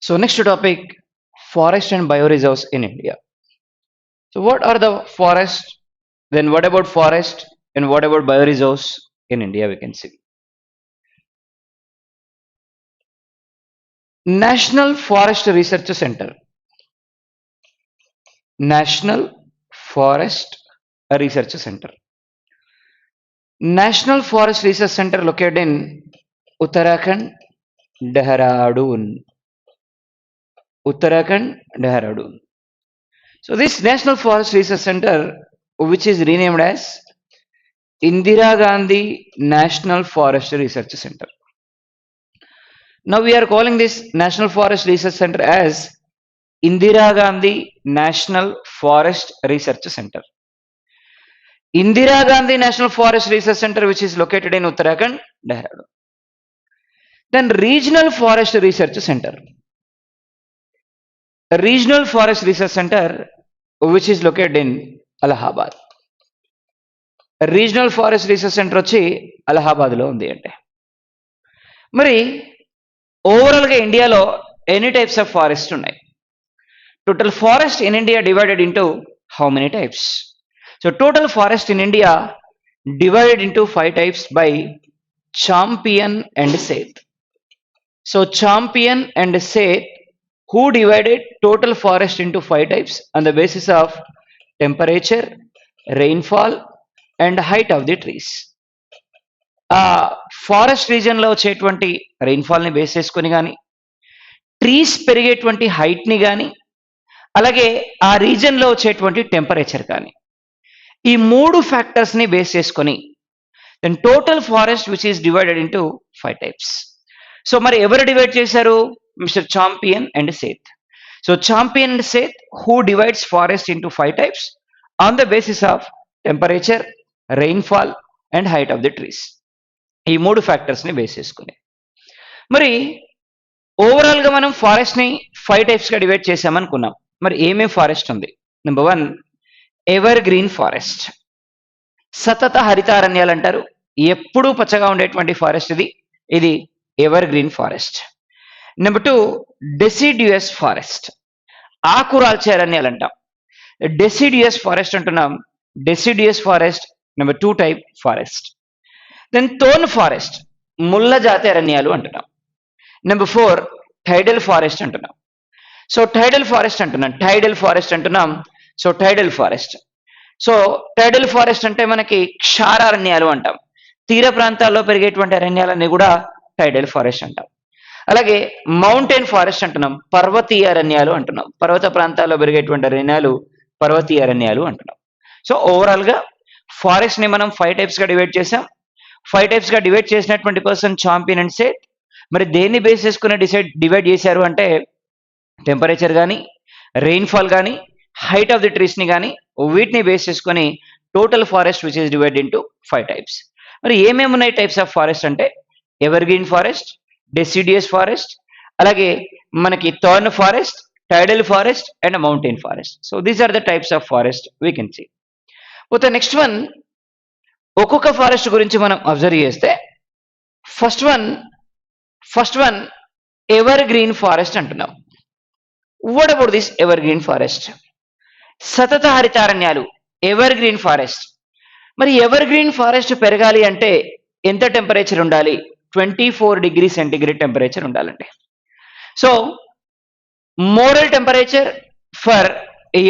So next topic, forest and bioreserves in India. So what are the forest? Then what about forest and what about bioreserves in India? We can see National Forest Research Center. National Forest Research Center. National Forest Research Center located in Uttarakhand, Dehradun. Uttarakhand, Dehradun. So this National Forest Research Center, which is renamed as Indira Gandhi National Forest Research Center. Now we are calling this National Forest Research Center as Indira Gandhi National Forest Research Center. Indira Gandhi National Forest Research Center, which is located in Uttarakhand, Dehradun. Then Regional Forest Research Center. Regional Forest Research Center, which is located in Allahabad. Regional forest research centre వచ్చి అలహాబాద్లో ఉంది అంటే మరి ఓవరాల్గా ఇండియాలో ఎన్ని types of forest ఉన్నాయి total forest in India divided into how many types so total forest in India divided into 5 types by Champion and Seth. So Champion and Seth, who divided total forest into 5 types on the basis of temperature, rainfall and height of the trees. Forest రీజియన్లో వచ్చేటువంటి రెయిన్ఫాల్ని base చేసుకొని కానీ trees పెరిగేటువంటి హైట్ని కానీ అలాగే ఆ రీజియన్లో వచ్చేటువంటి టెంపరేచర్ కానీ ఈ మూడు ఫ్యాక్టర్స్ని బేస్ చేసుకొని then total forest which is divided into 5 types. So మరి ఎవరు డివైడ్ చేశారు? Mister Champion and Seth. So Champion and Seth who divides forest into 5 types on the basis of temperature, rainfall and height of the trees. ఈ మూడు ఫ్యాక్టర్స్ని base చేసుకుని మరి ఓవరాల్గా మనం ఫారెస్ట్ని 5 టైప్స్గా డివైడ్ చేసామనుకున్నాం. మరి ఏమేమి ఫారెస్ట్ ఉంది? నెంబర్ 1 ఎవర్ గ్రీన్ ఫారెస్ట్, సతత హరితారణ్యాలు అంటారు, ఎప్పుడూ పచ్చగా ఉండేటువంటి ఫారెస్ట్ ఇది evergreen forest. Number 2 deciduous forest, ఆకురాల్చే అరణ్యాలు అంటాం, డెసిడ్యుయస్ ఫారెస్ట్ అంటున్నాం. Deciduous forest number 2 type forest. Then thorn forest, ముళ్ళ జాతి అరణ్యాలు అంటున్నాం. నెంబర్ 4 టైడల్ ఫారెస్ట్ అంటున్నాం. సో టైడల్ ఫారెస్ట్ అంటున్నాం. So tidal forest. So tidal forest అంటే మనకి క్షారారణ్యాలు అంటాం. తీర ప్రాంతాల్లో పెరిగేటువంటి అరణ్యాలన్నీ కూడా టైడల్ ఫారెస్ట్ అంటాం. అలాగే మౌంటైన్ ఫారెస్ట్ అంటున్నాం, పర్వతీయ అరణ్యాలు అంటున్నాం. పర్వత ప్రాంతాల్లో పెరిగేటువంటి అరణ్యాలు పర్వతీయ అరణ్యాలు అంటున్నాం. సో ఓవరాల్గా ఫారెస్ట్ని మనం 5 టైప్స్గా డివైడ్ చేసాం. 5 టైప్స్గా డివైడ్ చేసినటువంటి పర్సన్ చాంపియన్ అండ్ సేత్. మరి దేన్ని బేస్ చేసుకుని డివైడ్ చేశారు అంటే టెంపరేచర్ కానీ, రెయిన్ఫాల్ కానీ, హైట్ ఆఫ్ ది ట్రీస్ని కానీ వీటిని బేస్ చేసుకొని total forest which is divide into 5 types. మరి ఏమేమి ఉన్నాయి టైప్స్ ఆఫ్ ఫారెస్ట్ అంటే evergreen forest, deciduous forest, అలాగే మనకి thorn forest, tidal forest and mountain forest. So these are the types of forest we can see. పోతే next one ఒక్కొక్క forest గురించి మనం అబ్జర్వ్ చేస్తే first one evergreen forest అంటున్నాం. What about this evergreen forest? సతత హరితారణ్యాలు, evergreen forest. మరి evergreen forest పెరగాలి అంటే ఎంత టెంపరేచర్ ఉండాలి? 24 డిగ్రీ సెంటిగ్రేడ్ టెంపరేచర్ ఉండాలండి. So moral temperature for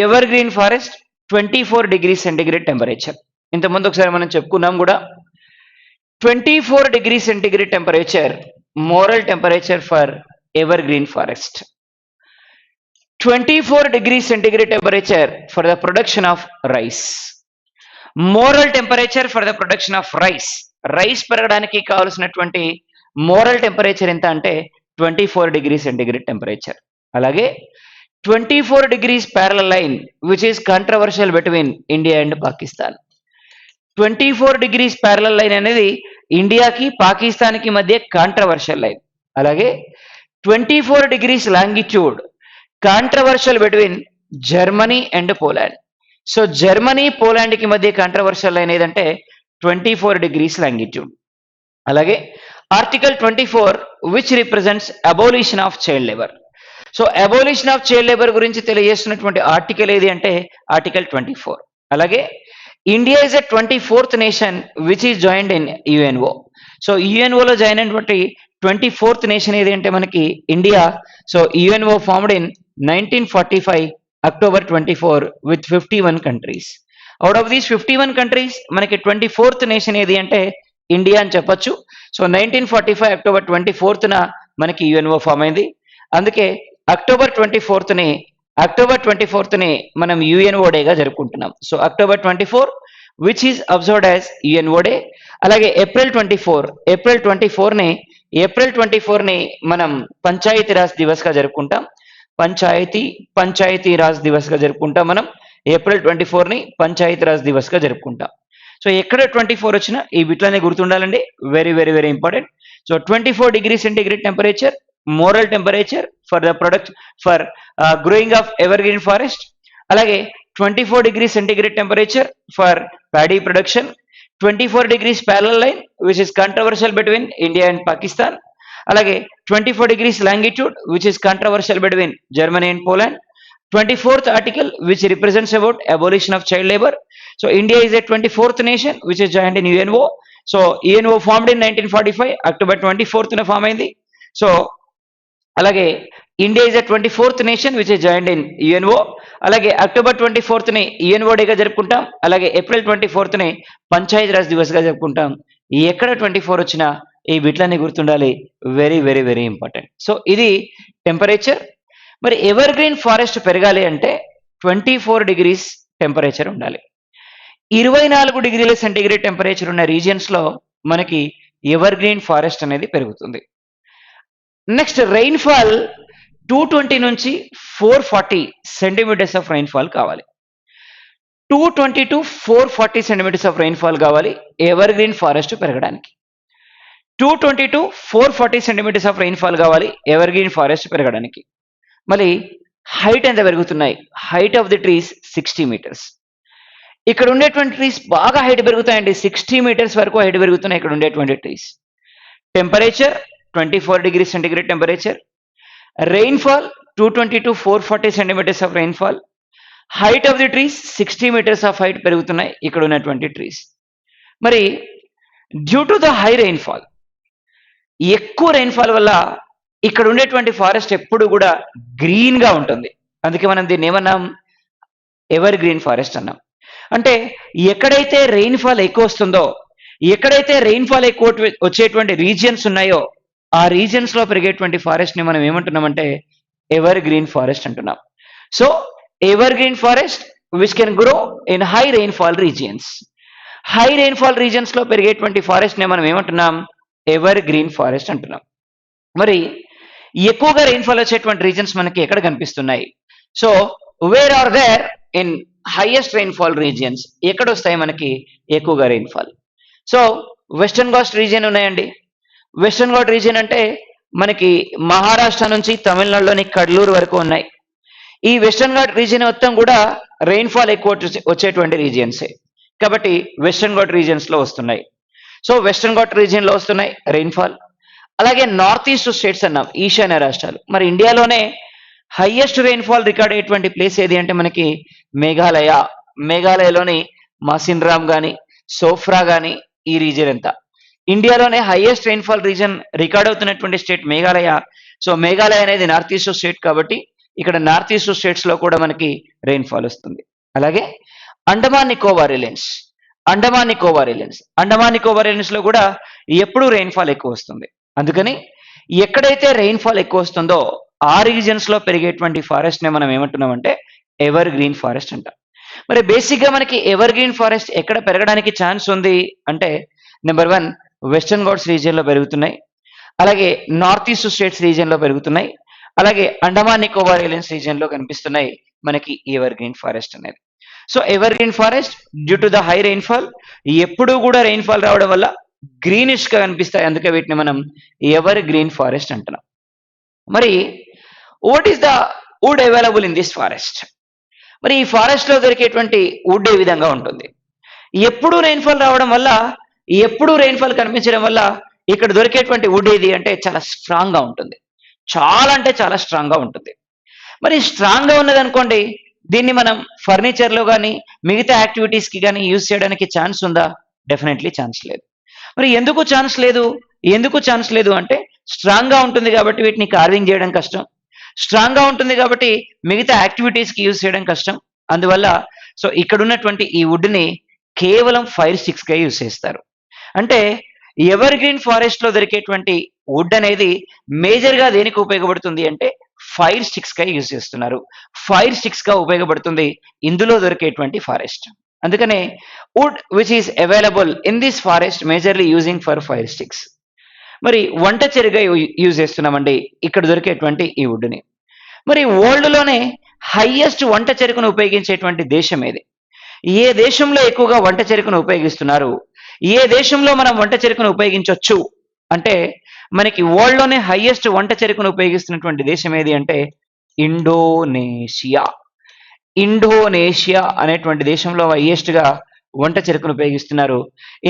ever green forest 24 degree centigrade temperature. ఇంతకుముందు ఒకసారి మనం చెప్పుకున్నాం కూడా. 24 degree centigrade temperature moral temperature for ever green forest. 24 degree centigrade temperature for the production of rice. Moral temperature for the production of rice. Rice పెరగడానికి కావాల్సినటువంటి moral temperature ఎంత అంటే 24 degree centigrade temperature. అలాగే 24 degrees parallel line which is controversial between India and Pakistan. 24 degrees parallel line అనేది ఇండియాకి పాకిస్తాన్కి మధ్య controversial line. అలాగే 24 degrees longitude controversial between Germany and Poland. So Germany పోలాండ్కి మధ్య కాంట్రవర్షియల్ లైన్ ఏదంటే 24 degrees లాంగిట్యూడ్. అలాగే article 24 which represents abolition of child labour. So abolition of child labour గురించి తెలియజేస్తున్నటువంటి ఆర్టికల్ ఏది అంటే ఆర్టికల్ 24. అలాగే India is a 24th nation which is joined in UNO. So యుఎన్ఓలో జాయిన్ అయినటువంటి 24th నేషన్ ఏది అంటే మనకి India. So UNO formed in 1945 October 24 with 51 countries. Out of these 51 countries మనకి 24th నేషన్ ఏది అంటే ఇండియా అని చెప్పొచ్చు. సో 1945 అక్టోబర్ 24న మనకి యుఎన్ఓ ఫామ్ అయింది. అందుకే అక్టోబర్ 24ని మనం యుఎన్ఓ డేగా జరుపుకుంటున్నాం. So October 24 which is observed as UNO day. అలాగే ఏప్రిల్ 24ని మనం పంచాయతీ రాజ్ దివస్ గా జరుపుకుంటాం. పంచాయతీ రాజ్ దివస్ గా జరుపుకుంటాం మనం. ఏప్రిల్ 24ని పంచాయతీ రాజ్ దివస్ గా జరుపుకుంటాం. సో ఎక్కడ 24 వచ్చినా ఈ బిట్లనే గుర్తుండాలండి. Very very very important. So 24 degree centigrade temperature moral temperature for the product for growing of evergreen forest. అలాగే 24 degree centigrade temperature for paddy production. 24 degrees parallel line which is controversial between India and Pakistan. అలాగే 24 degrees longitude which is controversial between Germany and Poland. 24th article which represents about abolition of child labor. So India is a 24th nation which is joined in UNO. So UNO formed in 1945 October 24th na form అయింది. So అలాగే India is a 24th nation which is joined in UNO. అలాగే October 24ని UNO డేగా జరుపుకుంటాం. అలాగే April 24ని పంచాయతీ రాజ్ దివస్ గా జరుపుకుంటాం. ఎక్కడ 24 వచ్చినా ఈ బిట్లన్నీ గుర్తుండాలి. Very very very important. So ఇది టెంపరేచర్. మరి ఎవర్ గ్రీన్ ఫారెస్ట్ పెరగాలి అంటే 24 degrees టెంపరేచర్ ఉండాలి. 24 degrees సెంటిగ్రేడ్ టెంపరేచర్ ఉన్న రీజియన్స్ లో మనకి ఎవర్ గ్రీన్ ఫారెస్ట్ అనేది పెరుగుతుంది. నెక్స్ట్ రెయిన్ఫాల్ 220 నుంచి 440 సెంటీమీటర్స్ ఆఫ్ రెయిన్ఫాల్ కావాలి. 220 to 440 సెంటీమీటర్స్ ఆఫ్ రెయిన్ఫాల్ కావాలి ఎవర్ గ్రీన్ ఫారెస్ట్ పెరగడానికి. 220 to 440 సెంటీమీటర్స్ ఆఫ్ రెయిన్ఫాల్ కావాలి ఎవర్ గ్రీన్ ఫారెస్ట్ పెరగడానికి. మళ్ళీ హైట్ ఎంత పెరుగుతున్నాయి? Height of the trees 60 meters. ఇక్కడ ఉండేటువంటి ట్రీస్ బాగా హైట్ పెరుగుతాయండి. 60 meters వరకు హైట్ పెరుగుతున్నాయి ఇక్కడ ఉండేటువంటి trees. Temperature 24 degrees centigrade temperature. Rainfall 220 to 440 centimetres of rainfall. Height of the trees 60 meters of height పెరుగుతున్నాయి ఇక్కడ ఉన్నటువంటి ట్రీస్. మరి due to the high rainfall, ఎక్కువ రెయిన్ఫాల్ వల్ల ఇక్కడ ఉండేటువంటి ఫారెస్ట్ ఎప్పుడు కూడా గ్రీన్ గా ఉంటుంది. అందుకే మనం దీన్ని ఏమన్నాం? ఎవర్ గ్రీన్ ఫారెస్ట్ అన్నాం. అంటే ఎక్కడైతే రెయిన్ఫాల్ ఎక్కువ వస్తుందో, ఎక్కడైతే రెయిన్ఫాల్ ఎక్కువ వచ్చేటువంటి రీజియన్స్ ఉన్నాయో ఆ రీజియన్స్ లో పెరిగేటువంటి ఫారెస్ట్ ని మనం ఏమంటున్నామంటే ఎవర్ గ్రీన్ ఫారెస్ట్ అంటున్నాం. So ever green forest which can grow in high rainfall regions. High rainfall regions లో పెరిగేటువంటి ఫారెస్ట్ ని మనం ఏమంటున్నాం? ఎవర్ గ్రీన్ ఫారెస్ట్ అంటున్నాం. మరి ఎక్కువగా రెయిన్ఫాల్ వచ్చేటువంటి రీజన్స్ మనకి ఎక్కడ కనిపిస్తున్నాయి? So where are there in highest rainfall regions. ఎక్కడ వస్తాయి మనకి ఎక్కువగా rainfall? So Western Ghats region ఉన్నాయండి. వెస్టర్న్ ఘాట్ రీజియన్ అంటే మనకి మహారాష్ట్ర నుంచి తమిళనాడులోని కడ్లూరు వరకు ఉన్నాయి. ఈ వెస్టర్న్ ఘాట్ రీజియన్ మొత్తం కూడా రెయిన్ఫాల్ ఎక్కువ వచ్చేటువంటి రీజియన్సే కాబట్టి వెస్టర్న్ ఘాట్ రీజియన్స్ లో వస్తున్నాయి. సో వెస్టర్న్ ఘాట్ రీజియన్ లో వస్తున్నాయి రెయిన్ఫాల్. అలాగే నార్త్ ఈస్ట్ స్టేట్స్ అన్నాం, ఈశాన్య రాష్ట్రాలు. మరి ఇండియాలోనే హైయెస్ట్ రెయిన్ఫాల్ రికార్డ్ అయ్యేటువంటి ప్లేస్ ఏది అంటే మనకి మేఘాలయ. మేఘాలయలోని మాసిన్రామ్ కానీ సోఫ్రా కానీ ఈ రీజియన్ అంతా. ఇండియాలోనే హైయెస్ట్ రెయిన్ఫాల్ రీజన్ రికార్డ్ అవుతున్నటువంటి స్టేట్ మేఘాలయ. సో మేఘాలయ అనేది నార్త్ ఈస్ట్ స్టేట్ కాబట్టి ఇక్కడ నార్త్ ఈస్ట్ స్టేట్స్ లో కూడా మనకి రెయిన్ఫాల్ వస్తుంది. అలాగే అండమాన్ నికోబార్ ఐలాండ్స్. అండమాన్ నికోబార్ ఐలాండ్స్ లో కూడా ఎప్పుడూ రెయిన్ఫాల్ ఎక్కువ వస్తుంది. అందుకని ఎక్కడైతే రెయిన్ఫాల్ ఎక్కువ వస్తుందో ఆ రీజియన్స్ లో పెరిగేటువంటి ఫారెస్ట్ ని మనం ఏమంటున్నామంటే ఎవర్ గ్రీన్ ఫారెస్ట్ అంటాం. మరి బేసిక్ గా మనకి ఎవర్ గ్రీన్ ఫారెస్ట్ ఎక్కడ పెరగడానికి ఛాన్స్ ఉంది అంటే నెంబర్ 1 వెస్టర్న్ ఘాట్స్ రీజియన్ లో పెరుగుతున్నాయి. అలాగే నార్త్ ఈస్ట్ స్టేట్స్ రీజియన్ లో పెరుగుతున్నాయి. అలాగే అండమాన్ నికోబార్ ఐలాండ్స్ రీజియన్ లో కనిపిస్తున్నాయి మనకి ఎవర్ గ్రీన్ ఫారెస్ట్ అనేది. So ever green forest due to the high rainfall, ఎప్పుడూ కూడా రెయిన్ఫాల్ రావడం వల్ల గ్రీనిష్ గా కనిపిస్తాయి. అందుకే వీటిని మనం ఎవర్ గ్రీన్ ఫారెస్ట్ అంటున్నాం. మరి what is the wood available in this forest? మరి ఈ ఫారెస్ట్ లో దొరికేటువంటి వుడ్ ఏ విధంగా ఉంటుంది? ఎప్పుడూ రెయిన్ఫాల్ రావడం వల్ల, ఎప్పుడూ రెయిన్ఫాల్ కనిపించడం వల్ల ఇక్కడ దొరికేటువంటి వుడ్ ఏది అంటే చాలా స్ట్రాంగ్ గా ఉంటుంది. చాలా అంటే చాలా స్ట్రాంగ్ గా ఉంటుంది. మరి స్ట్రాంగ్గా ఉన్నదనుకోండి, దీన్ని మనం ఫర్నిచర్లో కానీ మిగతా యాక్టివిటీస్కి కానీ యూజ్ చేయడానికి ఛాన్స్ ఉందా? డెఫినెట్లీ ఛాన్స్ లేదు. మరి ఎందుకు ఛాన్స్ లేదు? ఎందుకు ఛాన్స్ లేదు అంటే స్ట్రాంగ్గా ఉంటుంది కాబట్టి వీటిని కార్వింగ్ చేయడం కష్టం. స్ట్రాంగ్గా ఉంటుంది కాబట్టి మిగతా యాక్టివిటీస్కి యూజ్ చేయడం కష్టం. అందువల్ల సో ఇక్కడ ఉన్నటువంటి ఈ వుడ్ని కేవలం ఫైర్ స్టిక్స్గా యూజ్ చేస్తారు. అంటే ఎవర్ గ్రీన్ ఫారెస్ట్లో దొరికేటువంటి వుడ్ అనేది మేజర్గా దేనికి ఉపయోగపడుతుంది అంటే ఫైర్ స్టిక్స్గా యూజ్ చేస్తున్నారు. ఫైర్ స్టిక్స్గా ఉపయోగపడుతుంది ఇందులో దొరికేటువంటి ఫారెస్ట్. అందుకనే wood which is available in this forest majorly using for fire sticks. మరి వంట చెరుగా యూజ్ చేస్తున్నామండి ఇక్కడ దొరికేటువంటి ఈ వుడ్ని. మరి వరల్డ్లోనే హైయెస్ట్ వంట చెరుకును ఉపయోగించేటువంటి దేశం ఏది? ఏ దేశంలో ఎక్కువగా వంట చెరుకును ఉపయోగిస్తున్నారు? ఏ దేశంలో మనం వంట చెరుకును ఉపయోగించవచ్చు అంటే మనకి వరల్డ్లోనే హైయెస్ట్ వంట చెరుకును ఉపయోగిస్తున్నటువంటి దేశం ఏది అంటే ఇండోనేషియా. ఇండోనేషియా అనేటువంటి దేశంలో హైయెస్ట్గా వంట చెరుకును ఉపయోగిస్తున్నారు.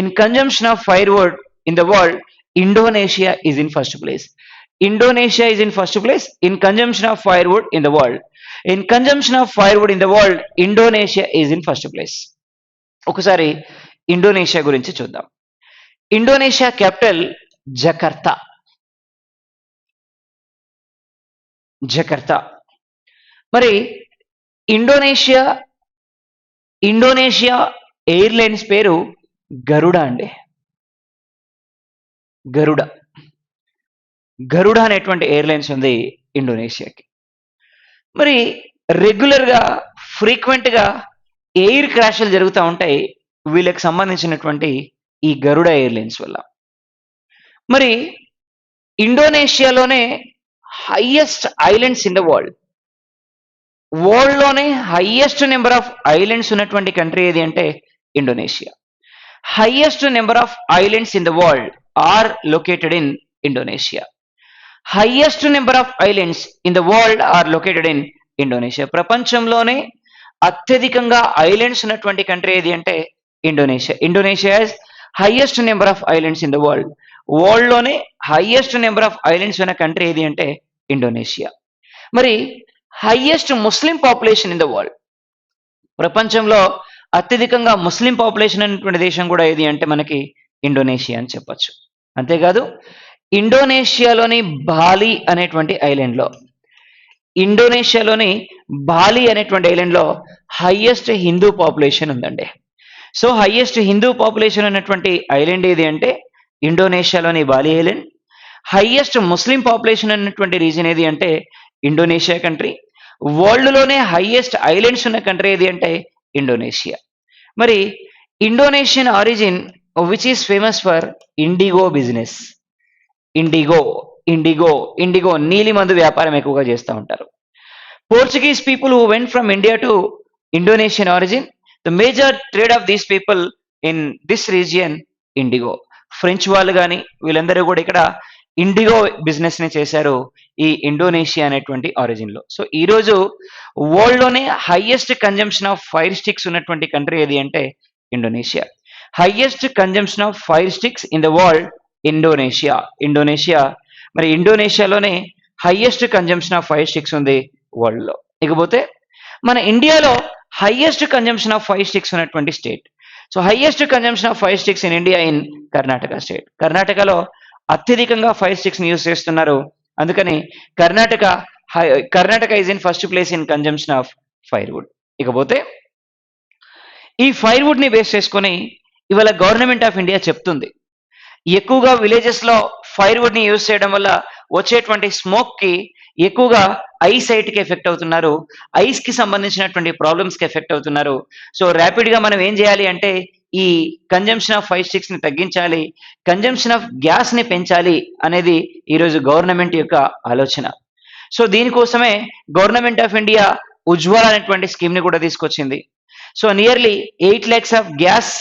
In consumption of firewood in the world Indonesia is in first place. Indonesia is in first place in consumption of firewood in the world. In consumption of firewood in the world, Indonesia is in first place. ఒకసారి Indonesia గురించి చూద్దాం. Indonesia capital Jakarta. Jakarta. మరి Indonesia airlines పేరు గరుడ అండి. గరుడ అనేటువంటి airlines ఉంది ఇండోనేషియాకి. మరి రెగ్యులర్గా ఫ్రీక్వెంట్గా ఎయిర్ క్రాష్లు జరుగుతూ ఉంటాయి వీళ్ళకి సంబంధించినటువంటి ఈ గరుడ ఎయిర్లైన్స్ వల్ల. మరి ఇండోనేషియాలోనే హైయెస్ట్ ఐలాండ్స్ ఇన్ ద వరల్డ్లోనే హైయెస్ట్ నెంబర్ ఆఫ్ ఐలాండ్స్ ఉన్నటువంటి కంట్రీ ఏది అంటే Indonesia. Highest number of islands in the world are located in Indonesia. Highest number of islands in the world are located in Indonesia. ప్రపంచంలోనే అత్యధికంగా islands ఉన్నటువంటి country ఏది అంటే Indonesia. Indonesia is highest number of islands in the world. వరల్డ్లోనే highest number of islands ఉన్న country ఏది అంటే Indonesia. మరి highest Muslim population in the world. ప్రపంచంలో అత్యధికంగా ముస్లిం పాపులేషన్ అనేటువంటి దేశం కూడా ఏది అంటే మనకి ఇండోనేషియా అని చెప్పచ్చు. అంతేకాదు ఇండోనేషియాలోని బాలి అనేటువంటి ఐలాండ్లో హైయెస్ట్ హిందూ పాపులేషన్ ఉందండి. సో హైయెస్ట్ హిందూ పాపులేషన్ ఉన్నటువంటి ఐలాండ్ ఏది అంటే ఇండోనేషియాలోని Bali island. Highest Muslim population ఉన్నటువంటి రీజన్ ఏది అంటే ఇండోనేషియా కంట్రీ. వరల్డ్లోనే హైయెస్ట్ ఐలాండ్స్ ఉన్న కంట్రీ ఏది అంటే ఇండోనేషియా. మరి Indonesian origin which is famous for indigo business. Indigo నీలి మందు వ్యాపారం ఎక్కువగా చేస్తూ ఉంటారు. Portuguese people who went from India to Indonesian origin, the major trade of these people in this region IndiGo. French వాళ్ళు కానీ వీళ్ళందరూ కూడా ఇక్కడ ఇండిగో బిజినెస్ ని చేశారు ఈ ఇండోనేషియా అనేటువంటి ఆరిజిన్లో. సో ఈరోజు వరల్డ్లోనే highest consumption of fire sticks ఉన్నటువంటి కంట్రీ ఏది అంటే Indonesia. Highest consumption of fire sticks in the world Indonesia. మరి ఇండోనేషియాలోనే highest consumption of fire sticks ఉంది వరల్డ్లో. ఇకపోతే మన ఇండియాలో highest consumption of fire sticks ఉన్నటువంటి state. So highest consumption of fire sticks in India in Karnataka state. కర్ణాటకలో అత్యధికంగా ఫైర్ స్టిక్స్ ని యూజ్ చేస్తున్నారు. అందుకని Karnataka is in first place in consumption of firewood. ఇకపోతే ఈ ఫైర్వుడ్ ని బేస్ చేసుకొని ఇవాళ గవర్నమెంట్ ఆఫ్ ఇండియా చెప్తుంది ఎక్కువగా విలేజెస్లో ఫైర్వుడ్ ని యూజ్ చేయడం వల్ల వచ్చేటువంటి స్మోక్ కి ఎక్కువగా ఐ సైట్ కి ఎఫెక్ట్ అవుతున్నారు, ఐస్ కి సంబంధించినటువంటి ప్రాబ్లమ్స్ కి ఎఫెక్ట్ అవుతున్నారు. సో ర్యాపిడ్ గా మనం ఏం చేయాలి అంటే ఈ కన్జంప్షన్ ఆఫ్ ఫైర్ స్టిక్స్ ని తగ్గించాలి, కన్జంప్షన్ ఆఫ్ గ్యాస్ ని పెంచాలి అనేది ఈరోజు గవర్నమెంట్ యొక్క ఆలోచన. సో దీనికోసమే గవర్నమెంట్ ఆఫ్ ఇండియా ఉజ్వల అనేటువంటి స్కీమ్ ని కూడా తీసుకొచ్చింది. So nearly 8 lakhs of gas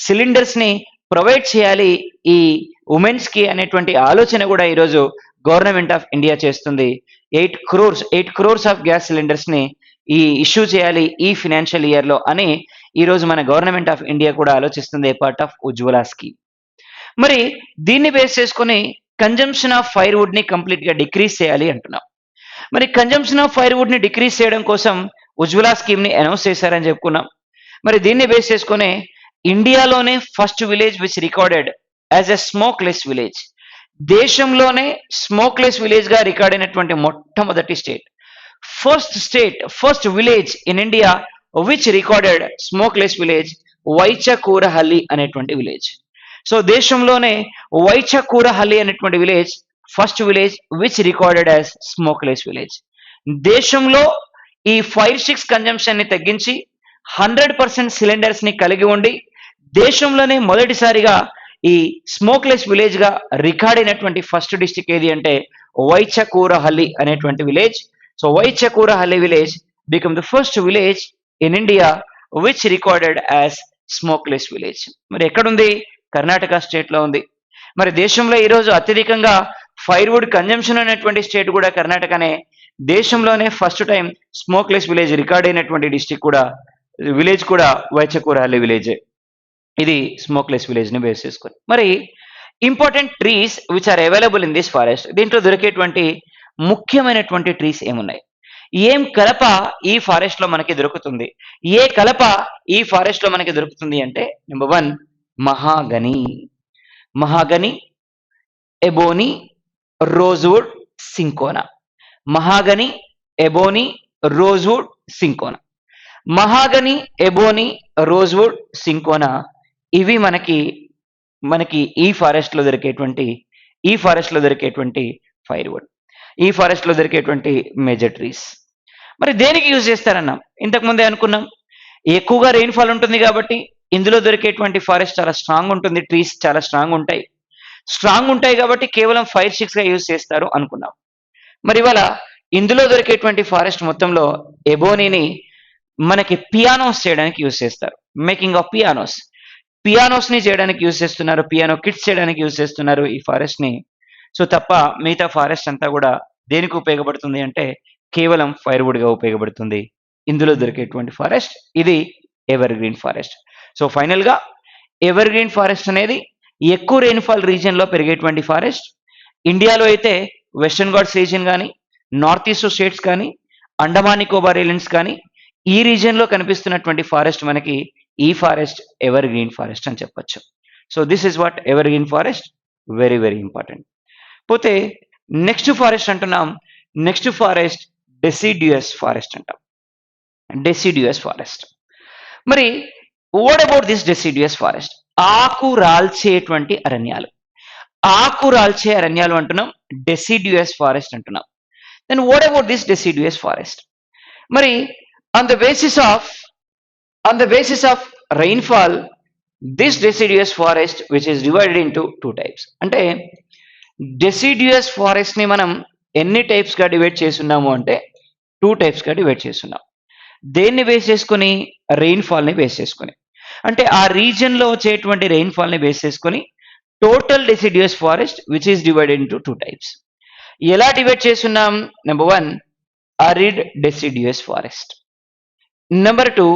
cylinders ని ప్రొవైడ్ చేయాలి ఈ ఉమెన్స్ కి అనేటువంటి ఆలోచన కూడా ఈరోజు గవర్నమెంట్ ఆఫ్ ఇండియా చేస్తుంది. 8 crores ఆఫ్ గ్యాస్ సిలిండర్స్ ని ఈ ఇష్యూ చేయాలి ఈ ఫినాన్షియల్ ఇయర్ లో అని ఈరోజు మన గవర్నమెంట్ ఆఫ్ ఇండియా కూడా ఆలోచిస్తుంది ఏ పార్ట్ ఆఫ్ ఉజ్వల స్కీమ్. మరి దీన్ని బేస్ చేసుకుని కన్జంప్షన్ ఆఫ్ ఫైర్వుడ్ ని కంప్లీట్ గా డిక్రీజ్ చేయాలి అంటున్నాం. మరి కన్జంప్షన్ ఆఫ్ ఫైర్వుడ్ ని డిక్రీజ్ చేయడం కోసం ఉజ్వల స్కీమ్ ని అనౌన్స్ చేశారని చెప్పుకున్నాం. మరి దీన్ని బేస్ చేసుకునే ఇండియాలోనే first village which recorded as a smokeless village, దేశంలోనే స్మోక్లెస్ విలేజ్ గా రికార్డ్ అయినటువంటి మొట్టమొదటి first village in India which recorded smokeless village Vaichakurahalli అనేటువంటి విలేజ్. సో దేశంలోనే వైచకూరహల్లి అనేటువంటి village first village which recorded as smokeless village. దేశంలో ఈ ఫైర్ స్టిక్స్ కన్జంప్షన్ ని తగ్గించి 100% సిలిండర్స్ ని కలిగి ఉండి దేశంలోనే మొదటిసారిగా ఈ స్మోక్లెస్ విలేజ్ గా రికార్డ్ అయినటువంటి ఫస్ట్ డిస్ట్రిక్ట్ ఏది అంటే వైచకూరహల్లి అనేటువంటి village. So Vaichakurahalli village become the first village in India which recorded as smokeless village. మరి ఎక్కడుంది? కర్ణాటక స్టేట్ లో ఉంది. మరి దేశంలో ఈరోజు అత్యధికంగా ఫైర్వుడ్ కన్జంప్షన్ అనేటువంటి స్టేట్ కూడా కర్ణాటకనే. దేశంలోనే first time smokeless village record అయినటువంటి డిస్ట్రిక్ట్ కూడా విలేజ్ కూడా వైచకూరహల్లి విలేజే. ఇది స్మోక్లెస్ విలేజ్ ని బేస్ చేసుకొని. మరి important trees which are available in this forest, దీంట్లో దొరికేటువంటి ముఖ్యమైనటువంటి ట్రీస్ ఏమున్నాయి? ఏం కలప ఈ ఫారెస్ట్ లో మనకి దొరుకుతుంది? ఏ కలప ఈ ఫారెస్ట్ లో మనకి దొరుకుతుంది అంటే number 1 mahogany, ebony, rosewood, cinchona. Mahogany, ebony, rosewood, cinchona. Mahogany, ebony, rosewood, cinchona ఇవి మనకి ఈ ఫారెస్ట్ లో దొరికేటువంటి ఫైర్వుడ్, ఈ ఫారెస్ట్ లో దొరికేటువంటి మేజర్ ట్రీస్. మరి దేనికి యూజ్ చేస్తారన్నాం? ఇంతకు ముందే అనుకున్నాం, ఎక్కువగా రెయిన్ఫాల్ ఉంటుంది కాబట్టి ఇందులో దొరికేటువంటి ఫారెస్ట్ చాలా స్ట్రాంగ్ ఉంటుంది, ట్రీస్ చాలా స్ట్రాంగ్ ఉంటాయి కాబట్టి కేవలం ఫైర్ స్టిక్స్ గా యూజ్ చేస్తారు అనుకున్నాం. మరి ఇవాళ ఇందులో దొరికేటువంటి ఫారెస్ట్ మొత్తంలో ఎబోనీని మనకి పియానోస్ చేయడానికి యూజ్ చేస్తారు. మేకింగ్ ఆఫ్ పియానోస్ ని చేయడానికి యూజ్ చేస్తున్నారు, పియానో కిట్స్ చేయడానికి యూజ్ చేస్తున్నారు ఈ ఫారెస్ట్ ని. సో తప్ప మిగతా ఫారెస్ట్ అంతా కూడా దేనికి ఉపయోగపడుతుంది అంటే కేవలం ఫైర్వుడ్ గా ఉపయోగపడుతుంది ఇందులో దొరికేటువంటి ఫారెస్ట్. ఇది evergreen forest. So final గా ఎవర్ గ్రీన్ ఫారెస్ట్ అనేది ఎక్కువ రెయిన్ఫాల్ రీజియన్ లో పెరిగేటువంటి ఫారెస్ట్. ఇండియాలో అయితే వెస్టర్న్ ఘాట్స్ రీజియన్ కానీ, నార్త్ ఈస్ట్ స్టేట్స్ కానీ, అండమాన్ నికోబార్ ఐలాండ్స్ కానీ ఈ రీజియన్ లో కనిపిస్తున్నటువంటి ఫారెస్ట్ మనకి ఈ ఫారెస్ట్ ఎవర్ గ్రీన్ ఫారెస్ట్ అని చెప్పొచ్చు. So this is what evergreen forest, very very important. పోతే నెక్స్ట్ ఫారెస్ట్ అంటున్నాం, నెక్స్ట్ ఫారెస్ట్ డెసిడ్యూయస్ ఫారెస్ట్ అంటాం. Deciduous forest. మరి what about this deciduous forest? ఆకు రాల్చేటువంటి అరణ్యాలు అంటున్నాం, డెసిడ్యూయస్ ఫారెస్ట్ అంటున్నాం. Then what about this deciduous forest? మరి on the basis of rainfall, this deciduous forest which is divided into 2 types. అంటే deciduous forest ని మనం ఎన్ని టైప్స్ గా డివైడ్ చేస్తున్నాము అంటే 2 టైప్స్ గా డివైడ్ చేస్తున్నాం. దేన్ని బేస్ చేసుకొని? రెయిన్ఫాల్ ని బేస్ చేసుకొని. అంటే ఆ రీజియన్ లో వచ్చేటువంటి రెయిన్ఫాల్ ని బేస్ చేసుకొని total deciduous forest which is divided into 2 types. ఎలా డివైడ్ చేస్తున్నాం? Number 1 arid deciduous forest, number 2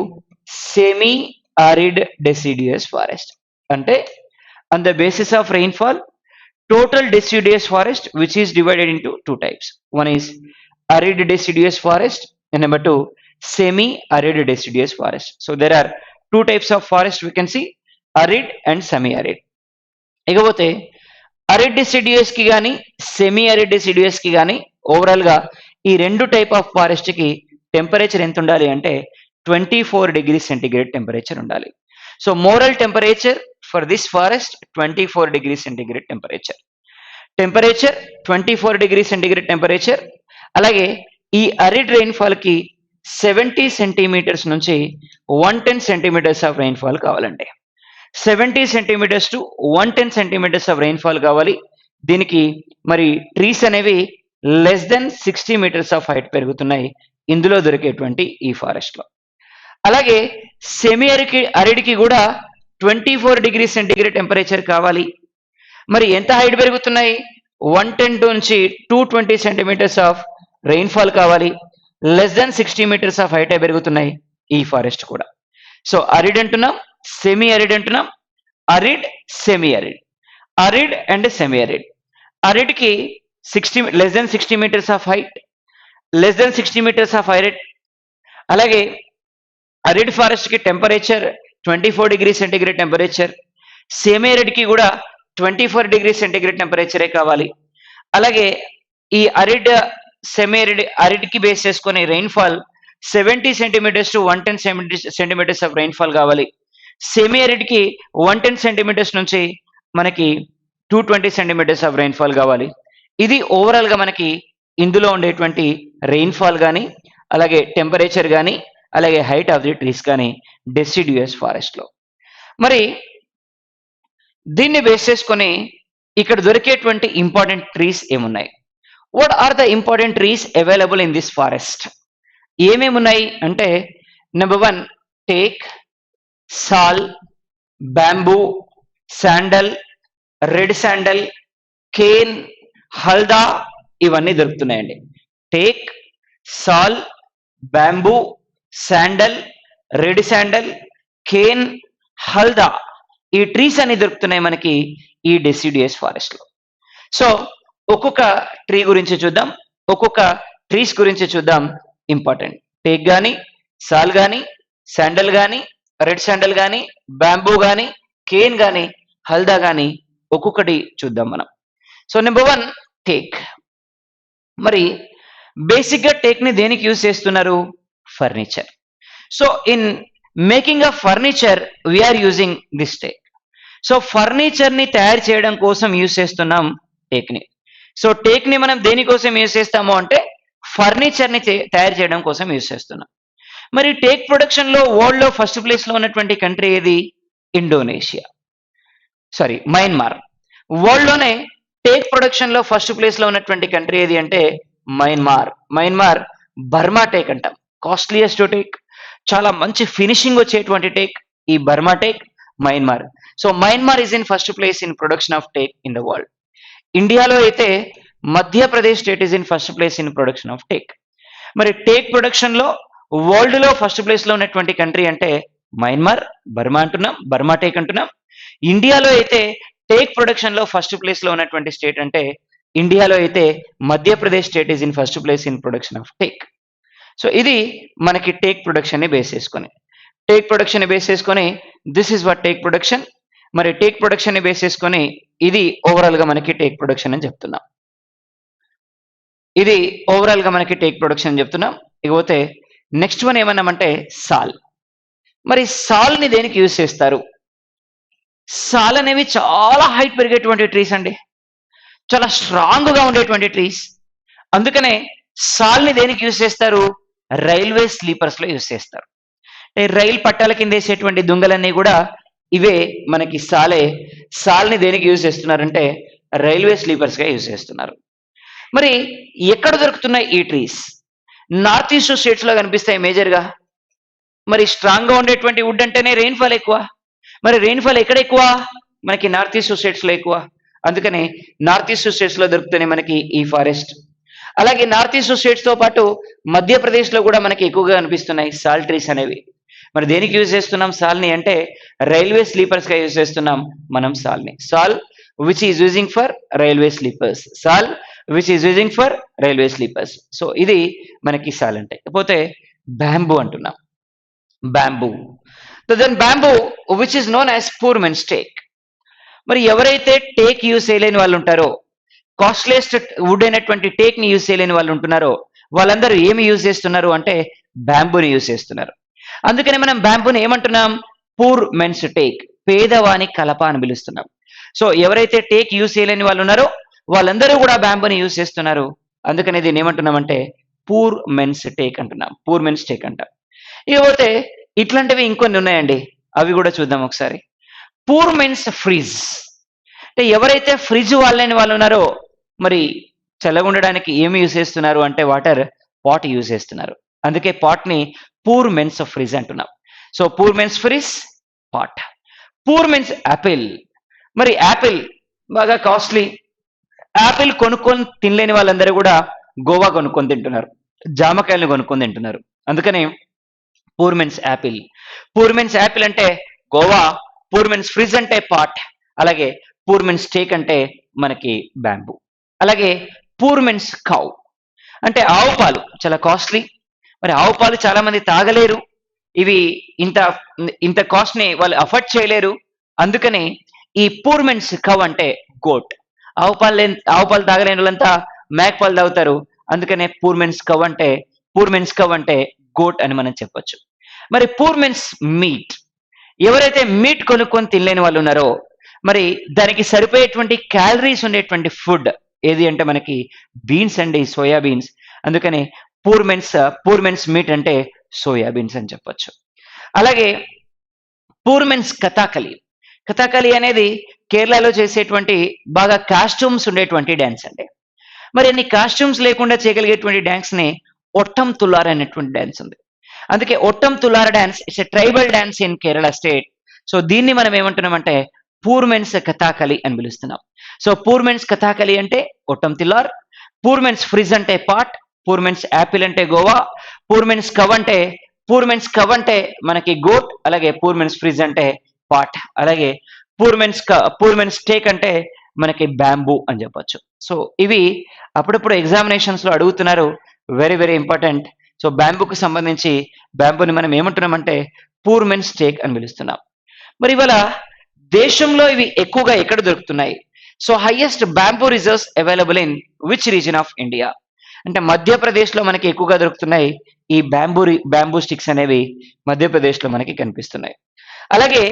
semi arid deciduous forest. అంటే on the basis of rainfall, total deciduous forest which is divided into 2 types. One is arid deciduous forest and number 2 semi arid deciduous forest. So there are 2 types of forest we can see, arid and semi arid. ఇకపోతే arid deciduous కి గాని semi arid deciduous కి గాని overall గా ఈ రెండు type of forest కి temperature ఎంత ఉండాలి అంటే 24 degrees centigrade టెంపరేచర్ ఉండాలి. So moral temperature for this forest 24 degrees centigrade temperature 24 degrees centigrade temperature. అలాగే ఈ అరిడ్ రెయిన్ఫాల్ కి 70 సెంటీమీటర్స్ నుంచి 110 సెంటీమీటర్స్ ఆఫ్ రెయిన్ఫాల్ కావాలండి. 70 centimetres to 110 centimetres of rainfall కావాలి. దీనికి మరి ట్రీస్ అనేవి less than 60 metres of height పెరుగుతున్నాయి ఇందులో దొరికేటువంటి ఈ ఫారెస్ట్ లో. అలాగే సెమీ అరిడ్కి కూడా 24 degrees centigrade టెంపరేచర్ కావాలి. మరి ఎంత హైట్ పెరుగుతున్నాయి? 110 నుంచి 220 సెంటీమీటర్స్ ఆఫ్ రెయిన్ఫాల్ కావాలి. Less than 60 metres of height పెరుగుతున్నాయి ఈ ఫారెస్ట్ కూడా. సో అరిడ్ అంటున్నాం, సెమీ అరిడ్ అంటున్నాం, arid semi arid, arid and semi arid. అరిడ్కి less than 60 metres of height, less than 60 metres of arid. అలాగే అరిడ్ ఫారెస్ట్ కి temperature 24 degree centigrade temperature, semi arid కి కూడా 24 డిగ్రీ సెంటిగ్రేడ్ టెంపరేచరే కావాలి. అలాగే ఈ అరిడ్ సెమీ అరిడ్ కి బేస్ చేసుకుని rainfall 70 centimetres to 110 centimetres of rainfall కావాలి. సెమీ అరిడ్ కి 110 సెంటీమీటర్స్ నుంచి మనకి 220 సెంటీమీటర్స్ ఆఫ్ రెయిన్ఫాల్ కావాలి. ఇది ఓవరాల్ గా మనకి ఇందులో ఉండేటువంటి రెయిన్ఫాల్ కానీ, అలాగే టెంపరేచర్ కానీ, అలాగే హైట్ ఆఫ్ ది ట్రీస్ కానీ డెసిడ్యూయస్ ఫారెస్ట్ లో. మరి దీన్ని బేస్ చేసుకొని ఇక్కడ దొరికేటువంటి ఇంపార్టెంట్ ట్రీస్ ఏమున్నాయి? What are the important trees available in this forest? ఏమేమి ఉన్నాయి అంటే, number 1 teak, sal, bamboo, sandal, red sandal, cane, halda, ఇవన్నీ దొరుకుతున్నాయండి. Teak, sal, bamboo, sandal, red sandal, cane, halda, ఈ ట్రీస్ అన్ని దొరుకుతున్నాయి మనకి ఈ డెసిడ్యూయస్ ఫారెస్ట్ లో. సో ఒక్కొక్క ట్రీ గురించి చూద్దాం, ఒక్కొక్క ట్రీస్ గురించి చూద్దాం. ఇంపార్టెంట్ టేక్ కానీ, సాల్ కానీ, శాండల్ కానీ, రెడ్ శాండల్ కానీ, బ్యాంబూ కానీ, కేన్ కానీ, హల్దా కానీ ఒక్కొక్కటి చూద్దాం మనం. So number 1 teak. మరి బేసిక్ గా టేక్ ని దేనికి యూజ్ చేస్తున్నారు? Furniture. So in making a furniture we are using this teak. So furniture ని తయారు చేయడం కోసం యూజ్ చేస్తున్నాం టేక్ ని. సో టేక్ ని మనం దేనికోసం యూజ్ చేస్తాము అంటే ఫర్నిచర్ ని తయారు చేయడం కోసం యూజ్ చేస్తున్నాం. మరి టేక్ ప్రొడక్షన్ లో వరల్డ్ లో ఫస్ట్ ప్లేస్ లో ఉన్నటువంటి కంట్రీ ఏది? Indonesia, sorry Myanmar. వరల్డ్ లోనే టేక్ ప్రొడక్షన్ లో ఫస్ట్ ప్లేస్ లో ఉన్నటువంటి కంట్రీ ఏది అంటే మయన్మార్. మయన్మార్ బర్మా టేక్ అంటాం, కాస్ట్లీయెస్ట్ టేక్, చాలా మంచి ఫినిషింగ్ వచ్చేటువంటి టేక్ ఈ Burma teak, Myanmar. So Myanmar is in first place in production of take in the world. ఇండియాలో అయితే Madhya Pradesh state is in first place in production of take. మరి take production లో world లో first place లో ఉన్నటువంటి country అంటే Myanmar, Burma అంటున్నాం, Burma teak అంటున్నాం. ఇండియాలో అయితే టేక్ ప్రొడక్షన్ లో ఫస్ట్ ప్లేస్ లో ఉన్నటువంటి స్టేట్ అంటే ఇండియాలో అయితే Madhya Pradesh state is in first place in production of take. So ఇది మనకి టేక్ ప్రొడక్షన్ ని బేస్ చేసుకొని, టేక్ ప్రొడక్షన్ ని బేస్ చేసుకొని this is what take production. మరి టేక్ ప్రొడక్షన్ ని బేస్ చేసుకొని ఇది ఓవరాల్ గా మనకి టేక్ ప్రొడక్షన్ అని చెప్తున్నాం. ఇది ఓవరాల్ గా మనకి టేక్ ప్రొడక్షన్ అని చెప్తున్నాం. ఇకపోతే నెక్స్ట్ వన్ ఏమన్నామంటే సాల్. మరి సాల్ ని దేనికి యూజ్ చేస్తారు? సాల్ అనేవి చాలా హైట్ పెరిగేటువంటి ట్రీస్ అండి, చాలా స్ట్రాంగ్ గా ఉండేటువంటి ట్రీస్. అందుకనే సాల్ ని దేనికి యూజ్ చేస్తారు? రైల్వే స్లీపర్స్ లో యూజ్ చేస్తారు. రైలు పట్టాల కింద వేసేటువంటి దుంగలన్నీ కూడా ఇవే మనకి సాలే. సాల్ని దేనికి యూజ్ చేస్తున్నారంటే రైల్వే స్లీపర్స్ గా యూజ్ చేస్తున్నారు. మరి ఎక్కడ దొరుకుతున్నాయి ఈ ట్రీస్? నార్త్ ఈస్ట్ స్టేట్స్ లో కనిపిస్తాయి మేజర్ గా. మరి స్ట్రాంగ్ గా ఉండేటువంటి వుడ్ అంటేనే రెయిన్ఫాల్ ఎక్కువ. మరి రెయిన్ఫాల్ ఎక్కడ ఎక్కువ? మనకి నార్త్ ఈస్ట్ స్టేట్స్ లో ఎక్కువ. అందుకని నార్త్ ఈస్ట్ స్టేట్స్ లో దొరుకుతున్నాయి మనకి ఈ ఫారెస్ట్. అలాగే నార్త్ ఈస్ట్ స్టేట్స్ తో పాటు మధ్యప్రదేశ్ లో కూడా మనకి ఎక్కువగా కనిపిస్తున్నాయి సాల్ ట్రీస్ అనేవి. మరి దేనికి యూజ్ చేస్తున్నాం సాల్ని అంటే రైల్వే స్లీపర్స్ గా యూజ్ చేస్తున్నాం మనం సాల్ని. Sal which is using for railway sleepers, sal which is using for railway sleepers. So ఇది మనకి సాల్ అంటే. కాకపోతే బ్యాంబూ అంటున్నాం, bamboo. Then bamboo which is known as poor men's teak. మరి ఎవరైతే టేక్ యూజ్ చేయలేని వాళ్ళు ఉంటారో, కాస్ట్లీయెస్ట్ వుడ్ అయినటువంటి టేక్ ని యూజ్ చేయలేని వాళ్ళు ఉంటున్నారో వాళ్ళందరూ ఏమి యూజ్ చేస్తున్నారు అంటే బ్యాంబూని యూజ్ చేస్తున్నారు. అందుకని మనం బ్యాంబూని ఏమంటున్నాం? పూర్ మెన్స్ టేక్, పేదవాని కలప అని పిలుస్తున్నాం. సో ఎవరైతే టేక్ యూజ్ చేయలేని వాళ్ళు ఉన్నారో వాళ్ళందరూ కూడా బ్యాంబూని యూజ్ చేస్తున్నారు. అందుకని దీన్ని ఏమంటున్నామంటే పూర్ మెన్స్ టేక్ అంటున్నాం, పూర్ మెన్స్ టేక్ అంటాం. ఇకపోతే ఇట్లాంటివి ఇంకొన్ని ఉన్నాయండి, అవి కూడా చూద్దాం ఒకసారి. పూర్ మెన్స్ ఫ్రిజ్ అంటే ఎవరైతే ఫ్రిడ్జ్ వాళ్ళని వాళ్ళు ఉన్నారో మరి చల్లగా ఉండడానికి ఏమి యూజ్ చేస్తున్నారు అంటే వాటర్ పాట్ యూజ్ చేస్తున్నారు. అందుకే పాట్ ని పూర్ మెన్స్ ఫ్రిజ్ అంటున్నాం. So poor men's fridge, pot. Poor men's apple. మరి యాపిల్ బాగా కాస్ట్లీ, యాపిల్ కొనుక్కొని తినలేని వాళ్ళందరూ కూడా గోవా కొనుక్కొని తింటున్నారు, జామకాయలను కొనుక్కొని తింటున్నారు. అందుకని poor men's apple. Poor men's apple అంటే గోవా, పూర్ మెన్స్ ఫ్రిజ్ అంటే పాట్, అలాగే పూర్ మెన్స్ టేక్ అంటే మనకి బ్యాంబూ. అలాగే పూర్ మెన్స్ కౌ. అంటే ఆవు పాలు చాలా కాస్ట్లీ. మరి ఆవు పాలు చాలా మంది తాగలేరు. ఇవి ఇంత ఇంత కాస్ట్ ని వాళ్ళు అఫోర్డ్ చేయలేరు. అందుకని ఈ పూర్ మెన్స్ కవ్ అంటే గోట్. ఆవు పాలు తాగలేని వాళ్ళంతా మేక పాలు తాగుతారు. అందుకనే పూర్ మెన్స్ కవ్ అంటే గోట్ అని మనం చెప్పొచ్చు. మరి పూర్ మెన్స్ మీట్, ఎవరైతే మీట్ కొనుక్కొని తినలేని వాళ్ళు ఉన్నారో మరి దానికి సరిపోయేటువంటి క్యాలరీస్ ఉండేటువంటి ఫుడ్ ఏది అంటే మనకి బీన్స్ అండి, సోయా బీన్స్. అందుకని పూర్ మెన్స్ మీట్ అంటే సోయా బీన్స్ అని చెప్పొచ్చు. అలాగే పూర్ మెన్స్ కథాకళి. కథాకళి అనేది కేరళలో చేసేటువంటి బాగా కాస్ట్యూమ్స్ ఉండేటువంటి డ్యాన్స్ అండి. మరి అన్ని కాస్ట్యూమ్స్ లేకుండా చేయగలిగేటువంటి డ్యాన్స్ ని ఒట్టం తులార్ అనేటువంటి డ్యాన్స్ ఉంది. అందుకే Ottam Thullal dance it's a tribal dance in Kerala state. So దీన్ని మనం ఏమంటున్నామంటే పూర్ మెన్స్ కథాకళి అని పిలుస్తున్నాం. సో పూర్ మెన్స్ కథాకళి అంటే ఒట్టం తిల్లార్, పూర్ మెన్స్ ఫ్రిజ్ అంటే పాట్, పూర్ మెన్స్ యాపిల్ అంటే గోవా, పూర్ మెన్స్ కవ్ అంటే మనకి గోట్, అలాగే పూర్ మెన్స్ ఫ్రిజ్ అంటే పాట్, అలాగే పూర్ మెన్స్ స్టేక్ అంటే మనకి బ్యాంబూ అని చెప్పొచ్చు. సో ఇవి అప్పుడప్పుడు ఎగ్జామినేషన్స్ లో అడుగుతున్నారు, వెరీ వెరీ ఇంపార్టెంట్. సో బ్యాంబూకి సంబంధించి బ్యాంబూని మనం ఏమంటున్నామంటే పూర్ మెన్స్ స్టేక్ అని పిలుస్తున్నాం. మరి ఇవాళ దేశంలో ఇవి ఎక్కువగా ఎక్కడ దొరుకుతున్నాయి? So highest bamboo reserves available in which reason of India? అంటే మధ్యప్రదేశ్ లో మనకి ఎక్కువగా దొరుకుతున్నాయి ఈ బ్యాంబూ స్టిక్స్ అనేవి మధ్యప్రదేశ్ లో మనకి కనిపిస్తున్నాయి. అలాగే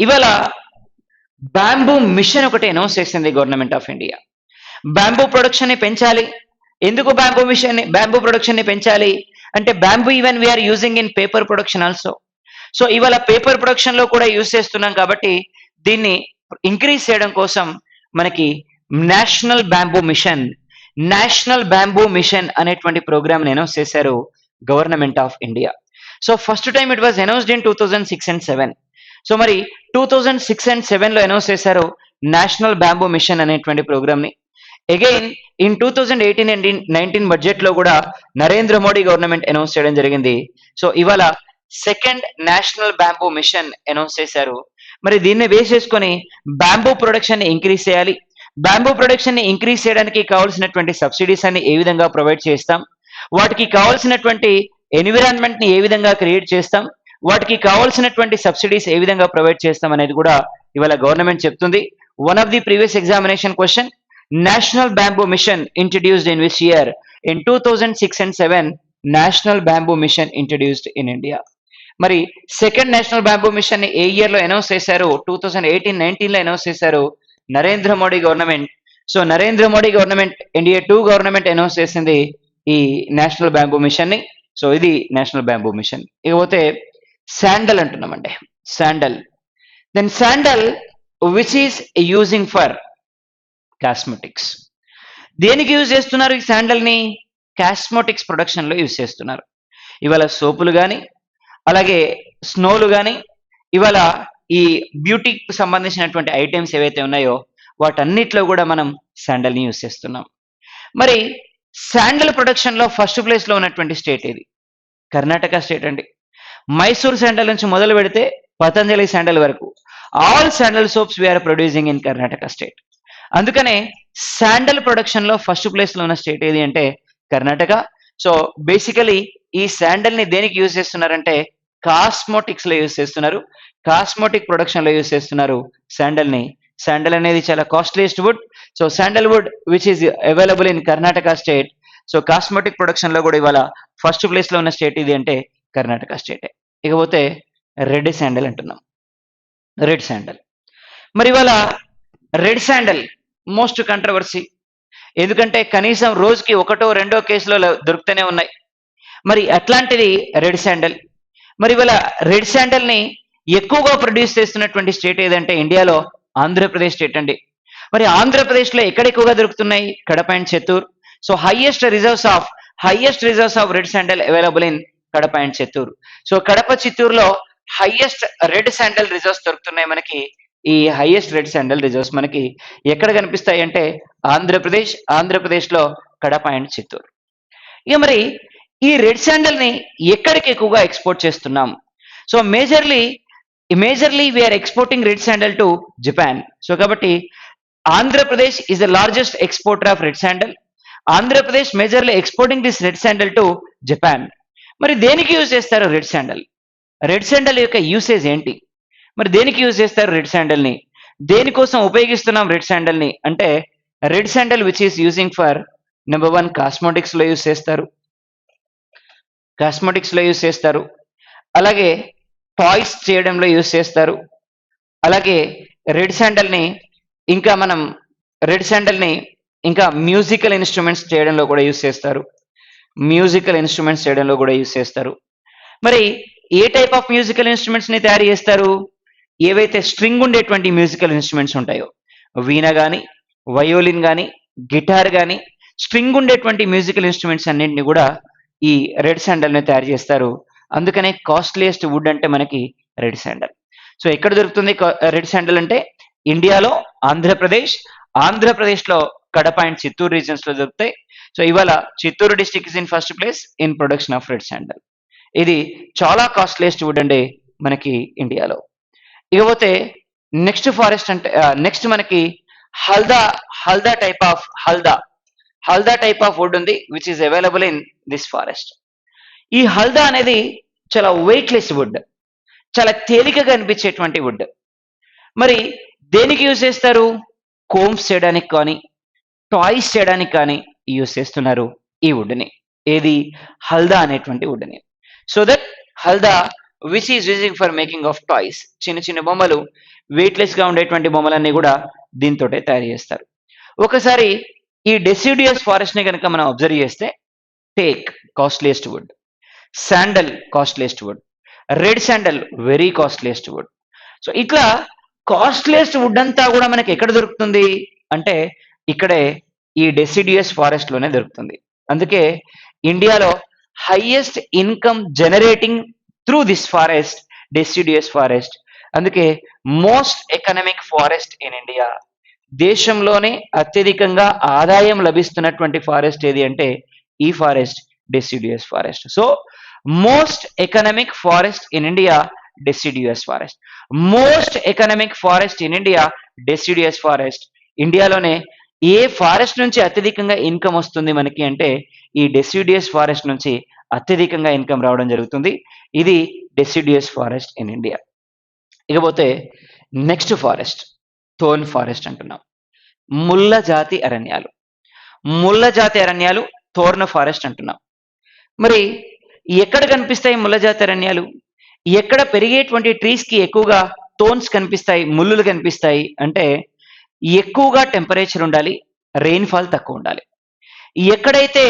ఇవాళ బ్యాంబూ మిషన్ ఒకటి అనౌన్స్ చేసింది government of India. Bamboo production ని పెంచాలి. ఎందుకు బ్యాంబూ ప్రొడక్షన్ ని పెంచాలి అంటే bamboo even we are using in paper production also. So ఇవాళ పేపర్ ప్రొడక్షన్ లో కూడా యూజ్ చేస్తున్నాం కాబట్టి దీన్ని ఇంక్రీజ్ చేయడం కోసం మనకి నేషనల్ బ్యాంబూ మిషన్ అనేటువంటి ప్రోగ్రామ్ అనౌన్స్ చేశారు government of India. So first time it was announced in 2006 and 2007. So మరి 2006 and 2007 లో అనౌన్స్ చేశారు నేషనల్ బ్యాంబూ మిషన్ అనేటువంటి ప్రోగ్రామ్ ని. అగైన్ ఇన్ 2018 and 19 బడ్జెట్ లో కూడా నరేంద్ర మోడీ గవర్నమెంట్ అనౌన్స్ చేయడం జరిగింది. సో ఇవాళ second national bamboo mission announce చేశారు. మరి దీన్ని బేస్ చేసుకొని బ్యాంబూ ప్రొడక్షన్ ని ఇంక్రీజ్ చేయాలి. బ్యాంబూ ప్రొడక్షన్ ని ఇంక్రీజ్ చేయడానికి కావాల్సినటువంటి సబ్సిడీస్ అన్ని ఏ విధంగా ప్రొవైడ్ చేస్తాం, వాటికి కావాల్సినటువంటి ఎన్విరాన్మెంట్ ని ఏ విధంగా క్రియేట్ చేస్తాం, వాటికి కావాల్సినటువంటి సబ్సిడీస్ ఏ విధంగా ప్రొవైడ్ చేస్తాం అనేది కూడా ఇవాళ గవర్నమెంట్ చెప్తుంది. One of the previous examination question, national bamboo mission introduced in which year? In 2006 and 2007 national bamboo mission introduced in India. మరి సెకండ్ నేషనల్ బ్యాంబూ మిషన్ ని ఏ ఇయర్ లో అనౌన్స్ చేశారు? 2018-19 లో అనౌన్స్ చేశారు Narendra Modi government. So Narendra Modi government NDA 2 government announce చేసింది ఈ national bamboo mission ని. సో ఇది నేషనల్ బ్యాంబూ మిషన్. ఇకపోతే శాండల్ అంటున్నామండి, sandal which is using for cosmetics. దేనికి యూజ్ చేస్తున్నారు ఈ శాండల్ ని? కాస్మెటిక్స్ ప్రొడక్షన్ లో యూజ్ చేస్తున్నారు. ఇవాళ సోపులు కానీ అలాగే స్నోలు కానీ ఇవాళ ఈ బ్యూటీకి సంబంధించినటువంటి ఐటమ్స్ ఏవైతే ఉన్నాయో వాటన్నిటిలో కూడా మనం శాండల్ ని యూజ్ చేస్తున్నాం. మరి శాండల్ ప్రొడక్షన్ లో ఫస్ట్ ప్లేస్ లో ఉన్నటువంటి స్టేట్ ఏది? కర్ణాటక స్టేట్ అండి. మైసూర్ శాండల్ నుంచి మొదలు పెడితే పతంజలి శాండల్ వరకు all sandal soaps we are producing in Karnataka state. అందుకనే శాండల్ ప్రొడక్షన్ లో ఫస్ట్ ప్లేస్ లో ఉన్న స్టేట్ ఏది అంటే కర్ణాటక. సో బేసికలీ ఈ శాండల్ ని దేనికి యూజ్ చేస్తున్నారంటే కాస్మోటిక్స్ లో యూజ్ చేస్తున్నారు, కాస్మోటిక్ ప్రొడక్షన్ లో యూజ్ చేస్తున్నారు శాండల్ ని. శాండల్ అనేది చాలా costliest wood. So sandal wood which is available in Karnataka state. So cosmetic production లో కూడా ఇవాళ ఫస్ట్ ప్లేస్ లో ఉన్న స్టేట్ ఇది అంటే కర్ణాటక స్టేటే. ఇకపోతే రెడ్ శాండల్ అంటున్నాం, రెడ్ శాండల్. మరి ఇవాళ రెడ్ శాండల్ మోస్ట్ కంట్రవర్సీ. ఎందుకంటే కనీసం రోజుకి ఒకటో రెండో కేసులో దొరుకుతూనే ఉన్నాయి. మరి అట్లాంటిది రెడ్ శాండల్. మరి ఇవాళ రెడ్ శాండల్ ని ఎక్కువగా ప్రొడ్యూస్ చేస్తున్నటువంటి స్టేట్ ఏదంటే ఇండియాలో ఆంధ్రప్రదేశ్ స్టేట్ అండి. మరి ఆంధ్రప్రదేశ్ లో ఎక్కడ ఎక్కువగా దొరుకుతున్నాయి? Kadapa and Chittoor. So highest reserves of red sandal available in Kadapa and Chittoor. So Kadapa చిత్తూరులో హైయెస్ట్ రెడ్ శాండల్ రిజర్వ్స్ దొరుకుతున్నాయి మనకి. ఈ హైయెస్ట్ రెడ్ శాండల్ రిజర్వ్స్ మనకి ఎక్కడ కనిపిస్తాయి అంటే ఆంధ్రప్రదేశ్ లో కడప అండ్ చిత్తూరు. ఇక మరి ఈ రెడ్ శాండల్ ని ఎక్కడికి ఎక్కువగా ఎక్స్పోర్ట్ చేస్తున్నాం? So majorly we are exporting red sandal to Japan. So కాబట్టి Andhra Pradesh is the largest exporter of red sandal. Andhra Pradesh majorly exporting this red sandal to Japan. మరి దేనికి యూజ్ చేస్తారు రెడ్ శాండల్? రెడ్ శాండల్ యొక్క usage ఏంటి? మరి దేనికి యూజ్ చేస్తారు రెడ్ శాండల్ని? దేనికోసం ఉపయోగిస్తున్నాం రెడ్ శాండల్ని అంటే, red sandal which is using for number 1 కాస్మెటిక్స్లో యూజ్ చేస్తారు, కాస్మెటిక్స్లో యూజ్ చేస్తారు, అలాగే టాయ్స్ చేయడంలో యూజ్ చేస్తారు, అలాగే రెడ్ శాండల్ని ఇంకా రెడ్ శాండల్ని ఇంకా మ్యూజికల్ ఇన్స్ట్రుమెంట్స్ చేయడంలో కూడా యూజ్ చేస్తారు, మ్యూజికల్ ఇన్స్ట్రుమెంట్స్ చేయడంలో కూడా యూజ్ చేస్తారు. మరి ఏ టైప్ ఆఫ్ మ్యూజికల్ ఇన్స్ట్రుమెంట్స్ని తయారు చేస్తారు? ఏవైతే స్ట్రింగ్ ఉండేటువంటి మ్యూజికల్ ఇన్స్ట్రుమెంట్స్ ఉంటాయో, వీణ కానీ, వయోలిన్ కానీ, గిటార్ కానీ, స్ట్రింగ్ ఉండేటువంటి మ్యూజికల్ ఇన్స్ట్రుమెంట్స్ అన్నింటినీ కూడా ఈ రెడ్ శాండల్ని తయారు చేస్తారు. అందుకనే కాస్ట్లీయెస్ట్ వుడ్ అంటే మనకి రెడ్ శాండల్. సో ఎక్కడ దొరుకుతుంది రెడ్ శాండల్ అంటే? ఇండియాలో ఆంధ్రప్రదేశ్లో కడప అండ్ చిత్తూరు రీజన్స్ లో దొరుకుతాయి. సో ఇవాళ Chittoor district is in first place in production of red sandal. ఇది చాలా కాస్ట్లీయెస్ట్ వుడ్ అండి మనకి ఇండియాలో. ఇకపోతే నెక్స్ట్ ఫారెస్ట్ అంటే నెక్స్ట్ మనకి హల్దా టైప్ ఆఫ్ వుడ్ ఉంది which is available in this forest. ఈ హల్దా అనేది చాలా వెయిట్లెస్ వుడ్, చాలా తేలికగా అనిపించేటువంటి వుడ్. మరి దేనికి యూజ్ చేస్తారు? కోమ్స్ చేయడానికి కానీ, టాయ్స్ చేయడానికి కానీ యూజ్ చేస్తున్నారు ఈ వుడ్ని. ఏది? హల్దా అనేటువంటి వుడ్ని. So that halda which is using for making of toys, చిన్న చిన్న బొమ్మలు, వెయిట్లెస్ గా ఉండేటువంటి బొమ్మలన్నీ కూడా దీంతో తయారు చేస్తారు. ఒకసారి ఈ డెసిడియస్ ఫారెస్ట్ ని కనుక మనం అబ్జర్వ్ చేస్తే, teak costliest wood, sandal costliest wood, red sandal very costliest wood. So ఇట్లా కాస్ట్లీయెస్ట్ వుడ్ అంతా కూడా మనకి ఎక్కడ దొరుకుతుంది అంటే ఇక్కడే ఈ డెసిడియస్ ఫారెస్ట్ లోనే దొరుకుతుంది. అందుకే ఇండియాలో highest income generating through this forest deciduous forest. అందుకే most economic forest in India. దేశంలోనే అత్యధికంగా ఆదాయం లభిస్తున్నటువంటి ఫారెస్ట్ ఏది అంటే ఈ forest deciduous forest. So most economic forest in India deciduous forest. Most economic forest in India deciduous forest. ఇండియాలోనే ఏ ఫారెస్ట్ నుంచి అత్యధికంగా ఇన్కమ్ వస్తుంది మనకి అంటే ఈ డెసిడియస్ ఫారెస్ట్ నుంచి అత్యధికంగా ఇన్కమ్ రావడం జరుగుతుంది. ఇది డెసిడియస్ ఫారెస్ట్ ఇన్ ఇండియా. ఇకపోతే నెక్స్ట్ ఫారెస్ట్ థోర్న్ ఫారెస్ట్ అంటున్నాం. ముళ్ళ జాతి అరణ్యాలు థోర్న్ ఫారెస్ట్ అంటున్నాం. మరి ఎక్కడ కనిపిస్తాయి ముళ్ళ జాతి అరణ్యాలు? ఎక్కడ పెరిగేటువంటి ట్రీస్ కి ఎక్కువగా థోర్న్స్ కనిపిస్తాయి, ముళ్ళులు కనిపిస్తాయి అంటే ఎక్కువగా టెంపరేచర్ ఉండాలి, రెయిన్ఫాల్ తక్కువ ఉండాలి. ఎక్కడైతే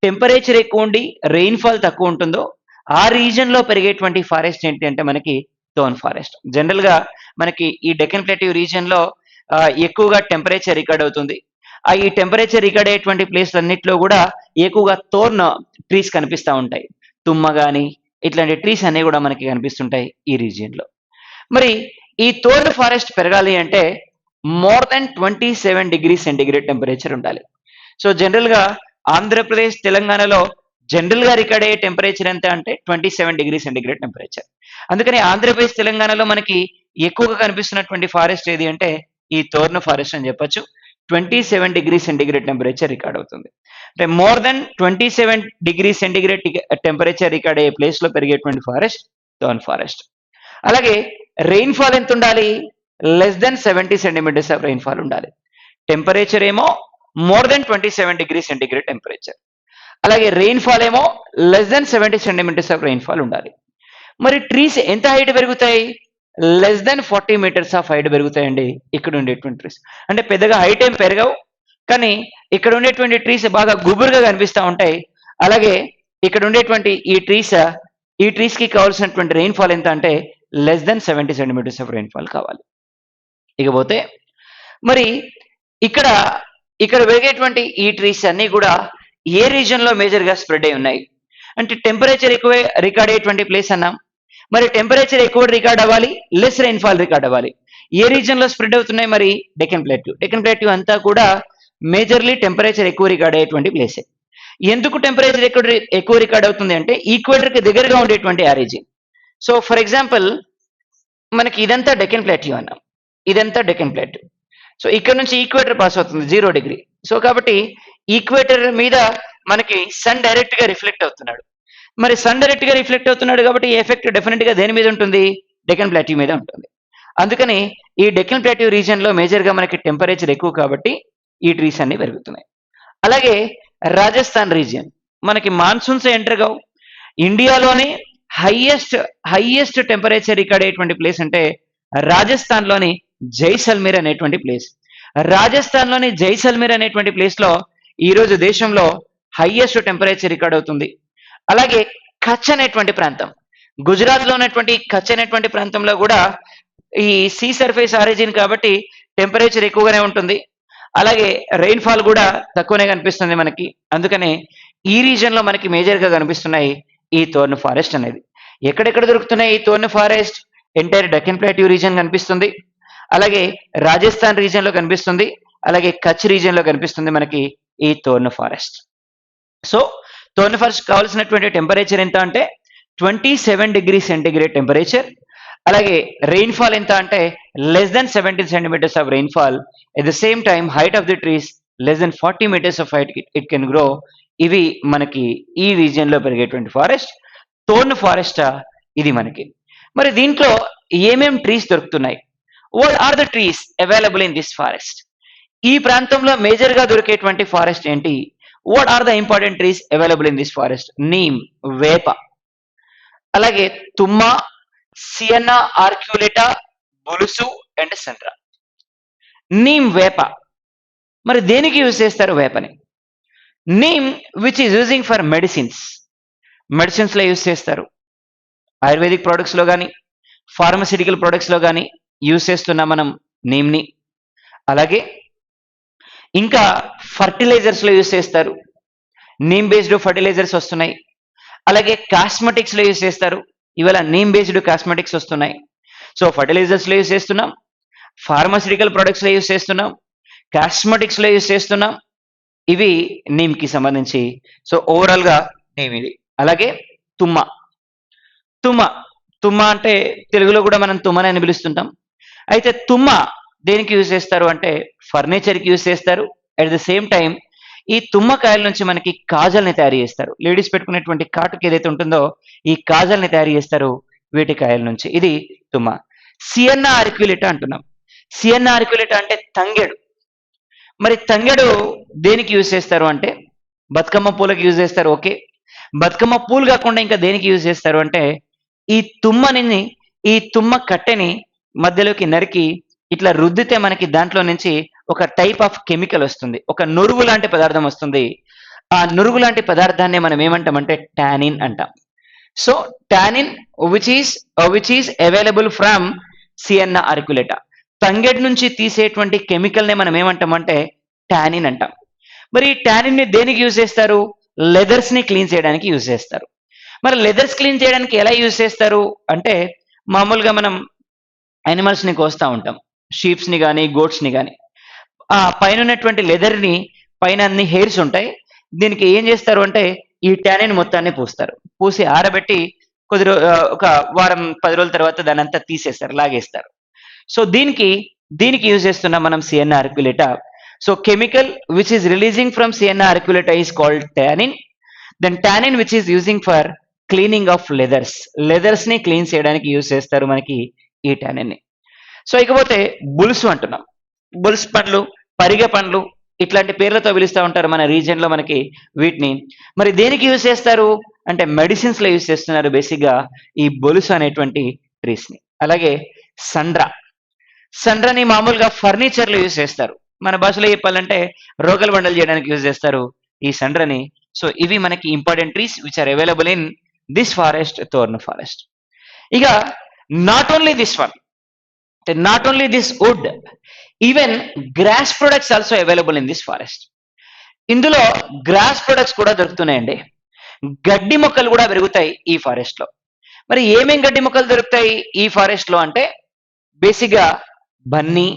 టెంపరేచర్ ఎక్కువ ఉండి రెయిన్ఫాల్ తక్కువ ఉంటుందో ఆ రీజన్ లో పెరిగేటువంటి ఫారెస్ట్ ఏంటి అంటే మనకి థోర్న్ ఫారెస్ట్. జనరల్ గా మనకి ఈ డెక్కన్ ప్లేట్యూ రీజన్ లో ఎక్కువగా టెంపరేచర్ రికార్డ్ అవుతుంది. ఈ టెంపరేచర్ రికార్డ్ అయ్యేటువంటి ప్లేస్ అన్నిట్లో కూడా ఎక్కువగా థోర్న్ ట్రీస్ కనిపిస్తూ ఉంటాయి. తుమ్మ కానీ ఇట్లాంటి ట్రీస్ అన్ని కూడా మనకి కనిపిస్తుంటాయి ఈ రీజియన్ లో. మరి ఈ థోర్న్ ఫారెస్ట్ పెరగాలి అంటే more than 27 degree centigrade temperature ఉండాలి. సో జనరల్ గా ఆంధ్రప్రదేశ్ తెలంగాణలో జనరల్ గా రికార్డ్ అయ్యే టెంపరేచర్ ఎంత అంటే 27 డిగ్రీ సెంటిగ్రేడ్ టెంపరేచర్. అందుకని ఆంధ్రప్రదేశ్ తెలంగాణలో మనకి ఎక్కువగా కనిపిస్తున్నటువంటి ఫారెస్ట్ ఏది అంటే ఈ థోర్న్ ఫారెస్ట్ అని చెప్పొచ్చు. 27 డిగ్రీ సెంటిగ్రేడ్ టెంపరేచర్ రికార్డ్ అవుతుంది. అంటే more than 27 degree centigrade temperature record అయ్యే ప్లేస్ లో పెరిగేటువంటి ఫారెస్ట్ థోర్న్ ఫారెస్ట్. అలాగే రెయిన్ఫాల్ ఎంత ఉండాలి? Less than 70 centimetres of rainfall ఉండాలి. టెంపరేచర్ ఏమో more than 27 degree centigrade temperature. అలాగే రెయిన్ఫాల్ ఏమో less than 70 centimetres of rainfall ఉండాలి. మరి ట్రీస్ ఎంత హైట్ పెరుగుతాయి? Less than 40 metres of height పెరుగుతాయండి ఇక్కడ ఉండేటువంటి ట్రీస్. అంటే పెద్దగా హైట్ ఏం పెరగవు, కానీ ఇక్కడ ఉండేటువంటి ట్రీస్ బాగా గుబురుగా కనిపిస్తూ ఉంటాయి. అలాగే ఇక్కడ ఉండేటువంటి ఈ ట్రీస్ కి కావాల్సినటువంటి రెయిన్ఫాల్ ఎంత అంటే less than 70 centimetres of rainfall కావాలి. ఇకపోతే మరి ఇక్కడ పెరిగేటువంటి ఈ ట్రీస్ అన్ని కూడా ఏ రీజన్ లో మేజర్ గా స్ప్రెడ్ అయి ఉన్నాయి అంటే టెంపరేచర్ ఎక్కువ రికార్డ్ అయ్యేటువంటి ప్లేస్ అన్నాం. మరి టెంపరేచర్ ఎక్కువ రికార్డ్ అవ్వాలి, లెస్ రెయిన్ఫాల్ రికార్డ్ అవ్వాలి. ఏ రీజన్ లో స్ప్రెడ్ అవుతున్నాయి? మరి డెక్కన్ ప్లేట్యూ అంతా కూడా మేజర్లీ టెంపరేచర్ ఎక్కువ రికార్డ్ అయ్యేటువంటి ప్లేసే. ఎందుకు టెంపరేచర్ ఎక్కువ రికార్డ్ అవుతుంది అంటే ఈక్వేటర్ కి దగ్గరగా ఉండేటువంటి ఆ రీజియన్. సో ఫర్ ఎగ్జాంపుల్ మనకి ఇదంతా డెక్కన్ ప్లేట్యూ అన్నాం, ఇదంతా డెక్కన్ ప్లేట్యూ. సో ఇక్కడ నుంచి ఈక్వేటర్ పాస్ అవుతుంది 0 డిగ్రీ. సో కాబట్టి ఈక్వేటర్ మీద మనకి సన్ డైరెక్ట్ గా రిఫ్లెక్ట్ అవుతున్నాడు. మరి సన్ డైరెక్ట్ గా రిఫ్లెక్ట్ అవుతున్నాడు కాబట్టి ఈ ఎఫెక్ట్ డెఫినెట్ గా దేని మీద ఉంటుంది? డెక్కన్ ప్లాట్యూ మీద ఉంటుంది. అందుకని ఈ డెక్కన్ ప్లాట్యూ రీజియన్ లో మేజర్ గా మనకి టెంపరేచర్ ఎక్కువ కాబట్టి ఈ ట్రీస్ అన్ని పెరుగుతున్నాయి. అలాగే రాజస్థాన్ రీజియన్ మనకి మాన్సూన్స్ ఎంటర్ కావు. ఇండియాలోనే హైయెస్ట్ టెంపరేచర్ రికార్డ్ అయ్యేటువంటి ప్లేస్ అంటే రాజస్థాన్ లోని జైసల్మీర్ అనేటువంటి ప్లేస్. రాజస్థాన్ లోని జైసల్మీర్ అనేటువంటి ప్లేస్ లో ఈ రోజు దేశంలో హైయెస్ట్ టెంపరేచర్ రికార్డ్ అవుతుంది. అలాగే కచ్ అనేటువంటి ప్రాంతం, గుజరాత్ లో ఉన్నటువంటి కచ్ అనేటువంటి ప్రాంతంలో కూడా ఈ సీ సర్ఫేస్ ఆరిజిన్ కాబట్టి టెంపరేచర్ ఎక్కువగానే ఉంటుంది. అలాగే రెయిన్ఫాల్ కూడా తక్కువనే కనిపిస్తుంది మనకి. అందుకనే ఈ రీజియన్ లో మనకి మేజర్ గా కనిపిస్తున్నాయి ఈ థోర్న్ ఫారెస్ట్ అనేది. ఎక్కడెక్కడ దొరుకుతున్నాయి ఈ thorn forest? Entire Deccan plateau region కనిపిస్తుంది, అలాగే రాజస్థాన్ రీజియన్ లో కనిపిస్తుంది, అలాగే కచ్ రీజియన్ లో కనిపిస్తుంది మనకి ఈ thorn forest. So thorn forest కావాల్సినటువంటి టెంపరేచర్ ఎంత అంటే 27 డిగ్రీ సెంటిగ్రేడ్ టెంపరేచర్. అలాగే రెయిన్ఫాల్ ఎంత అంటే less than 17 centimetres of rainfall. At the same time height of the trees less than 40 metres of height it can grow. ఇవి మనకి ఈ region లో పెరిగేటువంటి ఫారెస్ట్ థోర్న్ ఫారెస్ట్ ఇది మనకి. మరి దీంట్లో ఏమేం ట్రీస్ దొరుకుతున్నాయి? What are the trees available in this forest? ఈ ప్రాంతంలో మేజర్ గా దొరికేటువంటి ఫారెస్ట్ ఏంటి? What are the important trees available in this forest? Neem, వేప, అలాగే తుమ్మ, సియన్నా ఆర్క్యులేటా, బులుసు అండ్ సండ్రా. నీమ్, వేప. మరి దేనికి యూజ్ చేస్తారు వేపని? Neem which is using for medicines లో యూజ్ చేస్తారు. ఆయుర్వేదిక్ ప్రొడక్ట్స్ లో కానీ ఫార్మసిటికల్ ప్రొడక్ట్స్ లో కానీ యూజ్ చేస్తున్నాం మనం నీమ్ని. అలాగే ఇంకా ఫర్టిలైజర్స్ లో యూజ్ చేస్తారు, నీమ్ బేస్డ్ ఫర్టిలైజర్స్ వస్తున్నాయి. అలాగే కాస్మెటిక్స్ లో యూజ్ చేస్తారు, ఇవాళ నీమ్ బేస్డ్ కాస్మెటిక్స్ వస్తున్నాయి. సో ఫర్టిలైజర్స్ లో యూజ్ చేస్తున్నాం, ఫార్మసిటికల్ ప్రొడక్ట్స్ లో యూజ్ చేస్తున్నాం, కాస్మెటిక్స్ లో యూజ్ చేస్తున్నాం. ఇవి నీమ్ కి సంబంధించి. సో ఓవరాల్ గా నీమ్ ఇది. అలాగే తుమ్మ. తుమ్మ అంటే తెలుగులో కూడా మనం తుమ్మని అని పిలుస్తుంటాం. అయితే తుమ్మ దేనికి యూజ్ చేస్తారు అంటే ఫర్నిచర్ కి యూజ్ చేస్తారు. అట్ ద సేమ్ టైం ఈ తుమ్మకాయల నుంచి మనకి కాజల్ని తయారు చేస్తారు. లేడీస్ పెట్టుకునేటువంటి కాటుకి ఏదైతే ఉంటుందో ఈ కాజల్ని తయారు చేస్తారు వీటి కాయల నుంచి. ఇది తుమ్మ. సియన్నా ఆర్క్యులేటా అంటున్నాం. సియన్నా ఆర్క్యులేటా అంటే తంగెడు. మరి తంగెడు దేనికి యూజ్ చేస్తారు అంటే బతుకమ్మ పూలకి యూజ్ చేస్తారు. ఓకే, బతుకమ్మ పూలు కాకుండా ఇంకా దేనికి యూజ్ చేస్తారు అంటే ఈ తుమ్మ కట్టెని మధ్యలోకి నరికి ఇట్లా రుద్దితే మనకి దాంట్లో నుంచి ఒక టైప్ ఆఫ్ కెమికల్ వస్తుంది, ఒక నురుగు లాంటి పదార్థం వస్తుంది. ఆ నురుగు లాంటి పదార్థాన్ని మనం ఏమంటామంటే టానిన్ అంటాం. So tannin which is available from సియన్నా ఆర్క్యులేటా. తంగెడ్ నుంచి తీసేటువంటి కెమికల్ ని మనం ఏమంటామంటే టానిన్ అంటాం. మరి ఈ టానిన్ ని దేనికి యూజ్ చేస్తారు? లెదర్స్ ని క్లీన్ చేయడానికి యూజ్ చేస్తారు. మరి లెదర్స్ క్లీన్ చేయడానికి ఎలా యూజ్ చేస్తారు అంటే మామూలుగా మనం యానిమల్స్ ని కోస్తా ఉంటాం, షీప్స్ ని కానీ గోట్స్ ని కానీ. ఆ పైన ఉన్నటువంటి లెదర్ ని పైన అన్ని హెయిర్స్ ఉంటాయి, దీనికి ఏం చేస్తారు అంటే ఈ టానిన్ మొత్తాన్ని పూస్తారు. పూసి ఆరబెట్టి ఒక వారం 10 రోజుల తర్వాత దాని అంతా తీసేస్తారు, లాగేస్తారు. సో దీనికి యూజ్ చేస్తున్నాం మనం సియన్నా ఆర్క్యులేటా. So chemical which is releasing from సియన్నా ఆర్క్యులేటా is called tannin. Then tannin which is using for cleaning of leathers ని క్లీన్ చేయడానికి యూజ్ చేస్తారు మనకి ఈ టానిన్ ని. సో ఇకపోతే బుల్సు అంటున్నాం. బుల్స్ పండ్లు, పరిగె పండ్లు ఇట్లాంటి పేర్లతో పిలుస్తూ ఉంటారు మన రీజియన్ లో మనకి వీటిని. మరి దేనికి యూజ్ చేస్తారు అంటే మెడిసిన్స్ లో యూజ్ చేస్తున్నారు బేసిక్ గా ఈ బొలుసు అనేటువంటి ట్రీస్ ని. అలాగే సండ్రాని మామూలుగా ఫర్నిచర్ లో యూజ్ చేస్తారు, మన భాషలో చెప్పాలంటే రోకల్ బండలు చేయడానికి యూజ్ చేస్తారు ఈ సండ్రని. సో ఇవి మనకి important trees which are available in this forest, thorn forest. ఇక not only this wood, even grass products also available in this forest. ఇందులో గ్రాస్ ప్రొడక్ట్స్ కూడా దొరుకుతున్నాయండి. గడ్డి మొక్కలు కూడా పెరుగుతాయి ఈ ఫారెస్ట్ లో. మరి ఏమేం గడ్డి మొక్కలు దొరుకుతాయి ఈ ఫారెస్ట్ లో అంటే బేసిక్ గా బన్నీ,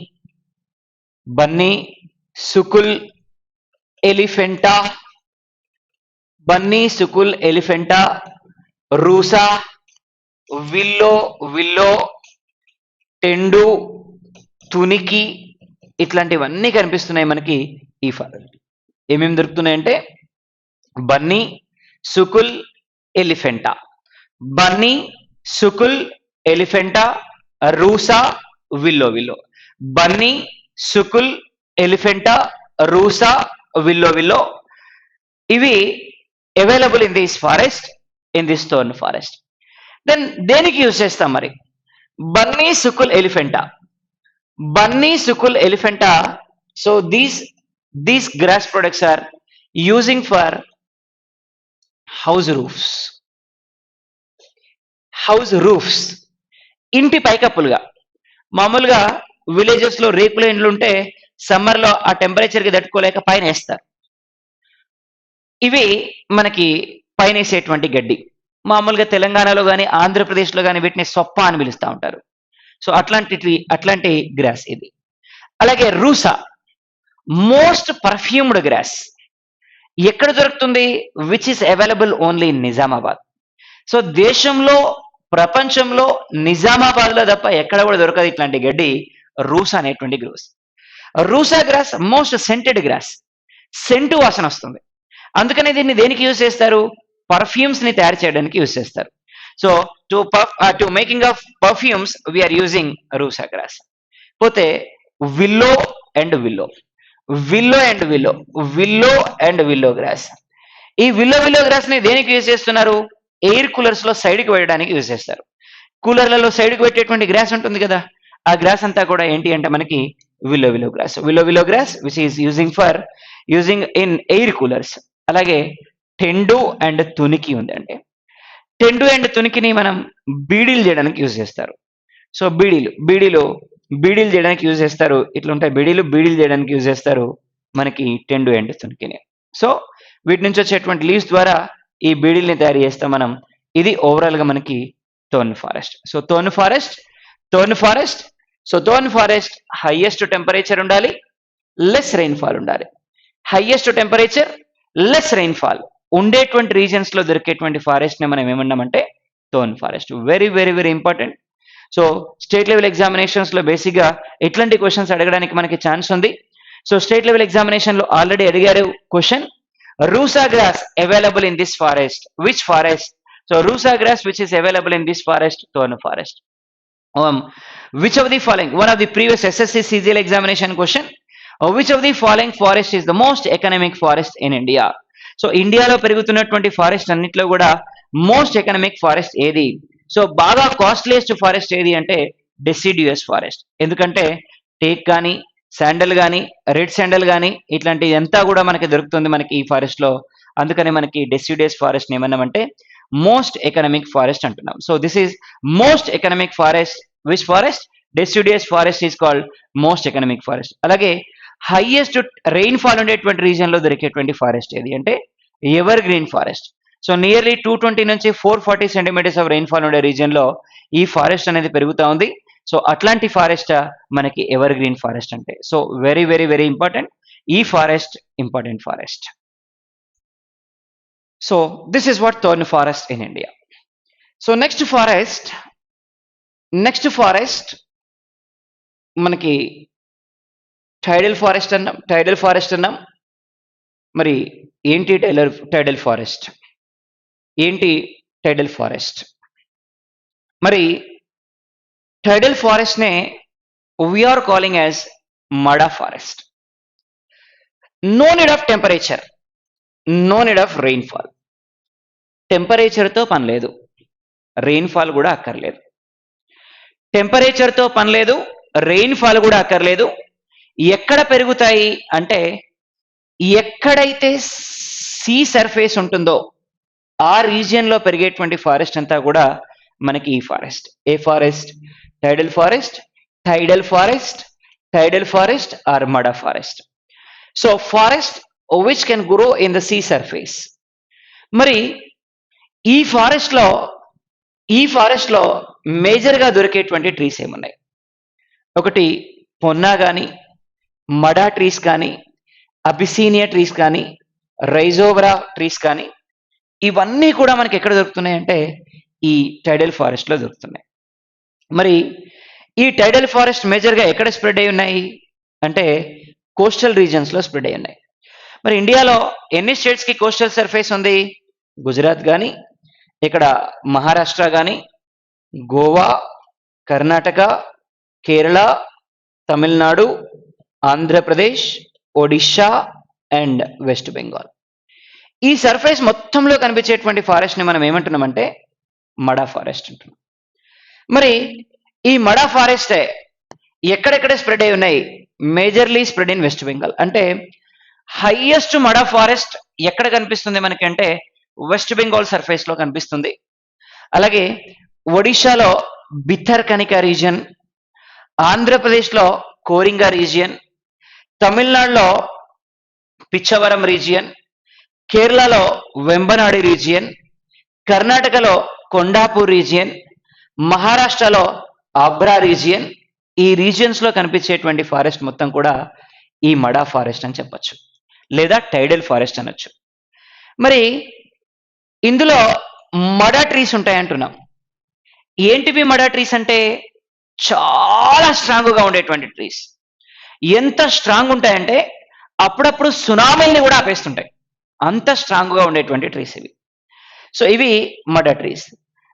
సుకుల్ ఎలిఫెంటా, రూసా, విల్లో, టెండు, తునికి, ఇట్లాంటివన్నీ కనిపిస్తున్నాయి మనకి ఈ ఫారెస్ట్. ఏమేమి దొరుకుతున్నాయంటే బన్నీ, సుకుల్, ఎలిఫెంటా. బన్నీ, సుకుల్, ఎలిఫెంటా, రూసా, విల్లో విల్లో. బన్నీ, సుకుల్, ఎలిఫెంటా, రూసా, విల్లో విల్లో. ఇవి available in this forest, in this thorn forest. Then దేనికి యూజ్ చేస్తాం మరి? బన్నీ, సుకుల్, Elephanta. Bunny, sukul, elephanta. So these grass products are using for house roofs. House roofs. ఇంటి పైకప్పులుగా. మామూలుగా విలేజెస్ లో రేకుల ఇండ్లు ఉంటే సమ్మర్ లో ఆ టెంపరేచర్ కి తట్టుకోలేక పైన వేస్తారు. ఇవి మనకి పైన వేసేటువంటి గడ్డి. మామూలుగా తెలంగాణలో కానీ ఆంధ్రప్రదేశ్లో కానీ వీటిని సొప్ప అని పిలుస్తూ ఉంటారు. సో అట్లాంటి గ్రాస్ ఇది. అలాగే రూసా, మోస్ట్ పర్ఫ్యూమ్డ్ గ్రాస్. ఎక్కడ దొరుకుతుంది? Which is available only in Nizamabad. So దేశంలో, ప్రపంచంలో నిజామాబాద్ లో తప్ప ఎక్కడ కూడా దొరకదు ఇట్లాంటి గడ్డి, రూసా అనేటువంటి grass. Rusa grass most scented grass. Scent వాసన వస్తుంది. అందుకనే దీన్ని దేనికి యూజ్ చేస్తారు? పర్ఫ్యూమ్స్ ని తయారు చేయడానికి యూజ్ చేస్తారు. So to making of perfumes we are using rusa grass. పోతే willow and willow, willow and willow, willow and willow grass. ఈ willow grass ని దేనికి యూజ్ చేస్తున్నారు? ఎయిర్ కూలర్స్ లో సైడ్ కి పెట్టడానికి యూజ్ చేస్తారు. కూలర్లలో సైడ్ కి పెట్టేటువంటి గ్రాస్ ఉంటుంది కదా, ఆ గ్రాస్ అంతా కూడా ఏంటి అంటే మనకి willow grass. willow grass which is using in air coolers. అలాగే టెండు అండ్ తునికి ఉంది. అంటే టెండు అండ్ తునికిని మనం బీడీలు చేయడానికి యూజ్ చేస్తారు. సో బీడీలు చేయడానికి యూజ్ చేస్తారు. ఇట్లా ఉంటాయి బీడీలు చేయడానికి యూజ్ చేస్తారు మనకి టెండు అండ్ తునికిని. సో వీటి నుంచి వచ్చేటువంటి లీవ్స్ ద్వారా ఈ బీడీల్ని తయారు చేస్తాం మనం. ఇది ఓవరాల్ గా మనకి thorn forest. So thorn forest highest temperature ఉండాలి, లెస్ రెయిన్ఫాల్ ఉండాలి. హైయెస్ట్ టెంపరేచర్, లెస్ రెయిన్ఫాల్ ఉండేటువంటి రీజన్స్ లో దొరికేటువంటి ఫారెస్ట్ ని మనం ఏమన్నామంటే thorn forest. Very very very important. So state level examinations లో బేసిక్ గా ఎట్లాంటి క్వశ్చన్స్ అడగడానికి మనకి ఛాన్స్ ఉంది. సో స్టేట్ లెవెల్ ఎగ్జామినేషన్ లో ఆల్రెడీ అడిగారు question, rusa grass available in this forest, which forest? So rusa grass which is available in this forest, thorn forest. Which of the following, one of the previous SSC CGL examination question, which of the following forest is the most economic forest in India? So ఇండియాలో పెరుగుతున్నటువంటి forest అన్నిట్లో కూడా most economic forest ఏది? So బాగా costliest forest ఏది అంటే డెసిడ్యూయస్ forest. ఎందుకంటే take కానీ, శాండల్ కానీ, రెడ్ శాండల్ కానీ ఇట్లాంటి అంతా కూడా మనకి దొరుకుతుంది మనకి ఈ ఫారెస్ట్ లో. అందుకని మనకి డెసిడ్యూయస్ ఫారెస్ట్ ఏమన్నామంటే మోస్ట్ ఎకనామిక్ ఫారెస్ట్ అంటున్నాం. So this is most economic forest. Which forest? Deciduous forest is called most economic forest. అలాగే హైయెస్ట్ రెయిన్ఫాల్ ఉండేటువంటి రీజన్ లో దొరికేటువంటి ఫారెస్ట్ ఏది అంటే evergreen forest. So nearly 220 నుంచి 440 సెంటీమీటర్స్ ఆఫ్ రెయిన్ఫాల్ ఉండే రీజన్ లో ఈ ఫారెస్ట్ అనేది పెరుగుతూ ఉంది. సో అట్లాంటి ఫారెస్ట్ మనకి ఎవర్ గ్రీన్ ఫారెస్ట్ అంటే. So very very very important. ఈ forest important forest. So this is what thorn forest in India. So next forest మనకి టైడల్ ఫారెస్ట్ అన్నాం. మరి ఏంటి టైడల్ ఫారెస్ట్? మరి టైడల్ ఫారెస్ట్ నే వీఆర్ కాలింగ్ యాజ్ మడా forest. No need of temperature, no need of rainfall. టెంపరేచర్తో పని లేదు, రెయిన్ఫాల్ కూడా అక్కర్లేదు. టెంపరేచర్తో పని లేదు, రెయిన్ఫాల్ కూడా అక్కర్లేదు. ఎక్కడ పెరుగుతాయి అంటే ఎక్కడైతే సీ సర్ఫేస్ ఉంటుందో ఆ రీజియన్ లో పెరిగేటువంటి ఫారెస్ట్ అంతా కూడా మనకి ఈ ఫారెస్ట్. ఏ ఫారెస్ట్? టైడల్ ఫారెస్ట్ ఆర్ మడా forest. So forest which can grow in the sea surface. మరి ఈ ఫారెస్ట్ లో మేజర్ గా దొరికేటువంటి ట్రీస్ ఏమున్నాయి? ఒకటి పొన్నా కానీ, మడా ట్రీస్ కానీ, అబిసీనియా ట్రీస్ కానీ, రైజోవరా ట్రీస్ కానీ, ఇవన్నీ కూడా మనకి ఎక్కడ దొరుకుతున్నాయి అంటే ఈ టైడల్ ఫారెస్ట్ లో దొరుకుతున్నాయి. మరి ఈ టైడల్ ఫారెస్ట్ మేజర్ గా ఎక్కడ స్ప్రెడ్ అయి ఉన్నాయి? అంటే కోస్టల్ రీజన్స్లో స్ప్రెడ్ అయి ఉన్నాయి. మరి ఇండియాలో ఎన్ని స్టేట్స్కి కోస్టల్ సర్ఫేస్ ఉంది? గుజరాత్ కానీ, ఇక్కడ మహారాష్ట్ర కానీ, గోవా, కర్ణాటక, కేరళ, తమిళనాడు, ఆంధ్రప్రదేశ్, ఒడిషా అండ్ వెస్ట్ బెంగాల్. ఈ సర్ఫేస్ మొత్తంలో కనిపించేటువంటి ఫారెస్ట్ని మనం ఏమంటున్నామంటే మడా ఫారెస్ట్ అంటున్నాం. మరి ఈ మడా ఫారెస్ట్ ఎక్కడెక్కడ స్ప్రెడ్ అయి ఉన్నాయి? Majorly spread in west Bengal. అంటే హైయెస్ట్ మడా ఫారెస్ట్ ఎక్కడ కనిపిస్తుంది మనకి అంటే వెస్ట్ బెంగాల్ సర్ఫేస్ లో కనిపిస్తుంది. అలాగే ఒడిశాలో బిథర్కనికా రీజియన్, ఆంధ్రప్రదేశ్లో కోరింగా రీజియన్, తమిళనాడులో పిచ్చవరం రీజియన్, కేరళలో వెంబనాడి రీజియన్, కర్ణాటకలో కొండాపూర్ రీజియన్, మహారాష్ట్రలో ఆబ్రా రీజియన్. ఈ రీజియన్స్ లో కనిపించేటువంటి ఫారెస్ట్ మొత్తం కూడా ఈ మడా ఫారెస్ట్ అని చెప్పొచ్చు, లేదా టైడల్ ఫారెస్ట్ అనొచ్చు. మరి ఇందులో మడా ట్రీస్ ఉంటాయంటున్నాం. ఏంటివి మడా ట్రీస్ అంటే? చాలా స్ట్రాంగ్గా ఉండేటువంటి ట్రీస్. ఎంత స్ట్రాంగ్ ఉంటాయంటే అప్పుడప్పుడు సునామీల్ని కూడా ఆపేస్తుంటాయి, అంత స్ట్రాంగ్గా ఉండేటువంటి ట్రీస్ ఇవి. సో ఇవి మడా ట్రీస్.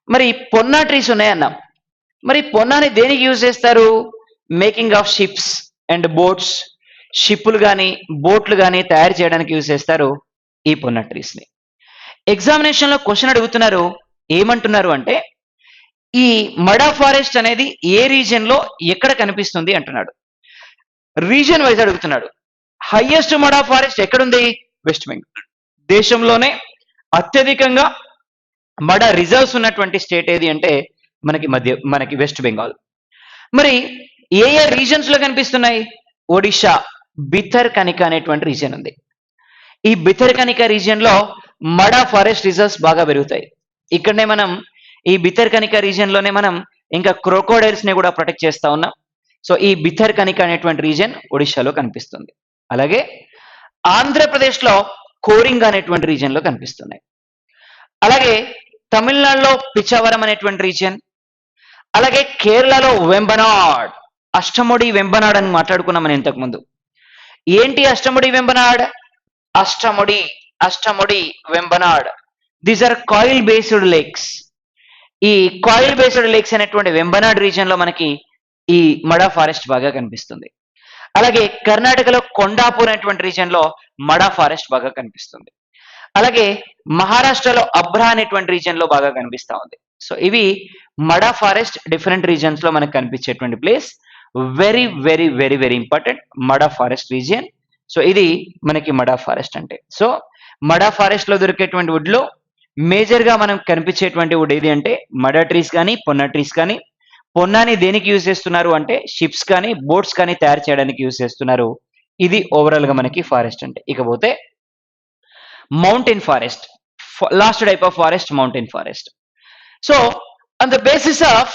మరి పొన్నా ట్రీస్ ఉన్నాయన్నాం. మరి పొన్నాని దేనికి యూజ్ చేస్తారు? Making of ships and boats, షిప్పులు కానీ బోట్లు కానీ తయారు చేయడానికి యూజ్ చేస్తారు ఈ పొన్నా ట్రీస్ని. ఎగ్జామినేషన్లో క్వశ్చన్ అడుగుతున్నారు, ఏమంటున్నారు అంటే ఈ మడా ఫారెస్ట్ అనేది ఏ రీజియన్లో ఎక్కడ కనిపిస్తుంది అంటున్నాడు. రీజియన్ వైజ్ అడుగుతున్నాడు. హైయెస్ట్ మడా ఫారెస్ట్ ఎక్కడుంది? వెస్ట్ బెంగాల్. దేశంలోనే అత్యధికంగా మడా రిజర్వ్స్ ఉన్నటువంటి స్టేట్ ఏది అంటే మనకి వెస్ట్ బెంగాల్. మరి ఏ ఏ రీజన్స్ లో కనిపిస్తున్నాయి? ఒడిషా బిథర్కనికా అనేటువంటి రీజియన్ ఉంది. ఈ బిథర్కనికా రీజియన్ లో మడా ఫారెస్ట్ రిజర్వ్స్ బాగా పెరుగుతాయి. ఇక్కడనే మనం ఈ బిథర్కనికా రీజియన్ లోనే మనం ఇంకా క్రోకోడైల్స్ ని కూడా ప్రొటెక్ట్ చేస్తా ఉన్నాం. సో ఈ బిథర్కనికా అనేటువంటి రీజియన్ ఒడిషాలో కనిపిస్తుంది. అలాగే ఆంధ్రప్రదేశ్ లో కోరింగ్ అనేటువంటి రీజియన్ లో కనిపిస్తున్నాయి. అలాగే తమిళనాడులో పిచ్చవరం అనేటువంటి రీజియన్, అలాగే కేరళలో వెంబనాడ్, అష్టముడి వెంబనాడ్ అని మాట్లాడుకున్నాం మనం ఇంతకుముందు. ఏంటి Ashtamudi Vembanad? Ashtamudi Vembanad, these are coil based lakes. ఈ కాయిల్ బేస్డ్ లేక్స్ అనేటువంటి వెంబనాడ్ రీజియన్ లో మనకి ఈ మడా ఫారెస్ట్ బాగా కనిపిస్తుంది. అలాగే కర్ణాటకలో కొండాపూర్ అనేటువంటి రీజియన్ లో మడా ఫారెస్ట్ బాగా కనిపిస్తుంది. అలాగే మహారాష్ట్రలో అబ్రా అనేటువంటి రీజియన్ లో బాగా కనిపిస్తా ఉంది. సో ఇవి మడా ఫారెస్ట్ డిఫరెంట్ రీజియన్స్ లో మనకు కనిపించేటువంటి place. Very very very very important మడా ఫారెస్ట్ రీజియన్. సో ఇది మనకి మడా ఫారెస్ట్ అంటే. సో మడా ఫారెస్ట్ లో దొరికేటువంటి వుడ్ లో మేజర్ గా మనం కనిపించేటువంటి వుడ్ ఏది అంటే మడా ట్రీస్ కానీ పొన్నా ట్రీస్ కానీ. పొన్నాని దేనికి యూజ్ చేస్తున్నారు అంటే షిప్స్ కానీ బోట్స్ కానీ తయారు చేయడానికి యూజ్ చేస్తున్నారు. ఇది ఓవరాల్ గా మనకి ఫారెస్ట్ అంటే. ఇకపోతే mountain forest, last type of forest, mountain forest. So on the basis of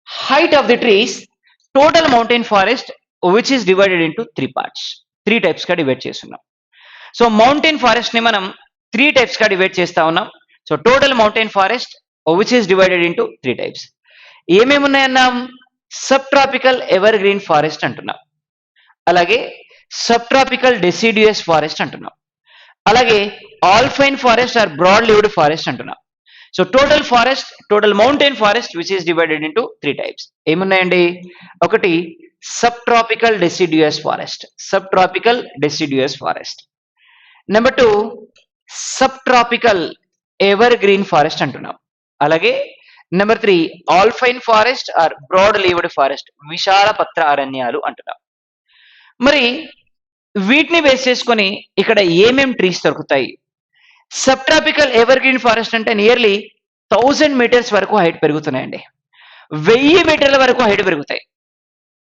height of the trees, total mountain forest which is divided into three parts, three types గా divide చేస్తున్నాం. So mountain forest ని మనం three types గా divide చేస్తా ఉన్నాం. So total mountain forest which is divided into three types. ఏమేమి ఉన్నాయన్నాం? Subtropical evergreen forest అంటున్నాం, అలాగే సబ్ ట్రాపికల్ డెసిడ్యుయస్ ఫారెస్ట్ అంటున్నాం, అలాగే alpine forest or broad leaved forest అంటున్నాం. So total mountain forest which is divided into three types. ఏమున్నాయండి? ఒకటి subtropical deciduous forest. Number 2 subtropical evergreen forest అంటున్నాం. అలాగే number 3 alpine forest or broad leaved forest, విశాల పత్ర అరణ్యాలు అంటున్నాం. మరి వీటిని బేస్ చేసుకొని ఇక్కడ ఏమేం ట్రీస్ దొరుకుతాయి? Sub tropical evergreen forest అంటే నియర్లీ 1000 మీటర్స్ వరకు హైట్ పెరుగుతున్నాయండి. 1000 మీటర్ల వరకు హైట్ పెరుగుతాయి.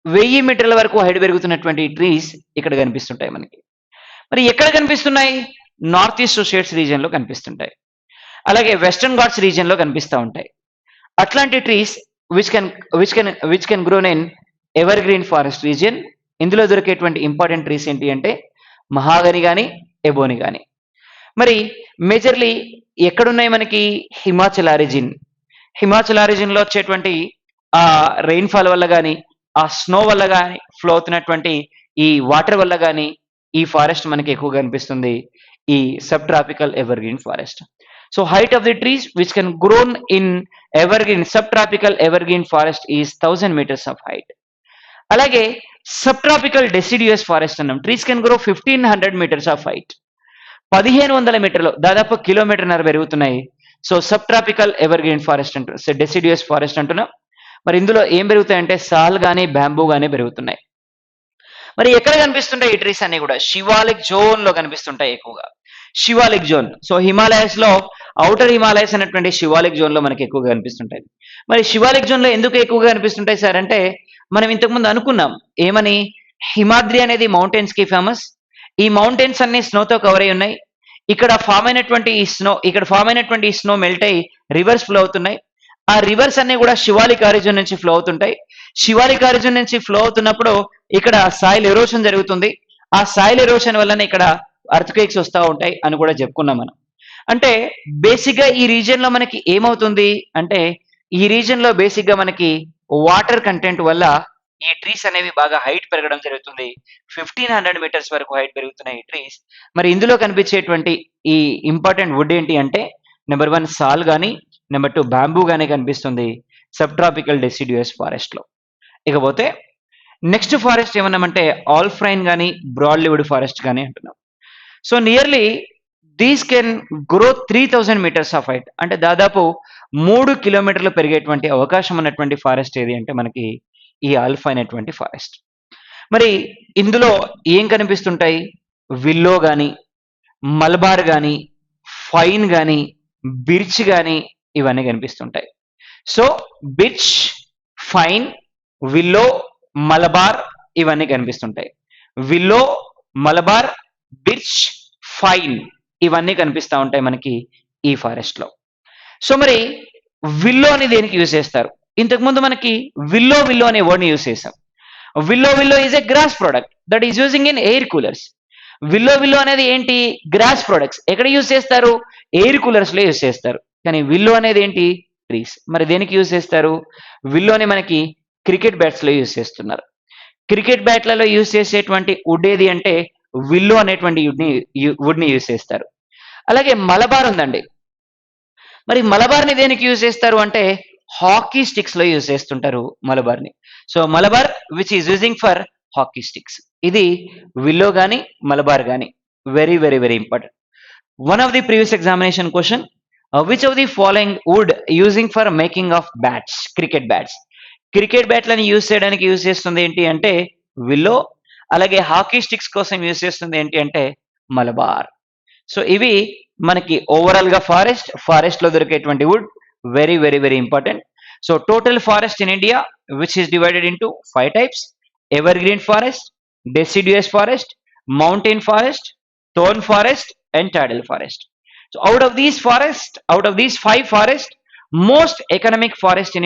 1000 మీటర్ల వరకు హైట్ పెరుగుతున్నటువంటి ట్రీస్ ఇక్కడ కనిపిస్తుంటాయి మనకి. మరి ఎక్కడ కనిపిస్తున్నాయి? నార్త్ ఈస్ట్ స్టేట్స్ రీజియన్ లో కనిపిస్తుంటాయి, అలాగే వెస్టర్న్ ఘాట్స్ రీజియన్ లో కనిపిస్తూ ఉంటాయి. అట్లాంటి trees which can grown in ever green forest region. ఇందులో దొరికేటువంటి ఇంపార్టెంట్ ట్రీస్ ఏంటి అంటే మహాగని కానీ ఎబోని కానీ. మరి మేజర్లీ ఎక్కడున్నాయి మనకి? హిమాచల్ ఆరిజిన్ లో వచ్చేటువంటి ఆ రెయిన్ఫాల్ వల్ల కానీ ఆ స్నో వల్ల కానీ ఫ్లో అవుతున్నటువంటి ఈ వాటర్ వల్ల కానీ ఈ ఫారెస్ట్ మనకి ఎక్కువగా కనిపిస్తుంది, ఈ sub tropical evergreen forest. So height of the trees which can grown in evergreen subtropical evergreen forest is 1000 meters of height. అలాగే సబ్ట్రాపికల్ డెసిడ్యూయస్ ఫారెస్ట్ అన్నాం, trees can grow 1500 meters of height. 1500 మీటర్లు, దాదాపు కిలోమీటర్న్నర పెరుగుతున్నాయి. సో సబ్ట్రాపికల్ ఎవర్గ్రీన్ ఫారెస్ట్ అంటున్నాం, deciduous forest అంటున్నాం. మరి ఇందులో ఏం పెరుగుతాయంటే సాల్ కానీ బ్యాంబూ కానీ పెరుగుతున్నాయి. మరి ఎక్కడ కనిపిస్తుంటాయి ఈ ట్రీస్ అన్ని కూడా? శివాలిక్ జోన్ లో కనిపిస్తుంటాయి ఎక్కువగా. శివాలిక్ జోన్, సో హిమాలయస్ లో ఔటర్ హిమాలయస్ అనేటువంటి శివాలిక్ జోన్ లో మనకి ఎక్కువగా కనిపిస్తుంటాయి. మరి శివాలిక్ జోన్ లో ఎందుకు ఎక్కువగా కనిపిస్తుంటాయి సార్ అంటే, మనం ఇంతకుముందు అనుకున్నాం ఏమని, హిమాద్రి అనేది మౌంటైన్స్ కి ఫేమస్. ఈ మౌంటైన్స్ అన్ని స్నోతో కవర్ అయి ఉన్నాయి. ఇక్కడ ఫామ్ అయినటువంటి ఈ స్నో మెల్ట్ అయ్యి రివర్స్ ఫ్లో అవుతున్నాయి. ఆ రివర్స్ అన్ని కూడా శివాలిక్ ఆరిజిన్ నుంచి ఫ్లో అవుతుంటాయి. శివాలిక్ ఆరిజిన్ నుంచి ఫ్లో అవుతున్నప్పుడు ఇక్కడ సాయిల్ ఎరోషన్ జరుగుతుంది. ఆ సాయిల్ ఎరోషన్ వల్లనే ఇక్కడ అర్త్క్వేక్స్ వస్తూ ఉంటాయి అని కూడా చెప్పుకున్నాం మనం. అంటే బేసిక్ గా ఈ రీజియన్ లో మనకి ఏమవుతుంది అంటే, ఈ రీజియన్ లో బేసిక్ గా మనకి వాటర్ కంటెంట్ వల్ల ఈ ట్రీస్ అనేవి బాగా హైట్ పెరగడం జరుగుతుంది. 1500 meters వరకు హైట్ పెరుగుతున్నాయి ఈ ట్రీస్. మరి ఇందులో కనిపించేటువంటి ఈ ఇంపార్టెంట్ వుడ్ ఏంటి అంటే, నెంబర్ 1 సాల్ కానీ, నెంబర్ 2 బ్యాంబూ కానీ కనిపిస్తుంది సబ్ ట్రాపికల్ డెసిడ్యూయస్ ఫారెస్ట్ లో. ఇకపోతే నెక్స్ట్ ఫారెస్ట్ ఏమన్నామంటే ఆల్ఫ్రైన్ కానీ బ్రాడ్ లివ్డ్ ఫారెస్ట్ కానీ అంటున్నాం. So nearly these can grow 3000 meters of height, అంటే దాదాపు 3 కిలోమీటర్లు పెరిగేటువంటి అవకాశం ఉన్నటువంటి ఫారెస్ట్ ఏది అంటే మనకి ఈ ఆల్ఫా అనేటువంటి ఫారెస్ట్. మరి ఇందులో ఏం కనిపిస్తుంటాయి? విల్లో కానీ, మలబార్ కానీ, ఫైన్ కానీ, బిర్చ్ కానీ ఇవన్నీ కనిపిస్తుంటాయి. So birch, fine, willow, Malabar ఇవన్నీ కనిపిస్తుంటాయి. విల్లో, మలబార్, బిర్చ్, ఫైన్ ఇవన్నీ కనిపిస్తూ ఉంటాయి మనకి ఈ ఫారెస్ట్ లో. సో మరి విల్లో అని దేనికి యూజ్ చేస్తారు? ఇంతకుముందు మనకి విల్లో అనే వర్డ్ ని యూజ్ చేసాం. Willow is a grass product that is using in air coolers. Willow అనేది ఏంటి? Grass products. ఎక్కడ యూజ్ చేస్తారు? ఎయిర్ కూలర్స్ లో యూజ్ చేస్తారు. కానీ విల్లో అనేది ఏంటి? ట్రీస్. మరి దేనికి యూజ్ చేస్తారు? విల్లోని మనకి క్రికెట్ బ్యాట్స్ లో యూజ్ చేస్తున్నారు. క్రికెట్ బ్యాట్లలో యూజ్ చేసేటువంటి వుడ్ ఏది అంటే విల్లో అనేటువంటి వుడ్ ని యూజ్ చేస్తారు. అలాగే మలబార్ ఉందండి. మరి మలబార్ ని దేనికి యూజ్ చేస్తారు అంటే హాకీ స్టిక్స్ లో యూజ్ చేస్తుంటారు మలబార్ ని. So Malabar which is using for hockey sticks. ఇది విల్లో గాని మలబార్ గాని. Very very very important. One of the previous examination question, which of the following wood using for making of bats, cricket bats. Cricket బ్యాట్లను use చేయడానికి use చేస్తుంది ఏంటి అంటే willow. అలాగే hockey sticks కోసం యూజ్ చేస్తుంది ఏంటి అంటే మలబార్. సో ఇవి మనకి ఓవరాల్ గా ఫారెస్ట్ లో దొరికేటువంటి wood. Very very very important. So total forest in India which is divided into 5 types: evergreen forest, deciduous forest, mountain forest, thorn forest and tidal forest. So out of these 5 forests, most economic forest in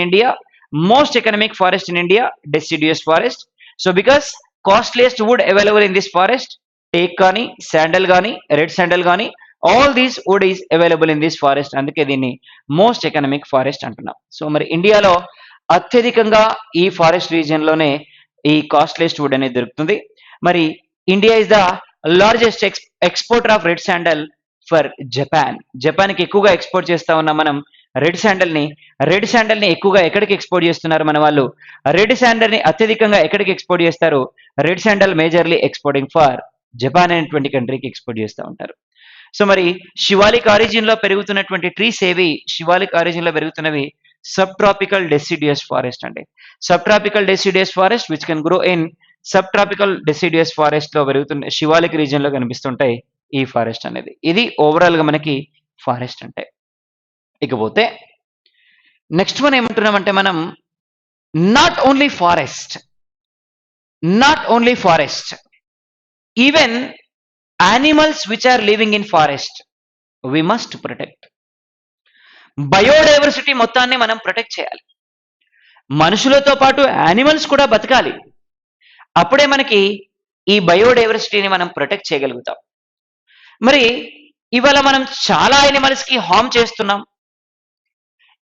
India, deciduous forest. So because costliest wood available in this forest, teak gaani, sandal gaani, red sandal gaani, all these wood is available in this forest. అందుకే దీన్ని most economic forest అంటున్నాం. So మరి ఇండియాలో అత్యధికంగా ఈ forest region లోనే ఈ costliest would అనేది దొరుకుతుంది. మరి India is the largest exporter of red sandal for Japan. Japan కి ఎక్కువగా ఎక్స్పోర్ట్ చేస్తా ఉన్నాం మనం రెడ్ శాండల్ ని. రెడ్ శాండల్ ని ఎక్కువగా ఎక్కడికి ఎక్స్పోర్ట్ చేస్తున్నారు మన వాళ్ళు? రెడ్ శాండల్ ని అత్యధికంగా ఎక్కడికి ఎక్స్పోర్ట్ చేస్తారు? Red sandal majorly exporting for Japan అనేటువంటి కంట్రీకి ఎక్స్పోర్ట్ చేస్తూ ఉంటారు. సో మరి శివాలిక్ ఆరిజిన్ లో పెరుగుతున్నటువంటి ట్రీస్ ఏవి? శివాలిక్ ఆరిజిన్ లో పెరుగుతున్నవి సబ్ ట్రాపికల్ డెసిడ్యూయస్ ఫారెస్ట్ అండి. Subtropical deciduous forest which can grow in subtropical deciduous forest లో పెరుగుతున్న శివాలిక్ రీజియన్ లో కనిపిస్తుంటాయి ఈ ఫారెస్ట్ అనేది. ఇది ఓవరాల్ గా మనకి ఫారెస్ట్ అంటే. ఇకపోతే నెక్స్ట్ వన్ ఏమంటున్నామంటే మనం not only forest, even animals which are living in forest we must protect. Biodiversity మొత్తాన్ని మనం ప్రొటెక్ట్ చేయాలి. మనుషులతో పాటు యానిమల్స్ కూడా బతకాలి. అప్పుడే మనకి ఈ బయోడైవర్సిటీని మనం ప్రొటెక్ట్ చేయగలుగుతాం. మరి ఇవాళ మనం చాలా యానిమల్స్ కి హార్మ్ చేస్తున్నాం.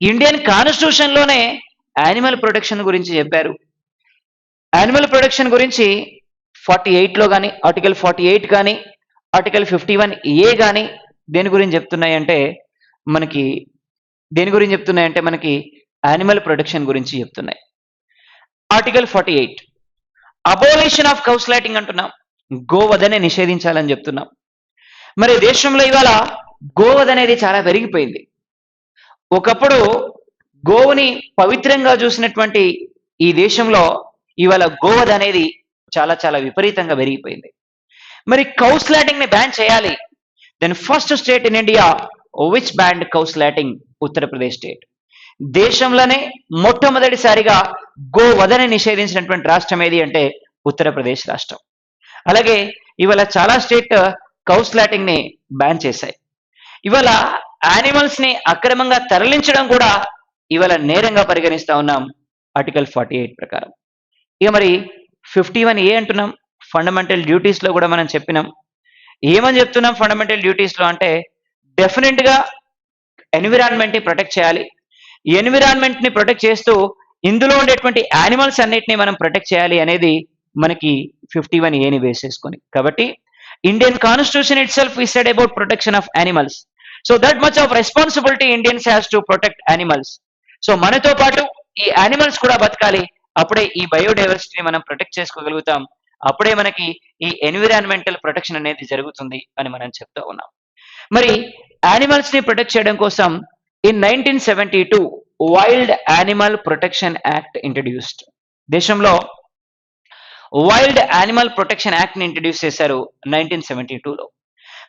ఇండియన్ కాన్స్టిట్యూషన్ లోనే యానిమల్ ప్రొటెక్షన్ గురించి చెప్పారు. యానిమల్ ప్రొటెక్షన్ గురించి 48లో కానీ, ఆర్టికల్ 48 కానీ, ఆర్టికల్ 51A కానీ దేని గురించి చెప్తున్నాయంటే మనకి యానిమల్ ప్రొటెక్షన్ గురించి చెప్తున్నాయి. ఆర్టికల్ 48 అబోలిషన్ ఆఫ్ కౌస్లాటింగ్ అంటున్నాం. గోవధని నిషేధించాలని చెప్తున్నాం. మరి దేశంలో ఇవాళ గోవధ అనేది చాలా పెరిగిపోయింది. ఒకప్పుడు గోవుని పవిత్రంగా చూసినటువంటి ఈ దేశంలో ఇవాళ గోవధ అనేది చాలా చాలా విపరీతంగా పెరిగిపోయింది. మరి కౌస్లాటింగ్ ని బ్యాన్ చేయాలి. Then first state in India which banned cow slaughtering? Uttar Pradesh state. దేశంలోనే మొట్టమొదటిసారిగా గోవధని నిషేధించినటువంటి రాష్ట్రం ఏది అంటే ఉత్తరప్రదేశ్ రాష్ట్రం. అలాగే ఇవాళ చాలా స్టేట్ కౌస్లాటింగ్ ని బ్యాన్ చేశాయి. ఇవాళ యానిమల్స్ ని అక్రమంగా తరలించడం కూడా ఇవాళ నేరంగా పరిగణిస్తా ఉన్నాం ఆర్టికల్ 48 ప్రకారం. ఇక మరి 51A అంటున్నాం. ఫండమెంటల్ డ్యూటీస్ లో కూడా మనం చెప్పినాం. ఏమని చెప్తున్నాం ఫండమెంటల్ డ్యూటీస్ లో అంటే డెఫినెట్ గా ఎన్విరాన్మెంట్ ని ప్రొటెక్ట్ చేయాలి. ఎన్విరాన్మెంట్ ని ప్రొటెక్ట్ చేస్తూ ఇందులో ఉండేటువంటి యానిమల్స్ అన్నిటిని మనం ప్రొటెక్ట్ చేయాలి అనేది మనకి 51A బేస్ చేసుకొని. కాబట్టి Indian constitution it self is said about protection of animals. So that much of responsibility Indians has to protect animals. So మనతో పాటు ఈ యానిమల్స్ కూడా బతకాలి. అప్పుడే ఈ బయోడైవర్సిటీని మనం ప్రొటెక్ట్ చేసుకోగలుగుతాం. అప్పుడే మనకి ఈ ఎన్విరాన్మెంటల్ ప్రొటెక్షన్ అనేది జరుగుతుంది అని మనం చెప్తా ఉన్నాం. మరి యానిమల్స్ ని ప్రొటెక్ట్ చేయడం కోసం in 1972 wild animal protection act introduced. దేశంలో వైల్డ్ యానిమల్ ప్రొటెక్షన్ యాక్ట్ ని ఇంట్రడ్యూస్ చేశారు 1972లో.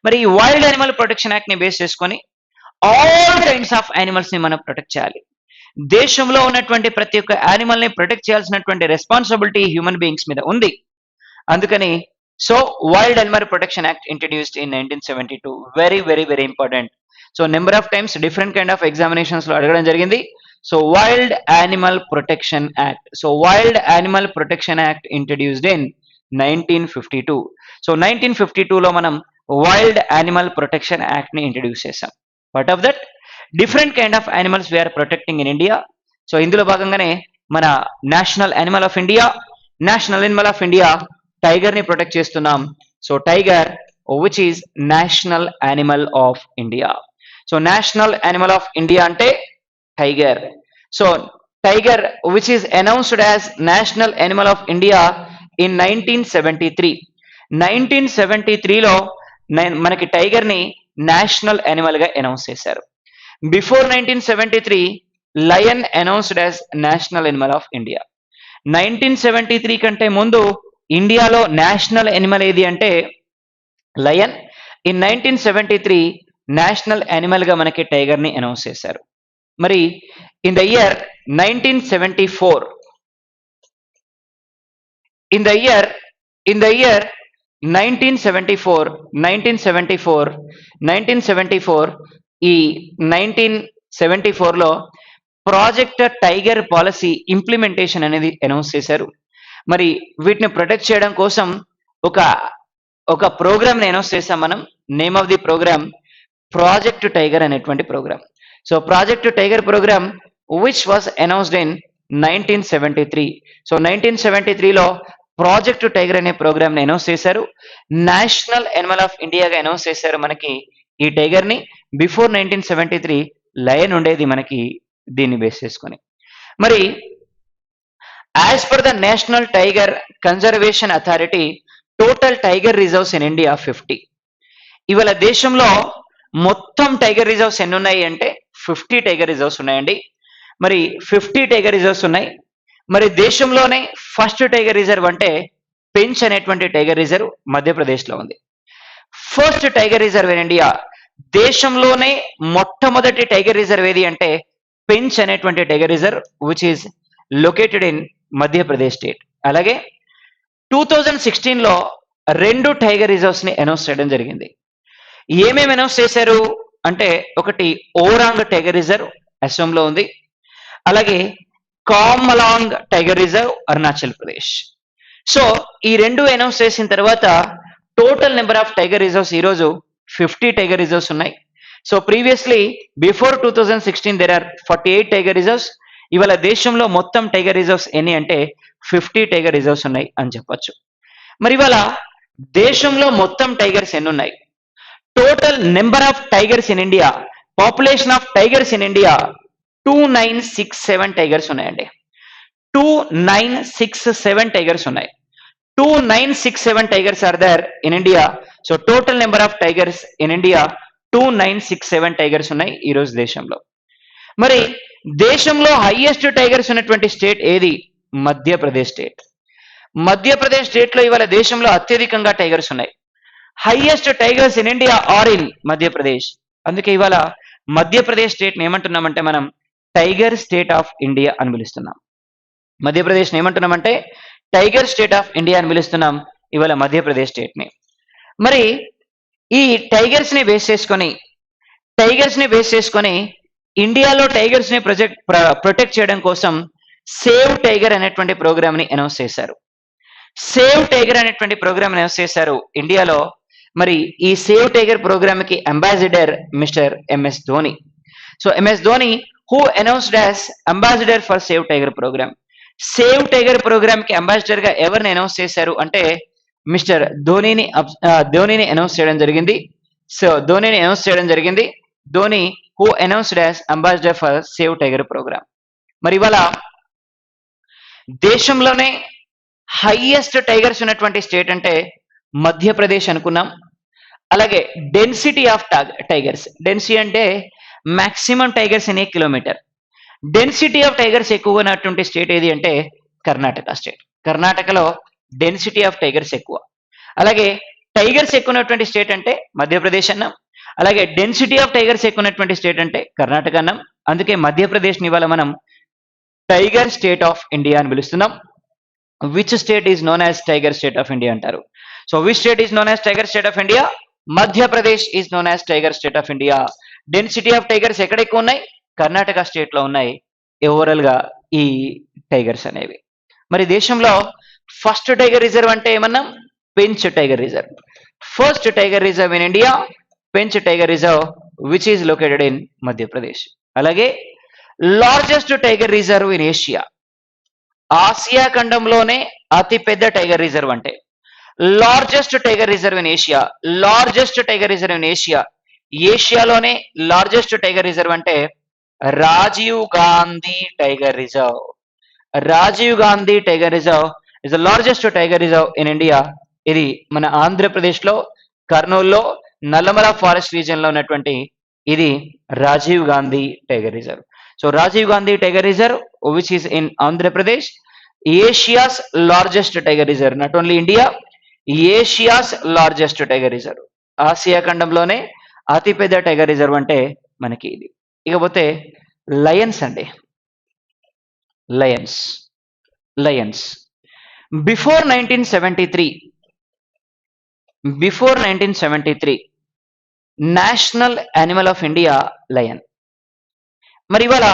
మరి ఈ వైల్డ్ యానిమల్ ప్రొటెక్షన్ యాక్ట్ ని బేస్ చేసుకొని ఆల్ కైండ్స్ ఆఫ్ యానిమల్స్ ని మనం ప్రొటెక్ట్ చేయాలి. దేశంలో ఉన్నటువంటి ప్రతి ఒక్క యానిమల్ ని ప్రొటెక్ట్ చేయాల్సినటువంటి రెస్పాన్సిబిలిటీ హ్యూమన్ బీయింగ్స్ మీద ఉంది. అందుకని so wild animal protection act introduced in 1972. Very very very important. So number of times different kind of examinations లో అడగడం జరిగింది. So wild animal protection act. So wild animal protection act introduced in 1952. So 1952లో మనం wild animal protection act ని introduce చేశాం. What of that different kind of animals we are protecting in India. So ఇందులో భాగంగానే మన national animal of India tiger ని protect చేస్తున్నాం. So tiger which is national animal of India. So national animal of India అంటే tiger. So tiger which is announced as national animal of India in 1973. 1973లో మనకి tiger ని national animal గా announce చేశారు. Before 1973 lion announced as national animal of India. 1973 కంటే ముందు ఇండియాలో national animal ఏది అంటే లయన్. ఇన్ 1973 నేషనల్ యానిమల్ గా మనకి టైగర్ ని అనౌన్స్ చేశారు. మరి ఇన్ ద ఇయర్ 1974 ఈ 1974లో ప్రాజెక్ట్ టైగర్ పాలసీ ఇంప్లిమెంటేషన్ అనేది అనౌన్స్ చేశారు. మరి వీటిని ప్రొటెక్ట్ చేయడం కోసం ఒక ప్రోగ్రామ్ ని అనౌన్స్ చేసాం మనం. Name of the program project tiger అనేటువంటి programme. So project tiger program which was announced in 1973. So 1973లో ప్రాజెక్ట్ టైగర్ అనే ప్రోగ్రామ్ ని అనౌన్స్ చేశారు. నేషనల్ యానిమల్ ఆఫ్ ఇండియాగా అనౌన్స్ చేశారు మనకి ఈ టైగర్ ని. బిఫోర్ 1973 లయన్ ఉండేది మనకి దీన్ని బేస్ చేసుకొని. మరి as per the national tiger conservation authority total tiger reserves in India 50. ఇవాళ దేశంలో మొత్తం టైగర్ రిజర్వ్స్ ఎన్ని ఉన్నాయి అంటే 50 టైగర్ రిజర్వ్స్ ఉన్నాయండి. మరి 50 టైగర్ రిజర్వ్స్ ఉన్నాయి. మరి దేశంలోనే ఫస్ట్ టైగర్ రిజర్వ్ అంటే పెంచ్ అనేటువంటి టైగర్ రిజర్వ్ మధ్యప్రదేశ్లో ఉంది. First tiger reserve in India. దేశంలోనే మొట్టమొదటి టైగర్ రిజర్వ్ ఏది అంటే పెంచ్ అనేటువంటి tiger reserve which is located in Madhya Pradesh state. అలాగే 2016లో 2 టైగర్ రిజర్వ్స్ ని అనౌన్స్ చేయడం జరిగింది. ఏమేమి అనౌన్స్ చేశారు అంటే ఒకటి ఓరాంగ్ టైగర్ రిజర్వ్ అస్సాంలో ఉంది. అలాగే Kamlang tiger reserve Arunachal Pradesh. So ఈ 2 అనౌన్స్ చేసిన తర్వాత total number of tiger reserves ఈరోజు 50 టైగర్ రిజర్వ్స్ ఉన్నాయి. So previously before 2016 there are 48 tiger reserves. ఇవాళ దేశంలో మొత్తం టైగర్ రిజర్వ్స్ ఎన్ని అంటే 50 టైగర్ రిజర్వ్స్ ఉన్నాయి అని చెప్పొచ్చు. మరి ఇవాళ దేశంలో మొత్తం టైగర్స్ ఎన్ని ఉన్నాయి? Total number of tigers in India, population of tigers in India 2967 tigers ఉన్నాయండి. 2967 టైగర్స్ ఉన్నాయి. 2967 tigers are there in India. So total number of tigers in India 2967 tigers ఉన్నాయి ఈ రోజు దేశంలో. మరి దేశంలో హైయెస్ట్ టైగర్స్ ఉన్నటువంటి స్టేట్ ఏది? మధ్యప్రదేశ్ స్టేట్. మధ్యప్రదేశ్ స్టేట్ లో ఇవాళ దేశంలో అత్యధికంగా టైగర్స్ ఉన్నాయి. Highest tigers in India are in Madhya Pradesh. అందుకే ఇవాళ మధ్యప్రదేశ్ స్టేట్ ని ఏమంటున్నామంటే మనం టైగర్ స్టేట్ ఆఫ్ ఇండియా అని పిలుస్తున్నాం. మధ్యప్రదేశ్ ని ఏమంటున్నామంటే టైగర్ స్టేట్ ఆఫ్ ఇండియా అని పిలుస్తున్నాం ఇవాళ మధ్యప్రదేశ్ స్టేట్ ని. మరి ఈ టైగర్స్ ని బేస్ చేసుకొని ఇండియాలో టైగర్స్ ని ప్రొటెక్ట్ చేయడం కోసం సేవ్ టైగర్ అనేటువంటి ప్రోగ్రామ్ ని అనౌన్స్ చేశారు. సేవ్ టైగర్ అనేటువంటి ప్రోగ్రామ్ అనౌన్స్ చేశారు ఇండియాలో. మరి ఈ సేవ్ టైగర్ ప్రోగ్రామ్ కి ambassador mister MS Dhoni. So MS Dhoni who announced as ambassador for save tiger programme. Save tiger programme కి అంబాసిడర్ గా ఎవరిని అనౌన్స్ చేశారు అంటే మిస్టర్ ధోనిని అనౌన్స్ చేయడం జరిగింది. సో ధోనిని అనౌన్స్ చేయడం జరిగింది. Dhoni who announced as ambassador for save tiger programme. మరి ఇవాళ దేశంలోనే హైయెస్ట్ టైగర్స్ ఉన్నటువంటి స్టేట్ అంటే మధ్యప్రదేశ్ అనుకున్నాం. అలాగే డెన్సిటీ ఆఫ్ టైగర్స్, డెన్సిటీ అంటే maximum tigers in a kilometre. Density of tigers ఎక్కువగా ఉన్నటువంటి స్టేట్ ఏది అంటే కర్ణాటక స్టేట్. కర్ణాటకలో డెన్సిటీ ఆఫ్ టైగర్స్ ఎక్కువ. అలాగే టైగర్స్ ఎక్కువ ఉన్నటువంటి స్టేట్ అంటే మధ్యప్రదేశ్ అన్నాం. అలాగే డెన్సిటీ ఆఫ్ టైగర్స్ ఎక్కువ ఉన్నటువంటి స్టేట్ అంటే కర్ణాటక అన్నాం. అందుకే మధ్యప్రదేశ్ ని ఇవాళ మనం టైగర్ స్టేట్ ఆఫ్ ఇండియా అని పిలుస్తున్నాం. Which state is known as tiger state of India అంటారు. So which state is known as tiger state of India? Madhya Pradesh is known as tiger state of India. Density of tigers ఎక్కడ ఎక్కువ ఉన్నాయి? Karnataka state లో ఉన్నాయి overall గా ఈ tigers అనేవి. మరి దేశంలో ఫస్ట్ టైగర్ రిజర్వ్ అంటే ఏమన్నా? Pench tiger reserve. First tiger reserve in India Pench tiger reserve which is located in Madhya Pradesh. అలాగే largest tiger reserve in Asia. ఆసియా ఖండంలోనే అతి పెద్ద టైగర్ రిజర్వ్ అంటే largest tiger reserve in Asia. Largest tiger reserve in Asia. ఏషియాలోనే largest tiger reserve అంటే Rajiv Gandhi tiger reserve. Rajiv Gandhi tiger reserve is the largest tiger reserve in India. ఇది మన ఆంధ్రప్రదేశ్ లో కర్నూలులో నల్లమల ఫారెస్ట్ రీజియన్ లో ఉన్నటువంటి ఇది Rajiv Gandhi tiger reserve. So Rajiv Gandhi tiger reserve which is in Andhra Pradesh, Asia's largest tiger reserve. Not only India, Asia's largest tiger reserve. ఆసియా ఖండంలోనే అతిపెద్ద టైగర్ రిజర్వ్ అంటే మనకి ఇది. ఇకపోతే లయన్స్ అండి. Lions before 1973 national animal of India lion. మరి ఇవాళ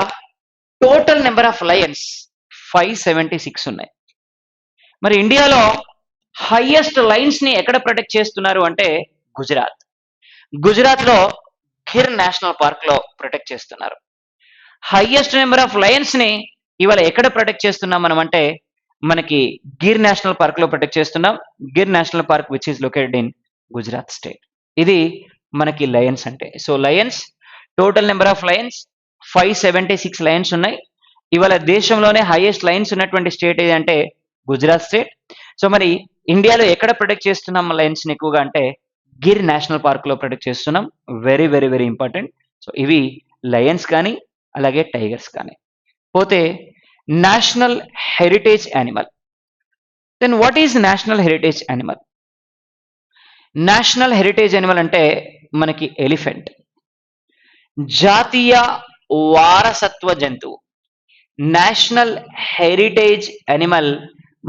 టోటల్ నెంబర్ ఆఫ్ లయన్స్ 576 ఉన్నాయి. మరి ఇండియాలో హైయెస్ట్ లయన్స్ ని ఎక్కడ ప్రొటెక్ట్ చేస్తున్నారు అంటే గుజరాత్ లో గిర్ నేషనల్ పార్క్ లో ప్రొటెక్ట్ చేస్తున్నారు. హైయెస్ట్ నెంబర్ ఆఫ్ లయన్స్ ని ఇవాళ ఎక్కడ ప్రొటెక్ట్ చేస్తున్నాం మనం అంటే మనకి గిర్ నేషనల్ పార్క్ లో ప్రొటెక్ట్ చేస్తున్నాం. Gir national park which is located in Gujarat state. ఇది మనకి లయన్స్ అంటే. So Lions total number of Lions 576 Lions ఉన్నాయి. ఇవాళ దేశంలోనే హైయెస్ట్ లయన్స్ ఉన్నటువంటి స్టేట్ ఏది అంటే గుజరాత్ స్టేట్. సో మరి ఇండియాలో ఎక్కడ ప్రొటెక్ట్ చేస్తున్నాం లయన్స్ ని ఎక్కువగా అంటే గిర్ నేషనల్ పార్క్ లో ప్రొటెక్ట్ చేస్తున్నాం. Very very very important. So ఇవి లయన్స్ కానీ అలాగే టైగర్స్ కానీ. పోతే national heritage animal. Then what is national heritage animal? National heritage animal అంటే మనకి ఎలిఫెంట్. జాతీయ వారసత్వ జంతువు. నేషనల్ హెరిటేజ్ యానిమల్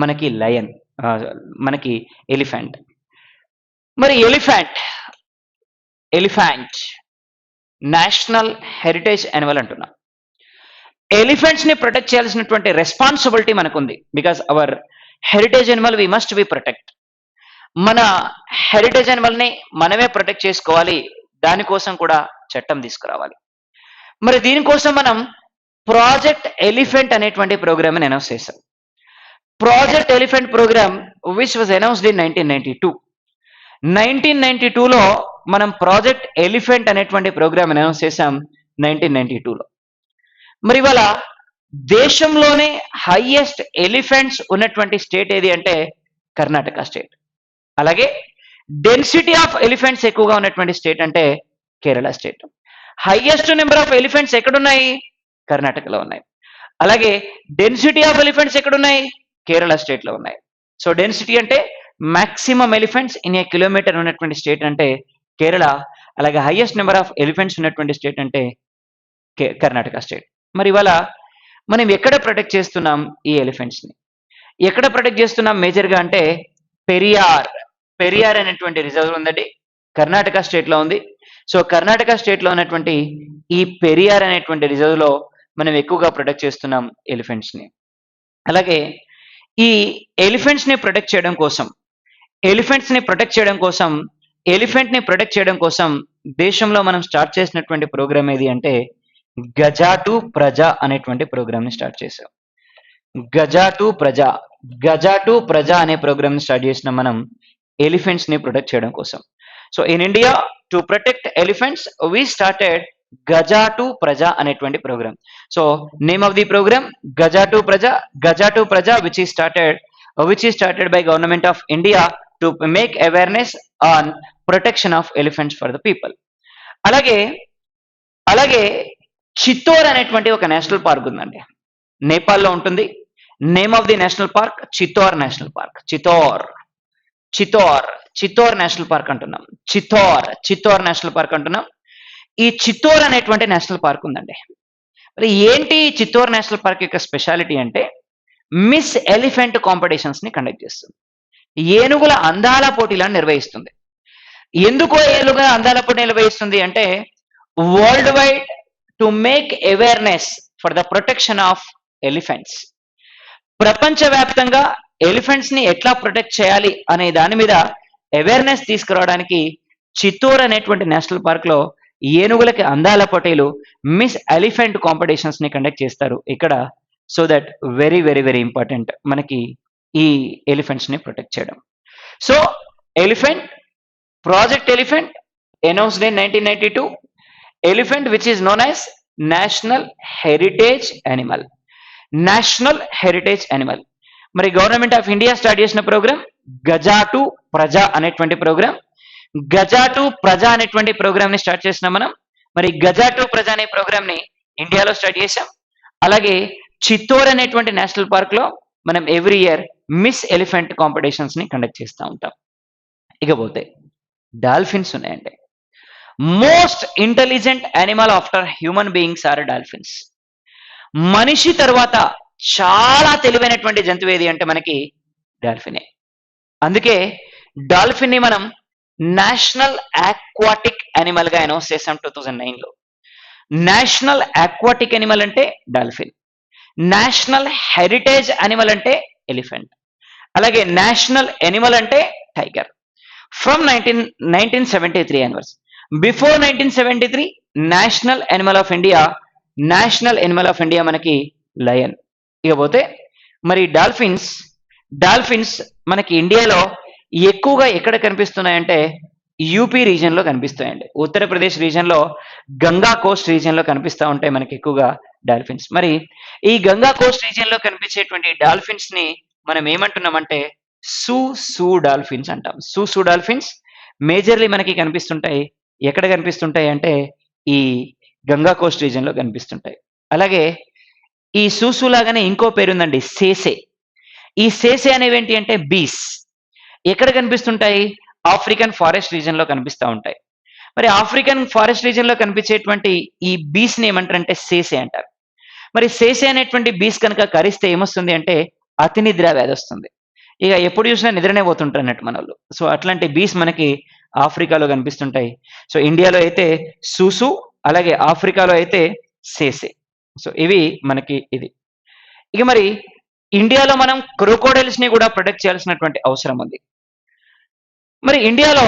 మనకి లయన్, మనకి ఎలిఫెంట్. మరి ఎలిఫెంట్ నేషనల్ హెరిటేజ్ యానిమల్ అంటున్నాం. ఎలిఫెంట్స్ ని ప్రొటెక్ట్ చేయాల్సినటువంటి రెస్పాన్సిబిలిటీ మనకుంది. Because our heritage animal we must be protect. మన హెరిటేజ్ యానిమల్ ని మనమే ప్రొటెక్ట్ చేసుకోవాలి. దానికోసం కూడా చట్టం తీసుకురావాలి. మరి దీనికోసం మనం ప్రాజెక్ట్ ఎలిఫెంట్ అనేటువంటి ప్రోగ్రామ్ ని అనౌన్స్ చేశాం. Project elephant programme which was announced in 1992. 1992లో మనం ప్రాజెక్ట్ ఎలిఫెంట్ అనేటువంటి ప్రోగ్రామ్ అనౌన్స్ చేశాం 1992లో. మరి ఇవాళ దేశంలోనే హైయెస్ట్ ఎలిఫెంట్స్ ఉన్నటువంటి స్టేట్ ఏది అంటే కర్ణాటక స్టేట్. అలాగే డెన్సిటీ ఆఫ్ ఎలిఫెంట్స్ ఎక్కువగా ఉన్నటువంటి స్టేట్ అంటే Kerala state. Highest number of elephants ఎక్కడున్నాయి? కర్ణాటకలో ఉన్నాయి. అలాగే డెన్సిటీ ఆఫ్ ఎలిఫెంట్స్ ఎక్కడున్నాయి? కేరళ స్టేట్లో ఉన్నాయి. సో డెన్సిటీ అంటే maximum elephants in a kilometre ఉన్నటువంటి స్టేట్ అంటే కేరళ. అలాగే హైయెస్ట్ నెంబర్ ఆఫ్ ఎలిఫెంట్స్ ఉన్నటువంటి స్టేట్ అంటే కర్ణాటక స్టేట్. మరి ఇవాళ మనం ఎక్కడ ప్రొటెక్ట్ చేస్తున్నాం ఈ ఎలిఫెంట్స్ని? ఎక్కడ ప్రొటెక్ట్ చేస్తున్నాం మేజర్గా అంటే పెరియార్ అనేటువంటి రిజర్వ్ ఉందండి, కర్ణాటక స్టేట్లో ఉంది. సో కర్ణాటక స్టేట్లో ఉన్నటువంటి ఈ పెరియార్ అనేటువంటి రిజర్వ్లో మనం ఎక్కువగా ప్రొటెక్ట్ చేస్తున్నాం ఎలిఫెంట్స్ని. అలాగే ఈ ఎలిఫెంట్స్ని ప్రొటెక్ట్ చేయడం కోసం ఎలిఫెంట్ని ప్రొటెక్ట్ చేయడం కోసం దేశంలో మనం స్టార్ట్ చేసినటువంటి ప్రోగ్రామ్ ఏది అంటే గజా టు ప్రజా అనేటువంటి ప్రోగ్రామ్ని స్టార్ట్ చేసాం. గజా టు ప్రజా అనే ప్రోగ్రామ్ని స్టార్ట్ చేసిన మనం ఎలిఫెంట్స్ని ప్రొటెక్ట్ చేయడం కోసం. So in India to protect elephants we started Gaja to Praja అనేటువంటి programme. So name of the program Gaja to Praja which is started by government of India to make awareness on protection of elephants for the people. అలాగే చిత్తోర్ అనేటువంటి ఒక national park ఉందండి, నేపాల్లో ఉంటుంది. Name of the national park Chittor national park. Chittor national park అంటున్నాం. Chittor national park అంటున్నాం. ఈ చిత్తోర్ అనేటువంటి నేషనల్ పార్క్ ఉందండి. మరి ఏంటి చిత్తోర్ నేషనల్ పార్క్ యొక్క స్పెషాలిటీ అంటే మిస్ ఎలిఫెంట్ కాంపిటీషన్స్ ని కండక్ట్ చేస్తుంది. ఏనుగుల అందాల పోటీలను నిర్వహిస్తుంది. ఎందుకో ఏనుగుల అందాల పోటీ నిర్వహిస్తుంది అంటే world wide to make awareness for the protection of elephants. ప్రపంచవ్యాప్తంగా ఎలిఫెంట్స్ ని ఎట్లా ప్రొటెక్ట్ చేయాలి అనే దాని మీద అవేర్నెస్ తీసుకురావడానికి చిత్తూర్ అనేటువంటి నేషనల్ పార్క్ లో ఏనుగులకి అందాల పోటీలు మిస్ ఎలిఫెంట్ కాంపిటీషన్స్ ని కండక్ట్ చేస్తారు ఇక్కడ. So that very very very important మనకి ఈ ఎలిఫెంట్స్ ని ప్రొటెక్ట్ చేయడం. So project elephant announced in 1992, elephant which is known as national heritage animal. మరి గవర్నమెంట్ ఆఫ్ ఇండియా స్టార్ట్ చేసిన ప్రోగ్రామ్ గజా టు ప్రజా అనేటువంటి ప్రోగ్రామ్. గజా టు ప్రజా అనేటువంటి ప్రోగ్రామ్ ని స్టార్ట్ చేసిన మనం. మరి గజా టు ప్రజా అనే ప్రోగ్రామ్ ని ఇండియాలో స్టార్ట్ చేశాం. అలాగే చిత్తోర్ అనేటువంటి నేషనల్ పార్క్ లో మనం every year miss elephant competitions ని కండక్ట్ చేస్తూ ఉంటాం. ఇకపోతే డాల్ఫిన్స్ ఉన్నాయండి. Most intelligent animal after human beings are dolphins. మనిషి తర్వాత చాలా తెలివైనటువంటి జంతువు ఏది అంటే మనకి డాల్ఫినే. అందుకే డాల్ఫిన్ ని మనం నేషనల్ ఆక్వాటిక్ యానిమల్ గా అనౌన్స్ చేసాం 2009లో. నేషనల్ ఆక్వాటిక్ యానిమల్ అంటే డాల్ఫిన్, నేషనల్ హెరిటేజ్ యానిమల్ అంటే ఎలిఫెంట్, అలాగే నేషనల్ యానిమల్ అంటే tiger. From 1973 onwards. Before 1973 national animal of India మనకి లయన్. ఇకపోతే మరి డాల్ఫిన్స్ మనకి ఇండియాలో ఎక్కువగా ఎక్కడ కనిపిస్తున్నాయంటే యూపీ రీజియన్ లో కనిపిస్తాయండి. ఉత్తరప్రదేశ్ రీజియన్ లో గంగా కోస్ట్ రీజియన్ లో కనిపిస్తూ ఉంటాయి మనకి ఎక్కువగా డాల్ఫిన్స్. మరి ఈ గంగా కోస్ట్ రీజియన్ లో కనిపించేటువంటి డాల్ఫిన్స్ ని మనం ఏమంటున్నామంటే సూ డాల్ఫిన్స్ అంటాం. సూ డాల్ఫిన్స్ మేజర్లీ మనకి కనిపిస్తుంటాయి. ఎక్కడ కనిపిస్తుంటాయి అంటే ఈ గంగా కోస్ట్ రీజియన్ లో కనిపిస్తుంటాయి. అలాగే ఈ సూసు లాగానే ఇంకో పేరుందండి సేసే. ఈ సేసే అనేవి ఏంటి అంటే బీస్. ఎక్కడ కనిపిస్తుంటాయి? ఆఫ్రికన్ ఫారెస్ట్ రీజియన్ లో కనిపిస్తూ ఉంటాయి. మరి ఆఫ్రికన్ ఫారెస్ట్ రీజియన్ లో కనిపించేటువంటి ఈ బీస్ ని ఏమంటారంటే సేసే అంటారు. మరి సేసే అనేటువంటి బీస్ కనుక కరిస్తే ఏమొస్తుంది అంటే అతి నిద్ర వ్యాధి వస్తుంది. ఇక ఎప్పుడు చూసినా నిద్రనే పోతుంటారు అన్నట్టు మన వాళ్ళు. సో అట్లాంటి బీస్ మనకి ఆఫ్రికాలో కనిపిస్తుంటాయి. సో ఇండియాలో అయితే సూసు, అలాగే ఆఫ్రికాలో అయితే సేసే. సో ఇవి మనకి ఇది. ఇక మరి ఇండియాలో మనం క్రోకోడైల్స్ ని కూడా ప్రొటెక్ట్ చేయాల్సినటువంటి అవసరం ఉంది. మరి ఇండియాలో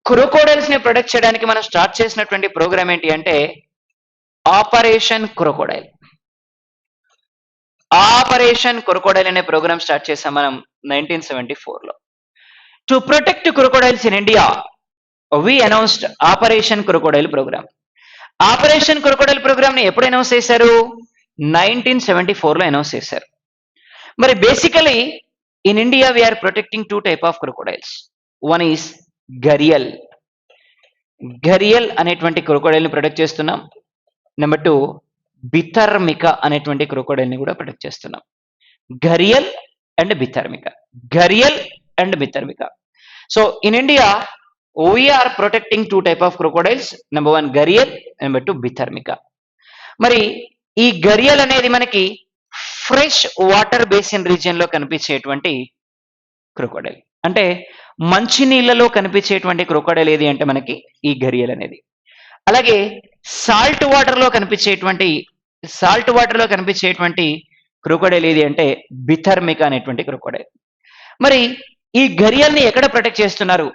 క్రోకోడైల్స్ ని ప్రొటెక్ట్ చేయడానికి మనం స్టార్ట్ చేసినటువంటి ప్రోగ్రామ్ ఏంటి అంటే ఆపరేషన్ క్రోకోడైల్. ఆపరేషన్ క్రొకోడైల్ అనే ప్రోగ్రామ్ స్టార్ట్ చేసాం మనం 1974లో. To protect crocodiles in India we announced operation crocodile program. Operation crocodile program ని ఎప్పుడు అనౌన్స్ చేశారు? 1974లో అనౌన్స్ చేశారు. మరి basically in India we're protecting two type of crocodiles. One is gharial. Gharial అనేటువంటి క్రొకోడైల్ ని ప్రొటెక్ట్ చేస్తున్నాం. నెంబర్ 2 బిథర్మిక అనేటువంటి క్రొకోడైల్ ని కూడా ప్రొటెక్ట్ చేస్తున్నాం. Gharial and Bhitarkanika, gharial and Bhitarkanika. So in India we're protecting two type of crocodiles. Number 1 gharial, number 2 Bhitarkanika. మరి ఈ గరియల్ అనేది మనకి ఫ్రెష్ వాటర్ బేసిన్ రీజియన్ లో కనిపించేటువంటి క్రొకోడైల్. అంటే మంచి నీళ్ళలో కనిపించేటువంటి క్రొకోడైల్ ఏది అంటే మనకి ఈ గరియల్ అనేది. అలాగే సాల్ట్ వాటర్ లో కనిపించేటువంటి క్రొకోడైల్ ఏది అంటే బిథర్మిక అనేటువంటి క్రొకోడైల్. మరి ఈ గరియల్ ని ఎక్కడ ప్రొటెక్ట్ చేస్తున్నారు?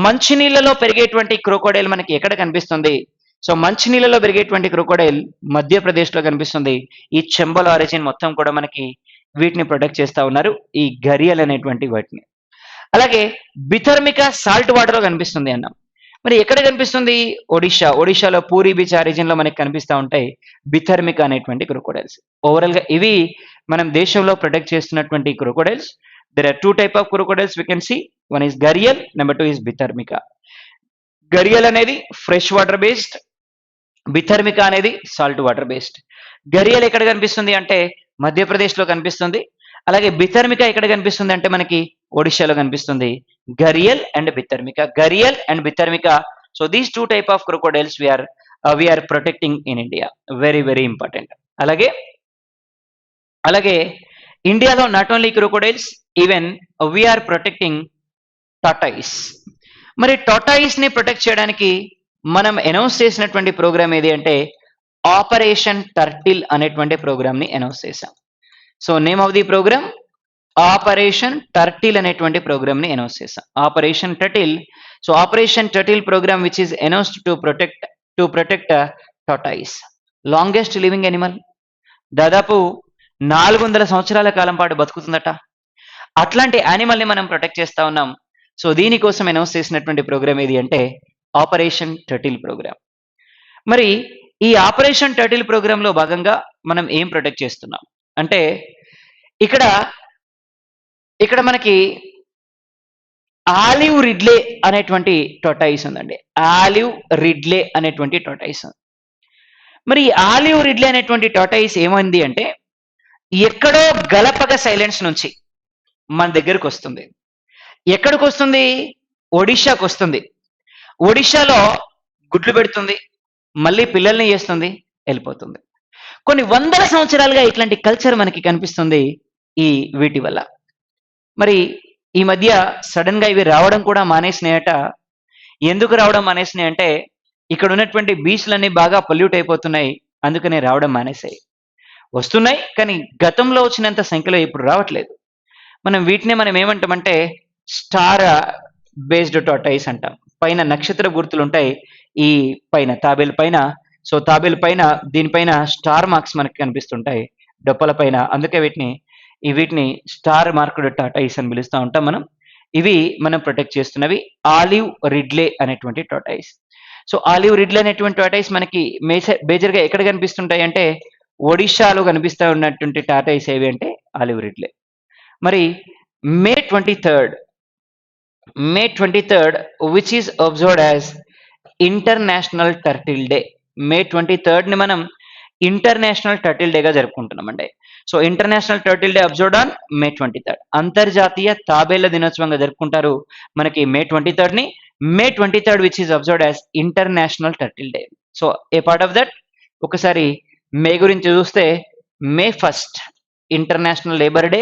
మంచినీళ్ళలో పెరిగేటువంటి క్రొకోడైల్ మనకి ఎక్కడ కనిపిస్తుంది? సో మంచినీళ్ళలో పెరిగేటువంటి క్రొకోడైల్ మధ్యప్రదేశ్ లో కనిపిస్తుంది. ఈ చెంబల్ ఆరిజిన్ మొత్తం కూడా మనకి వీటిని ప్రొటెక్ట్ చేస్తా ఉన్నారు, ఈ గరియల్ అనేటువంటి వాటిని. అలాగే బిథర్మిక సాల్ట్ వాటర్ లో కనిపిస్తుంది అన్నాం. మరి ఎక్కడ కనిపిస్తుంది? ఒడిషాలో పూరి బీచ్ ఆ రీజియన్ లో మనకి కనిపిస్తూ ఉంటాయి బిథర్మిక అనేటువంటి క్రొకోడైల్స్. ఓవరాల్ గా ఇవి మనం దేశంలో ప్రొటెక్ట్ చేస్తున్నటువంటి crocodiles. There are two type of crocodiles we can see. One is gharial, number 2 is Bhitarkanika. Gharial అనేది ఫ్రెష్ వాటర్ బేస్డ్, బిథర్మిక అనేది సాల్ట్ వాటర్ బేస్డ్. గరియల్ ఎక్కడ కనిపిస్తుంది అంటే మధ్యప్రదేశ్ లో కనిపిస్తుంది. అలాగే బిథర్మిక ఎక్కడ కనిపిస్తుంది అంటే మనకి ఒడిషాలో కనిపిస్తుంది. Gharial and Bhitarkanika, gharial and Bhitarkanika. So these two type of crocodiles we're protecting in India. Very very important. అలాగే ఇండియాలో not only crocodiles, even we're protecting tortoise. మరి టాటాయిస్ ని ప్రొటెక్ట్ చేయడానికి మనం అనౌన్స్ చేసినటువంటి ప్రోగ్రామ్ ఏది అంటే ఆపరేషన్ టర్టిల్ అనేటువంటి ప్రోగ్రామ్ ని అనౌన్స్ చేశాం. So name of the program operation turtle అనేటువంటి ప్రోగ్రామ్ ని అనౌన్స్ చేశాం. Operation turtle. So operation turtle program which is announced to protect tortoise, longest living Animal. దాదాపు 400 సంవత్సరాల కాలం పాటు బతుకుతుందట. అట్లాంటి యానిమల్ ని మనం ప్రొటెక్ట్ చేస్తా ఉన్నాం. సో దీనికోసం అనౌన్స్ చేసినటువంటి ప్రోగ్రామ్ ఏది అంటే ఆపరేషన్ టర్టిల్ ప్రోగ్రామ్. మరి ఈ ఆపరేషన్ టర్టిల్ ప్రోగ్రామ్ లో భాగంగా మనం ఏం ప్రొటెక్ట్ చేస్తున్నాం అంటే ఇక్కడ మనకి ఆలివ్ రిడ్లే అనేటువంటి టొటాయిస్ ఉందండి. ఆలివ్ రిడ్లే అనేటువంటి టొటాయిస్. మరి ఆలివ్ రిడ్లే అనేటువంటి టొటాయిస్ ఏమైంది అంటే ఎక్కడో గలపగస్ ఐలాండ్స్ నుంచి మన దగ్గరకు వస్తుంది. ఎక్కడికి వస్తుంది? ఒడిషాకు వస్తుంది. ఒడిషాలో గుడ్లు పెడుతుంది, మళ్ళీ పిల్లల్ని చేస్తుంది, వెళ్ళిపోతుంది. కొన్ని వందల సంవత్సరాలుగా ఇట్లాంటి కల్చర్ మనకి కనిపిస్తుంది ఈ వీటి వల్ల. మరి ఈ మధ్య సడన్ గా ఇవి రావడం కూడా మానేసినాయట. ఎందుకు రావడం మానేసినాయి అంటే ఇక్కడ ఉన్నటువంటి బీచ్లన్నీ బాగా పొల్యూట్ అయిపోతున్నాయి, అందుకనే రావడం మానేసాయి. వస్తున్నాయి కానీ గతంలో వచ్చినంత సంఖ్యలో ఇప్పుడు రావట్లేదు. వీటినే మనం ఏమంటామంటే స్టార్ బేస్డ్ టాటాయిస్ అంటాం. పైన నక్షత్ర గుర్తులు ఉంటాయి ఈ పైన తాబేలు పైన. సో తాబేలు పైన దీనిపైన స్టార్ మార్క్స్ మనకి కనిపిస్తుంటాయి డొప్పల పైన. అందుకే వీటిని స్టార్ మార్క్డ్ టాటాయిస్ అని పిలుస్తూ ఉంటాం మనం. ఇవి మనం ప్రొటెక్ట్ చేస్తున్నవి ఆలివ్ రిడ్లే అనేటువంటి టాటాయిస్. సో ఆలివ్ రిడ్లే అనేటువంటి టాటాయిస్ మనకి మేజర్గా ఎక్కడ కనిపిస్తుంటాయి అంటే ఒడిషాలో కనిపిస్తూ ఉన్నటువంటి టాటాయిస్ ఏవి అంటే ఆలివ్ రిడ్లే. మరి May 23rd which is observed as international turtle day. May 23rd ని మనం ఇంటర్నేషనల్ టర్టిల్ డేగా జరుపుకుంటున్నామండి. So international turtle day observed on May 23rd. అంతర్జాతీయ తాబేళ్ల దినోత్సవంగా జరుపుకుంటారు మనకి మే 23rd ని. May 23rd which is observed as international turtle day. So a part of that ఒకసారి మే గురించి చూస్తే May 1st international labour day,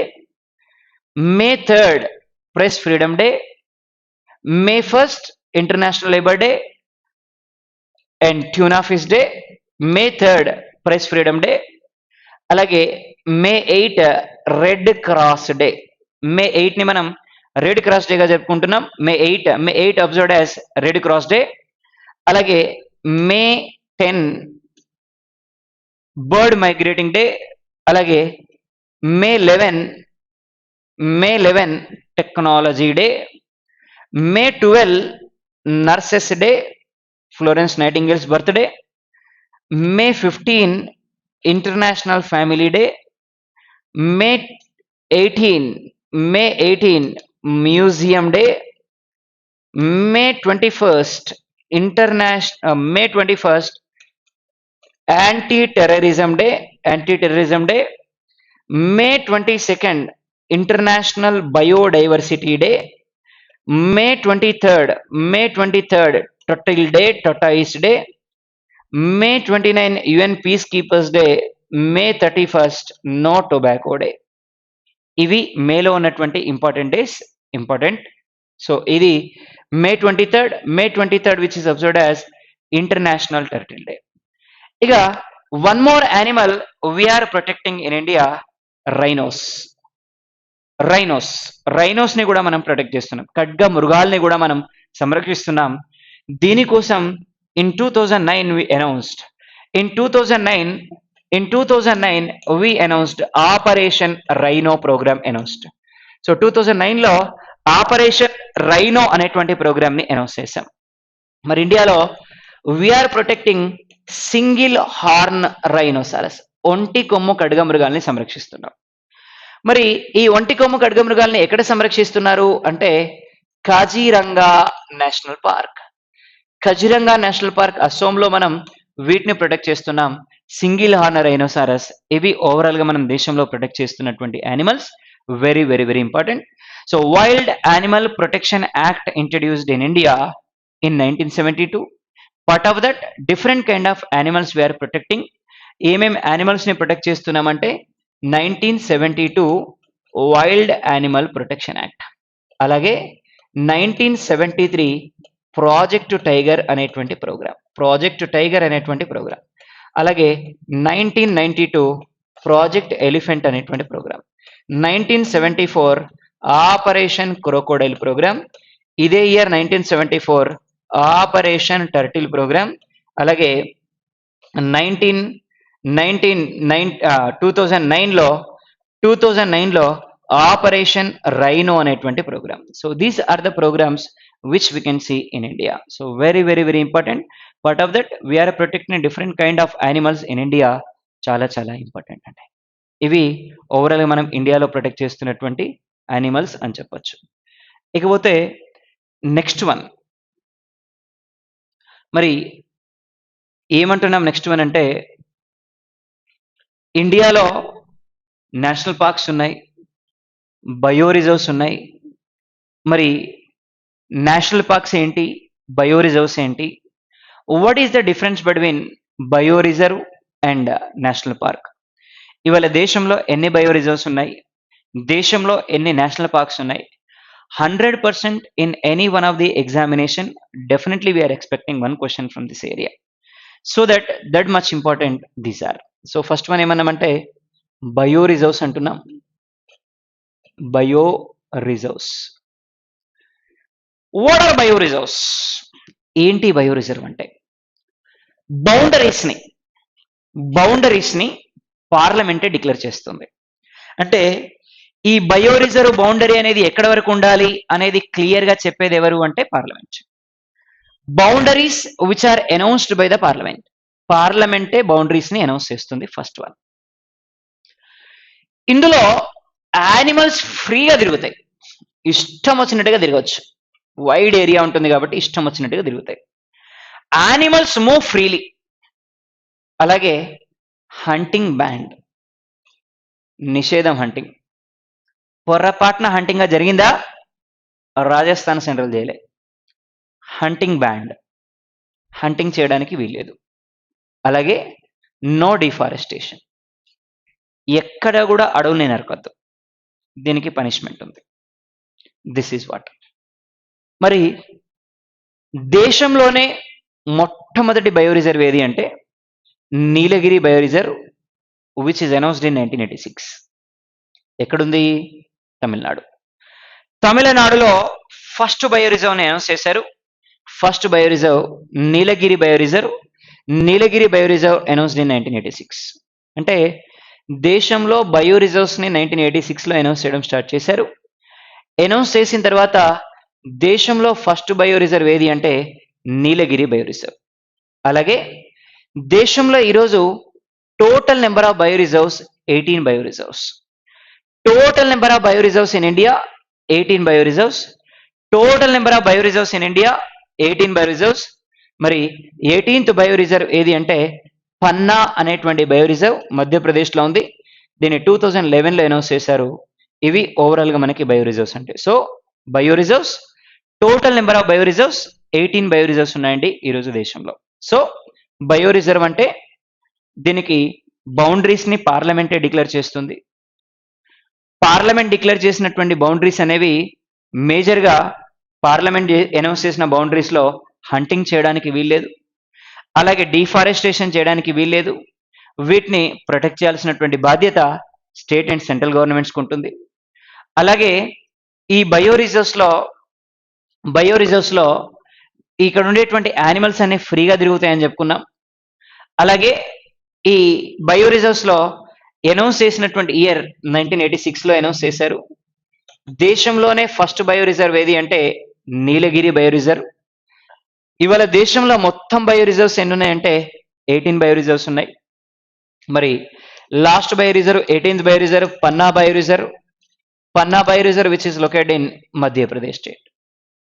May 3rd press freedom day, May 1st international labour day and tuna fish day, May 3rd press freedom day. అలాగే మే 8 red cross day. మే 8 ని మనం red cross డేగా జరుపుకుంటున్నాం. మే 8 observed as red cross day. అలాగే మే 10 bird migrating day. అలాగే May 11 Technology Day, May 12 Nurses Day, Florence Nightingale's birthday, May 15 International Family Day, May 18 Museum Day, May 21st May 21st Anti-Terrorism Day, May 22nd International Biodiversity Day, May 23rd Tortoise Day, May 29 UN Peacekeepers Day, May 31st No Tobacco Day. ఇవి మేలో ఉన్నటువంటి important days. So ఇది May 23rd which is observed as international turtle day. ఇక one more animal we're protecting in India, rhinos ని కూడా మనం protect చేస్తున్నాం. ఖడ్గ మృగాల్ని కూడా మనం సంరక్షిస్తున్నాం. దీనికోసం in 2009 we announced Operation Rhino program announced. So 2009లో ఆపరేషన్ రైనో అనేటువంటి ప్రోగ్రామ్ ని అనౌన్స్ చేశాం. మరి ఇండియాలో we're protecting single horn rhinoceros, ఒంటి కొమ్ము ఖడ్గమృగాల్ని సంరక్షిస్తున్నాం. మరి ఈ ఒంటి కొమ్ము ఖడ్గమృగాల్ని ఎక్కడ సంరక్షిస్తున్నారు అంటే కాజీరంగా నేషనల్ పార్క్. అస్సోంలో మనం వీటిని ప్రొటెక్ట్ చేస్తున్నాం. సింగిల్ హార్న్ రైనోసారస్, ఇవి ఓవరాల్ గా మనం దేశంలో ప్రొటెక్ట్ చేస్తున్నటువంటి animals. Very very very important. So wild animal protection act introduced in India in 1972. Part of that different kind of animals we are protecting. ఏమేం యానిమల్స్ ని ప్రొటెక్ట్ చేస్తున్నామంటే 1972 వైల్డ్ యానిమల్ ప్రొటెక్షన్ యాక్ట్, అలాగే 1973 project tiger అనేటువంటి programme, అలాగే 1992 project elephant అనేటువంటి programme, 1974 operation crocodile programme, ఇదే year 1974 operation turtle programme, అలాగే 2009లో ఆపరేషన్ రైనో అనేటువంటి programme. So these are the programmes which we can see in India. So very very very important. Part of that we are protecting different kind of animals in India. చాలా చాలా important అంటే ఇవి overall గా మనం ఇండియాలో protect చేస్తున్నటువంటి animals అని చెప్పొచ్చు. ఇకపోతే నెక్స్ట్ వన్, మరి ఏమంటున్నాం నెక్స్ట్ వన్ అంటే ఇండియాలో నేషనల్ పార్క్స్ ఉన్నాయి, బయో రిజర్వ్స్ ఉన్నాయి. మరి నేషనల్ పార్క్స్ ఏంటి, బయో రిజర్వ్స్ ఏంటి, what is the difference between bio reserve and national park? ఇవాళ దేశంలో ఎన్ని బయో రిజర్వ్స్ ఉన్నాయి, దేశంలో ఎన్ని నేషనల్ పార్క్స్ ఉన్నాయి? 100% in any one of the examination definitely we are expecting one question from this area, so that much important these are. So first one ఏమన్నామంటే bio reserves అంటున్నాం. Bio reserves, what are bio reserves? ఏంటి bio reserve అంటే? Boundaries ని పార్లమెంటే declare చేస్తుంది. అంటే ఈ bio reserve boundary అనేది ఎక్కడ వరకు ఉండాలి అనేది క్లియర్ గా చెప్పేది ఎవరు అంటే parliament. Boundaries which are announced by the పార్లమెంటే బౌండరీస్ ని అనౌన్స్ చేస్తుంది. First one. ఇందులో యానిమల్స్ ఫ్రీగా తిరుగుతాయి, ఇష్టం వచ్చినట్టుగా తిరగచ్చు. వైడ్ ఏరియా ఉంటుంది కాబట్టి ఇష్టం వచ్చినట్టుగా తిరుగుతాయి. Animals move freely. అలాగే హంటింగ్ బ్యాండ్, నిషేధం హంటింగ్. పొరపాటున హంటింగ్ గా జరిగిందా? రాజస్థాన్ సెంట్రల్ జైలే. హంటింగ్ బ్యాండ్, హంటింగ్ చేయడానికి వీల్లేదు. అలాగే నో డిఫారెస్టేషన్, ఎక్కడ కూడా అడవుల్ని నరకొద్దు, దీనికి పనిష్మెంట్ ఉంది. This is what. మరి దేశంలోనే మొట్టమొదటి బయో రిజర్వ్ ఏది అంటే Nilgiri bio reserve, which is announced in 1986. ఎక్కడుంది? తమిళనాడులో ఫస్ట్ బయో రిజర్వ్ ని అనౌన్స్ చేశారు. First bio reserve Nilgiri bio reserve announced in 1986. అంటే దేశంలో బయో రిజర్వ్స్ని 1986లో అనౌన్స్ చేయడం స్టార్ట్ చేశారు. అనౌన్స్ చేసిన తర్వాత దేశంలో ఫస్ట్ బయో రిజర్వ్ ఏది అంటే నీలగిరి బయో రిజర్వ్. అలాగే దేశంలో ఈరోజు total number of bio reserves 18 bio reserves. Total number of bio reserves in India 18 bio reserves. Total number of bio reserves in India 18 bio reserves. మరి 18th bio reserve ఏది అంటే పన్నా అనేటువంటి bio reserve మధ్యప్రదేశ్లో ఉంది. దీన్ని 2011లో అనౌన్స్ చేశారు. ఇవి ఓవరాల్గా మనకి బయో రిజర్వ్స్ అంటే. So bio reserves, total number of bio reserves 18 bio reserves ఉన్నాయండి ఈరోజు దేశంలో. సో బయో రిజర్వ్ అంటే దీనికి బౌండరీస్ని పార్లమెంటే డిక్లేర్ చేస్తుంది. పార్లమెంట్ డిక్లేర్ చేసినటువంటి బౌండరీస్ అనేవి మేజర్గా పార్లమెంట్ అనౌన్స్ చేసిన బౌండరీస్లో హంటింగ్ చేయడానికి వీల్లేదు, అలాగే డిఫారెస్టేషన్ చేయడానికి వీల్లేదు. వీటిని ప్రొటెక్ట్ చేయాల్సినటువంటి బాధ్యత స్టేట్ అండ్ సెంట్రల్ గవర్నమెంట్స్కి ఉంటుంది. అలాగే ఈ బయో రిజర్వ్స్లో ఇక్కడ ఉండేటువంటి యానిమల్స్ అన్ని ఫ్రీగా తిరుగుతాయని చెప్పుకున్నాం. అలాగే ఈ బయో రిజర్వ్స్లో అనౌన్స్ చేసినటువంటి ఇయర్ 1986లో అనౌన్స్ చేశారు. దేశంలోనే ఫస్ట్ బయో రిజర్వ్ ఏది అంటే నీలగిరి బయో రిజర్వ్. ఇవాళ దేశంలో మొత్తం బయో రిజర్వ్స్ ఎన్ని ఉన్నాయంటే 18 బయో రిజర్వ్స్ ఉన్నాయి. మరి last bio reserve 18th bio reserve Panna bio reserve which is located in Madhya Pradesh state.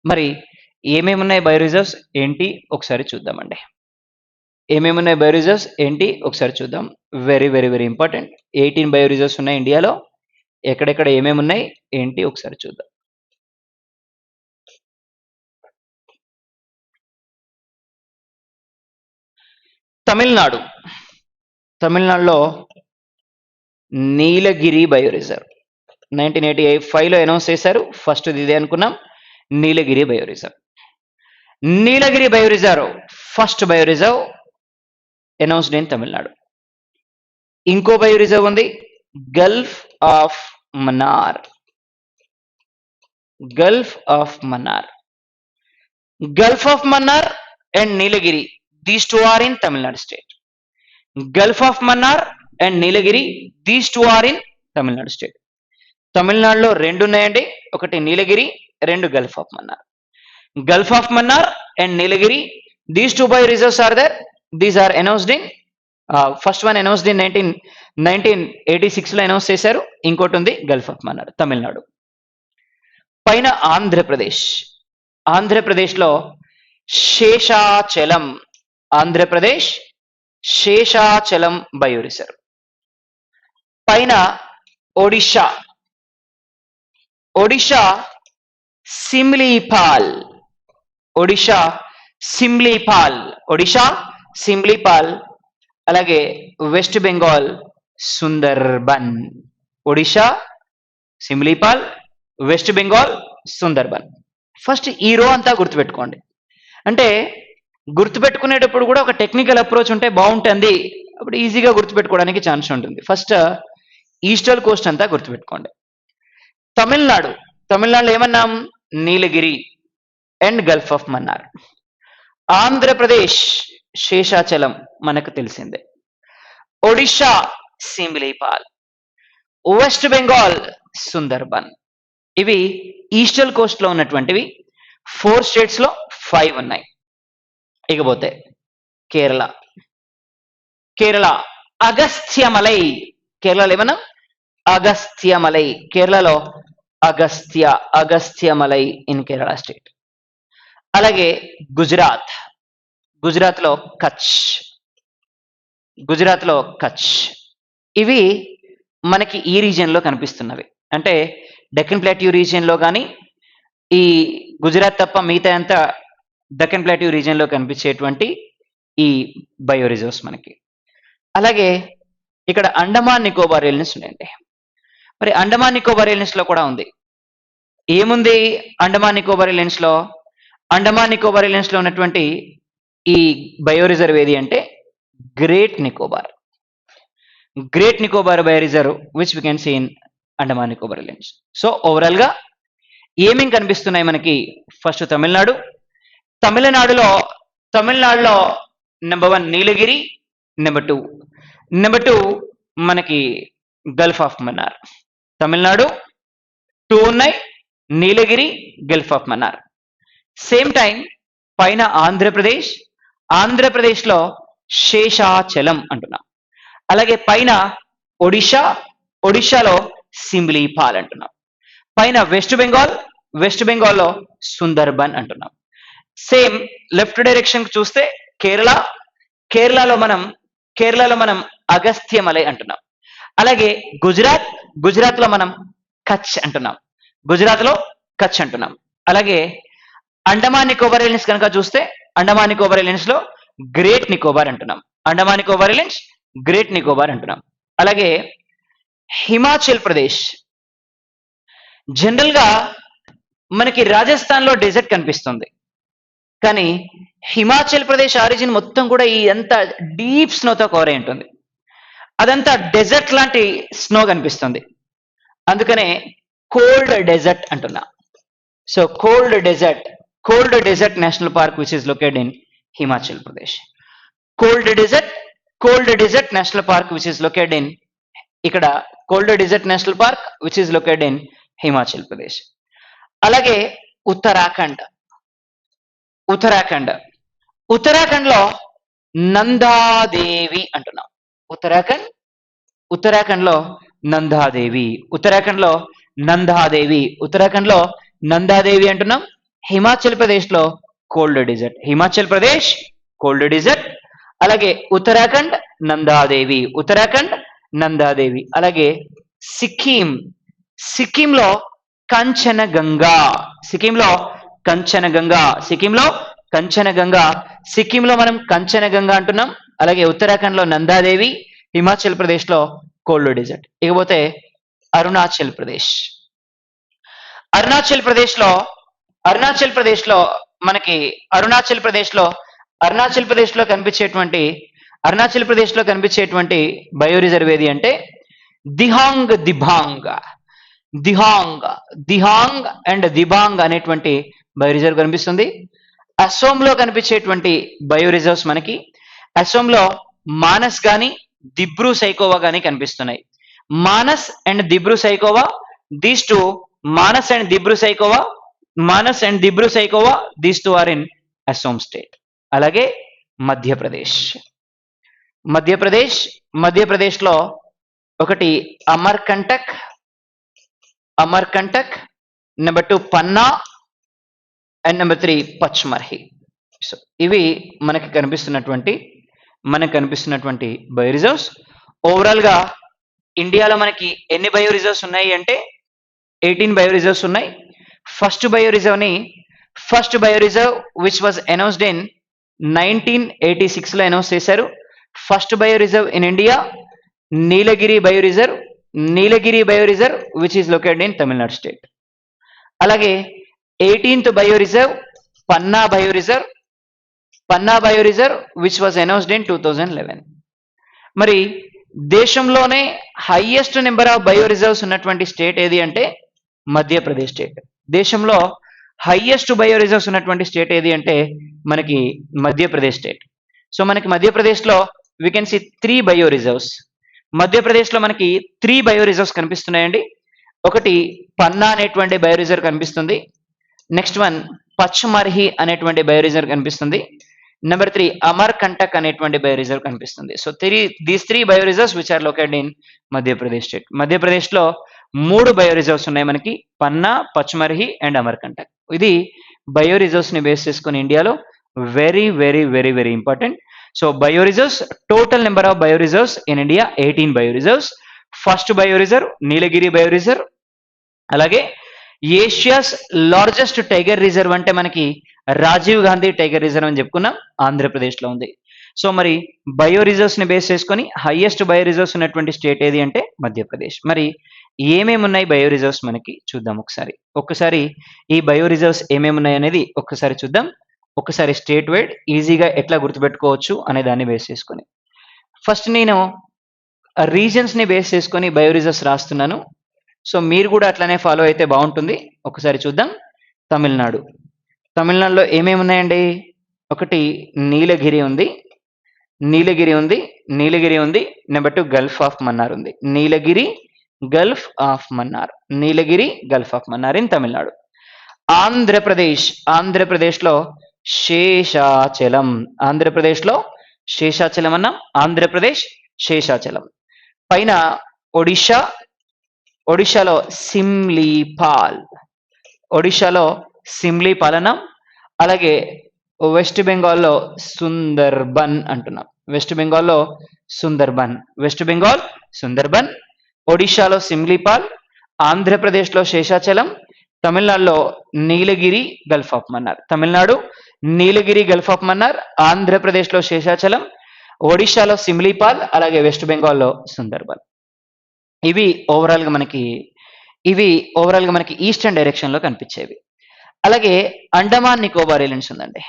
మరి ఏమేమి ఉన్నాయి బయో రిజర్వ్స్ ఏంటి ఒకసారి చూద్దామండి. ఏమేమి ఉన్నాయి బయో రిజర్వ్స్ ఏంటి ఒకసారి చూద్దాం. Very very very important. 18 bio reserves ఉన్నాయి ఇండియాలో. ఎక్కడెక్కడ ఏమేమి ఉన్నాయి ఏంటి ఒకసారి చూద్దాం. తమిళనాడులో నీలగిరి బయో రిజర్వ్ 1985లో అనౌన్స్ చేశారు. ఫస్ట్ ఇదే అనుకున్నాం, Nilgiri bio reserve. Nilgiri bio reserve first bio reserve announced in Tamil Nadu. ఇంకో బయో రిజర్వ్ ఉంది gulf of Mannar. Gulf of Mannar and Nilgiri, these two are in Tamil Nadu state. Gulf of Mannar and Nilgiri, these two are in Tamil Nadu state. తమిళనాడులో రెండు ఉన్నాయండి, ఒకటి నీలగిరి, రెండు gulf of Mannar. Gulf of Mannar and Nilgiri, these two bio reserves are there. These are announced in first one announced in 1986లో announce చేశారు. ఇంకోటి ఉంది gulf of Mannar Tamil Nadu. పైన ఆంధ్రప్రదేశ్లో శేషాచలం, ఆంధ్రప్రదేశ్ శేషాచలం బయో రిజర్వ్. పైన ఒడిషా సిమ్లీపాల్. అలాగే west Bengal Sundarban. Odisha Similipal, west Bengal Sundarban. First ఈ రో అంతా గుర్తుపెట్టుకోండి. అంటే గుర్తుపెట్టుకునేటప్పుడు కూడా ఒక టెక్నికల్ అప్రోచ్ ఉంటే బాగుంటుంది, అప్పుడు ఈజీగా గుర్తుపెట్టుకోవడానికి ఛాన్స్ ఉంటుంది. ఫస్ట్ ఈస్టర్న్ కోస్ట్ అంతా గుర్తుపెట్టుకోండి. తమిళనాడులో ఏమన్నాం, Nilgiri and gulf of Mannar. Andhra Pradesh Seshachalam మనకు తెలిసిందే. ఒడిషా సిమ్లీపాల్, వెస్ట్ బెంగాల్ సుందర్బన్. ఇవి ఈస్టర్న్ కోస్ట్ లో ఉన్నటువంటివి. 4 స్టేట్స్ లో 5 ఉన్నాయి. ఇకపోతే కేరళ అగస్త్యమలై. కేరళలో ఏమన్నా అగస్త్యమలై. కేరళలో అగస్త్యమలై ఇన్ కేరళ స్టేట్. అలాగే గుజరాత్లో కచ్. ఇవి మనకి ఈ రీజియన్లో కనిపిస్తున్నవి. అంటే డెక్కన్ ప్లాట్యూ రీజియన్లో కానీ, ఈ గుజరాత్ తప్ప మిగతా అంతా డెక్కన్ ప్లాట్యూ రీజియన్లో కనిపించేటువంటి ఈ బయో రిజర్వ్స్ మనకి. అలాగే ఇక్కడ అండమాన్ నికోబార్ ఐలాండ్స్ ఉన్నాయండి. మరి అండమాన్ నికోబార్ ఐలాండ్స్ లో కూడా ఉంది. ఏముంది అండమాన్ నికోబార్ ఐలాండ్స్ లో? అండమాన్ నికోబార్ ఐలాండ్స్ లో ఉన్నటువంటి ఈ బయో రిజర్వ్ ఏది అంటే great Nicobar bio reserve which we can see in Andaman Nicobar islands. So overall గా ఏమేం కనిపిస్తున్నాయి మనకి? ఫస్ట్ తమిళనాడులో నెంబర్ 1 నీలగిరి, నెంబర్ 2 మనకి గల్ఫ్ ఆఫ్ మన్నార్. తమిళనాడు 2 ఉన్నాయి, Nilgiri, gulf of Mannar. Same time పైన ఆంధ్రప్రదేశ్, ఆంధ్రప్రదేశ్లో శేషాచలం అంటున్నాం. అలాగే పైన ఒడిషా, ఒడిషాలో సిమ్లీపాల్ అంటున్నాం. పైన వెస్ట్ బెంగాల్, వెస్ట్ బెంగాల్లో సుందర్బన్ అంటున్నాం. సేమ్ లెఫ్ట్ డైరెక్షన్ చూస్తే కేరళ, కేరళలో మనం అగస్త్యమలై అంటున్నాం. అలాగే గుజరాత్, గుజరాత్ లో మనం కచ్ అంటున్నాం. గుజరాత్ లో కచ్ అంటున్నాం. అలాగే అండమాన్ నికోబార్ ఐలాండ్స్ కనుక చూస్తే అండమాన్ నికోబార్ ఐలాండ్స్ లో గ్రేట్ నికోబార్ అంటున్నాం. అండమాన్ నికోబార్ ఐలాండ్స్ గ్రేట్ నికోబార్ అంటున్నాం. అలాగే హిమాచల్ ప్రదేశ్, జనరల్ గా మనకి రాజస్థాన్ లో డెజర్ట్ కనిపిస్తుంది, కానీ హిమాచల్ ప్రదేశ్ ఆరిజిన్ మొత్తం కూడా ఈ అంత డీప్ స్నోతో కవర్ అయి ఉంటుంది. అదంతా డెజర్ట్ లాంటి స్నో కనిపిస్తుంది, అందుకనే కోల్డ్ డెజర్ట్ అంటున్నా. So cold desert national park which is located in Himachal Pradesh. Cold desert national park which is located in ఇక్కడ cold desert national park which is located in Himachal Pradesh. అలాగే ఉత్తరాఖండ్ లో నందాదేవి అంటున్నాం. ఉత్తరాఖండ్ లో నందాదేవి అంటున్నాం. హిమాచల్ ప్రదేశ్ లో కోల్డ్ డెజర్ట్. అలాగే ఉత్తరాఖండ్ నందాదేవి. అలాగే సిక్కింలో కంచనగంగా. సిక్కింలో మనం కంచనగంగా అంటున్నాం. అలాగే ఉత్తరాఖండ్ లో నందాదేవి, హిమాచల్ ప్రదేశ్ లో కోల్డ్ డెజర్ట్. ఇకపోతే అరుణాచల్ ప్రదేశ్ లో మనకి అరుణాచల్ ప్రదేశ్ లో కనిపించేటువంటి బయో రిజర్వ్ ఏది అంటే దిహాంగ్ అండ్ దిబాంగ్ అనేటువంటి బయో రిజర్వ్ కనిపిస్తుంది. అసోంలో కనిపించేటువంటి బయో రిజర్వ్స్ మనకి అసోంలో మానస్ గాని దిబ్రూ సైకోవా గాని కనిపిస్తున్నాయి. Manas and Dibru Saikhowa, these two Manas and Dibru Saikhowa these two are in Assam state. అలాగే మధ్యప్రదేశ్ లో ఒకటి Amarkantak, number 2 Panna and number 3 Pachmarhi. So ఇవి మనకి కనిపిస్తున్నటువంటి బయో రిజర్వ్స్. ఓవరాల్ గా ఇండియాలో మనకి ఎన్ని బయో రిజర్వ్స్ ఉన్నాయి అంటే 18 బయో రిజర్వ్స్ ఉన్నాయి. First bio reserve which was announced in 1986 లో అనౌన్స్ చేశారు. First bio reserve in India Nilgiri bio reserve which is located in Tamil Nadu state. అలాగే 18th bio reserve Panna bio reserve which was announced in 2011. మరి దేశంలోనే highest number of bio reserves ఉన్నటువంటి state ఏది అంటే Madhya Pradesh state. దేశంలో highest bio reserves ఉన్నటువంటి state ఏది అంటే మనకి మధ్యప్రదేశ్ స్టేట్. సో మనకి మధ్యప్రదేశ్లో we can see 3 bio reserves. మధ్యప్రదేశ్లో మనకి 3 బయో రిజర్వ్స్ కనిపిస్తున్నాయండి. ఒకటి పన్నా అనేటువంటి బయో రిజర్వ్ కనిపిస్తుంది. నెక్స్ట్ వన్ పచ్మర్హి అనేటువంటి బయో రిజర్వ్ కనిపిస్తుంది. నెంబర్ 3 అమర్కంటక్ అనేటువంటి బయో రిజర్వ్ కనిపిస్తుంది. So these 3 bio reserves which are located in Madhya Pradesh state. మధ్యప్రదేశ్లో 3 బయో రిజర్వ్స్ ఉన్నాయి మనకి, పన్నా, పచ్మర్హి అండ్ అమర్కంటక్. ఇది బయో రిజర్వ్స్ ని బేస్ చేసుకుని ఇండియాలో very very very very important. So bio reserves, total number of bio reserves in India 18 bio reserves. First bio reserve Nilgiri bio reserve. అలాగే Asia's largest tiger reserve అంటే మనకి Rajiv Gandhi tiger reserve అని చెప్పుకున్నాం, ఆంధ్రప్రదేశ్లో ఉంది. సో మరి బయో రిజర్వ్స్ ని base చేసుకొని హైయెస్ట్ బయో రిజర్వ్స్ ఉన్నటువంటి స్టేట్ ఏది అంటే మధ్యప్రదేశ్. మరి ఏమేమి ఉన్నాయి బయో రిజర్వ్స్ మనకి చూద్దాం ఒక్కసారి ఈ బయో రిజర్వ్స్ ఏమేమి ఉన్నాయి అనేది ఒక్కసారి చూద్దాం. ఒక్కసారి స్టేట్ వైడ్ ఈజీగా ఎట్లా గుర్తుపెట్టుకోవచ్చు అనే దాన్ని బేస్ చేసుకొని ఫస్ట్ నేను రీజన్స్ ని బేస్ చేసుకొని బయో రిజర్వ్స్ రాస్తున్నాను. సో మీరు కూడా అట్లనే ఫాలో అయితే బాగుంటుంది. ఒకసారి చూద్దాం. తమిళనాడులో ఏమేమి ఉన్నాయండి? ఒకటి నీలగిరి ఉంది, నీలగిరి ఉంది, నీలగిరి ఉంది. నెంబర్ 2 గల్ఫ్ ఆఫ్ మన్నార్ ఉంది. Nilgiri, gulf of Mannar, Nilgiri, gulf of Mannar in Tamil Nadu. Andhra Pradesh, ఆంధ్రప్రదేశ్లో శేషాచలం, ఆంధ్రప్రదేశ్లో శేషాచలం అన్నాం. ఆంధ్రప్రదేశ్ శేషాచలం. పైన ఒడిషా, ఒడిషాలో సిమ్లీపాల్, ఒడిషాలో సిమ్లీపాల్ అన్నాం. అలాగే వెస్ట్ బెంగాల్లో సుందర్బన్ అంటున్నాం. వెస్ట్ బెంగాల్లో సుందర్బన్, వెస్ట్ బెంగాల్ సుందర్బన్. ఒడిషాలో సిమ్లీపాల్, ఆంధ్రప్రదేశ్లో శేషాచలం, తమిళనాడులో Nilgiri, gulf of Mannar. Tamil Nadu Nilgiri, gulf of Mannar, ఆంధ్రప్రదేశ్లో శేషాచలం, ఒడిషాలో సిమ్లీపాల్, అలాగే వెస్ట్ బెంగాల్లో సుందర్బన్. ఇవి ఓవరాల్గా మనకి ఈస్టర్న్ డైరెక్షన్లో కనిపించేవి. అలాగే అండమాన్ నికోబార్ ఐలాండ్స్ ఉందండి.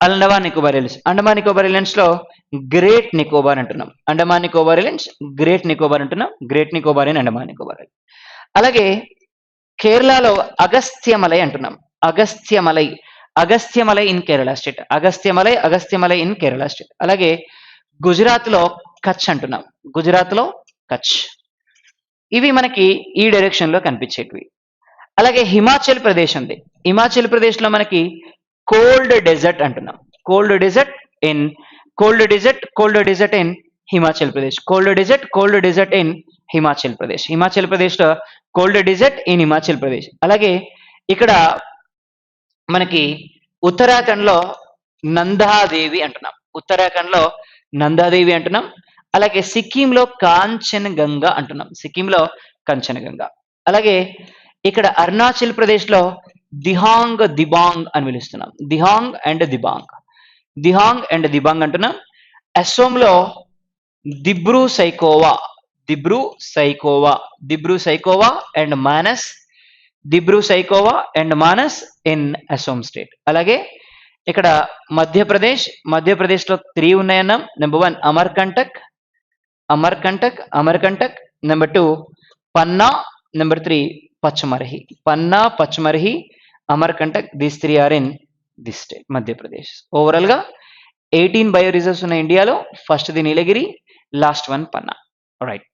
అండమాన్ నికోబార్ ఐలాండ్స్, అండమాన్ నికోబార్ ఐలాండ్స్ లో గ్రేట్ నికోబార్ అంటున్నాం. అండమాన్ నికోబార్ ఐలాండ్స్ గ్రేట్ నికోబార్ అంటున్నాం. Great Nicobar in Andaman Nicobar island. అలాగే కేరళలో అగస్త్యమలై అంటున్నాం. Agasthyamalai, Agasthyamalai in Kerala state. Agasthyamalai, Agasthyamalai in Kerala state. అలాగే గుజరాత్ లో కచ్ అంటున్నాం. గుజరాత్ లో కచ్. ఇవి మనకి ఈ డైరెక్షన్ లో కనిపించేటివి. అలాగే హిమాచల్ ప్రదేశ్ ఉంది. హిమాచల్ ప్రదేశ్ లో మనకి కోల్డ్ డెజర్ట్ అంటున్నాం. Cold desert in Himachal Pradesh. Cold desert in Himachal Pradesh. Himachal Pradesh లో cold desert in Himachal Pradesh. అలాగే ఇక్కడ మనకి ఉత్తరాఖండ్ లో నందాదేవి అంటున్నాం. ఉత్తరాఖండ్ లో నందాదేవి అంటున్నాం. అలాగే సిక్కింలో కాంచనగంగా అంటున్నాం. సిక్కింలో కాంచనగంగా. అలాగే ఇక్కడ అరుణాచల్ ప్రదేశ్ లో దిహాంగ్, దిబాంగ్ అని పిలుస్తున్నాం. దిహాంగ్ అండ్ దిబాంగ్, దిహాంగ్ అండ్ దిబాంగ్ అంటున్నాం. అస్సోంలో Dibru Saikhowa, Dibru Saikhowa, Dibru Saikhowa and Manas, Dibru Saikhowa and Manas in Assam state. అలాగే ఇక్కడ మధ్యప్రదేశ్, మధ్యప్రదేశ్లో 3 ఉన్నాయన్నాం. Number 1 Amarkantak, Amarkantak, Amarkantak. Number 2 Panna. Number 3 Pachmarhi. Panna, Pachmarhi, Amarkantak, these 3 are in this state, Madhya Pradesh. Overall గా 18 బయో రిజర్వ్స్ ఉన్న ఇండియాలో. First the Nilgiri, last one Panna. Right,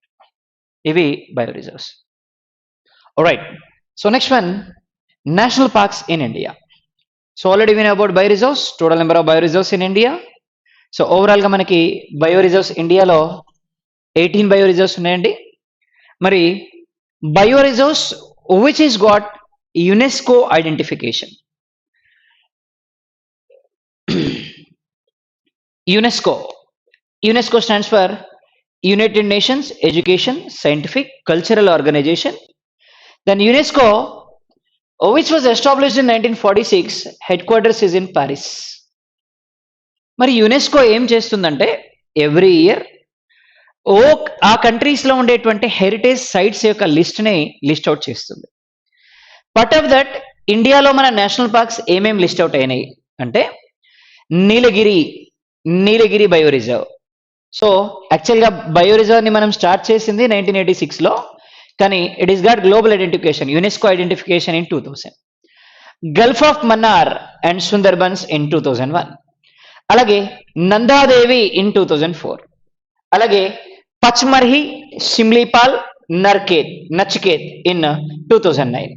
ఇవి bio reserves. Right, so next one national parks in India. So already we know about bio reserves, total number of bio reserves in India. So overall గా మనకి bio reserves ఇండియాలో 18 bio reserves ఉన్నాయండి. మరి bio reserves which is got UNESCO identification. UNESCO stands for United Nations Education, Scientific, Cultural Organization. Then UNESCO, which was established in 1946, headquarters is in Paris. మరి UNESCO ఏం చేస్తుందంటే every year ఆ countries లో ఉండేటువంటి heritage sites యొక్క list out చేస్తుంది. Part of that ఇండియాలో మన నేషనల్ పార్క్స్ ఏమేమి లిస్ట్ అవుట్ అయినాయి అంటే నీలగిరి బయో రిజర్వ్. సో యాక్చువల్గా బయో రిజర్వ్ ని మనం స్టార్ట్ చేసింది 1986 లో, కానీ it is got global identification, UNESCO identification in 2000. Gulf of Mannar and Sundarbans in 2001. అలాగే నందాదేవి ఇన్ 2004. అలాగే పచ్మర్హి, సిమ్లీపాల్, నచికేత్ ఇన్ 2009.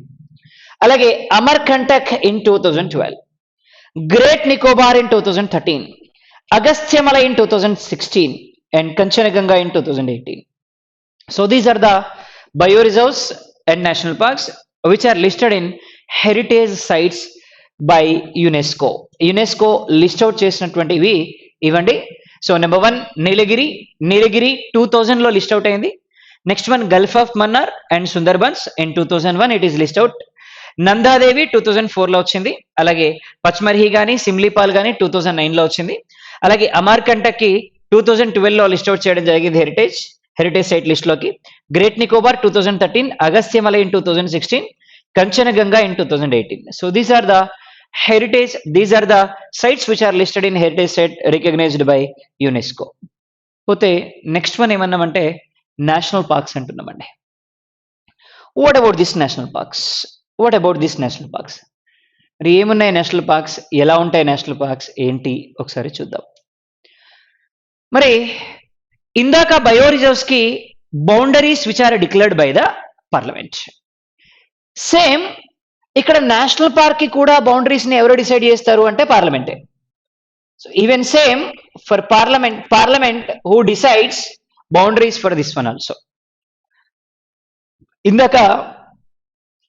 అలాగే Amarkantak in 2012. Great Nicobar in 2013. Agasthyamalai in 2016 and Kanchanaganga in 2018. So these are the bioreserves and national parks which are listed in heritage sites by UNESCO. UNESCO list out చేసినటువంటివి ఇవ్వండి. So number 1 నీలగిరి 2000 లో list out అయింది. Next one Gulf of Mannar and Sundarbans in 2001 it is list out. Nanda Devi 2004 లో వచ్చింది. అలాగే పచ్మర్హి కానీ సిమ్లీపాల్ కానీ 2009 లో వచ్చింది. అలాగే అమర్కంటక్కి 2012 లో లిస్ట్ అవుట్ చేయడం జరిగింది హెరిటేజ్ సైట్ లిస్ట్ లోకి. Great Nicobar 2013, Agasthyamalai in 2016, Kanchenjunga in 2018. So these are the sites which are listed in heritage site recognized by UNESCO. పోతే నెక్స్ట్ వన్ ఏమన్నామంటే నేషనల్ పార్క్స్ అంటున్నామండి. What about this national parks? మరి ఏమున్నాయి national parks, ఎలా ఉంటాయి national పార్క్స్ ఏంటి ఒకసారి చూద్దాం. మరి ఇందాక బయో రిజర్వ్స్ కి boundaries which are declared by the parliament. Same ఇక్కడ నేషనల్ పార్క్ కి కూడా బౌండరీస్ ని ఎవరు డిసైడ్ చేస్తారు అంటే పార్లమెంటే. So even same for parliament who decides boundaries for this one also. ఇందాక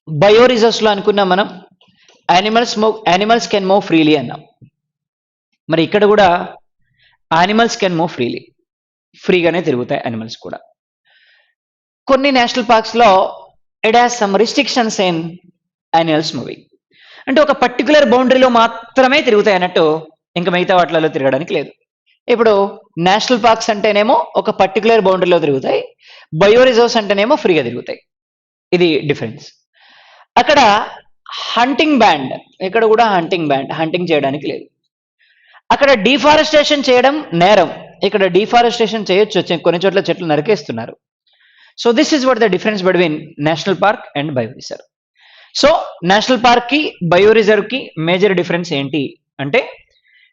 బయో రిజర్వ్స్ లో అనుకున్నాం మనం యానిమల్స్ కెన్ మూవ్ ఫ్రీలీ అన్నాం. మరి ఇక్కడ కూడా యానిమల్స్ కెన్ మూవ్ ఫ్రీలీ, ఫ్రీగానే తిరుగుతాయి యానిమల్స్ కూడా. కొన్ని నేషనల్ పార్క్స్ లో it has some restrictions in animals moving, అంటే ఒక పర్టికులర్ బౌండరీలో మాత్రమే తిరుగుతాయి అన్నట్టు, ఇంకా మిగతా వాటిలలో తిరగడానికి లేదు. ఇప్పుడు నేషనల్ పార్క్స్ అంటేనేమో ఒక పర్టికులర్ బౌండరీలో తిరుగుతాయి, బయో రిజర్వ్స్ అంటేనేమో ఫ్రీగా తిరుగుతాయి. ఇది డిఫరెన్స్. అక్కడ హంటింగ్ బ్యాండ్, ఇక్కడ కూడా హంటింగ్ చేయడానికి లేదు. అక్కడ డిఫారెస్టేషన్ చేయడం నేరం, ఇక్కడ డిఫారెస్టేషన్ చేయొచ్చు, కొన్ని చోట్ల చెట్లు నరికేస్తున్నారు. So this is what the difference between national park and bio reserve. So national park కి బయో రిజర్వ్ కి మేజర్ డిఫరెన్స్ ఏంటి అంటే,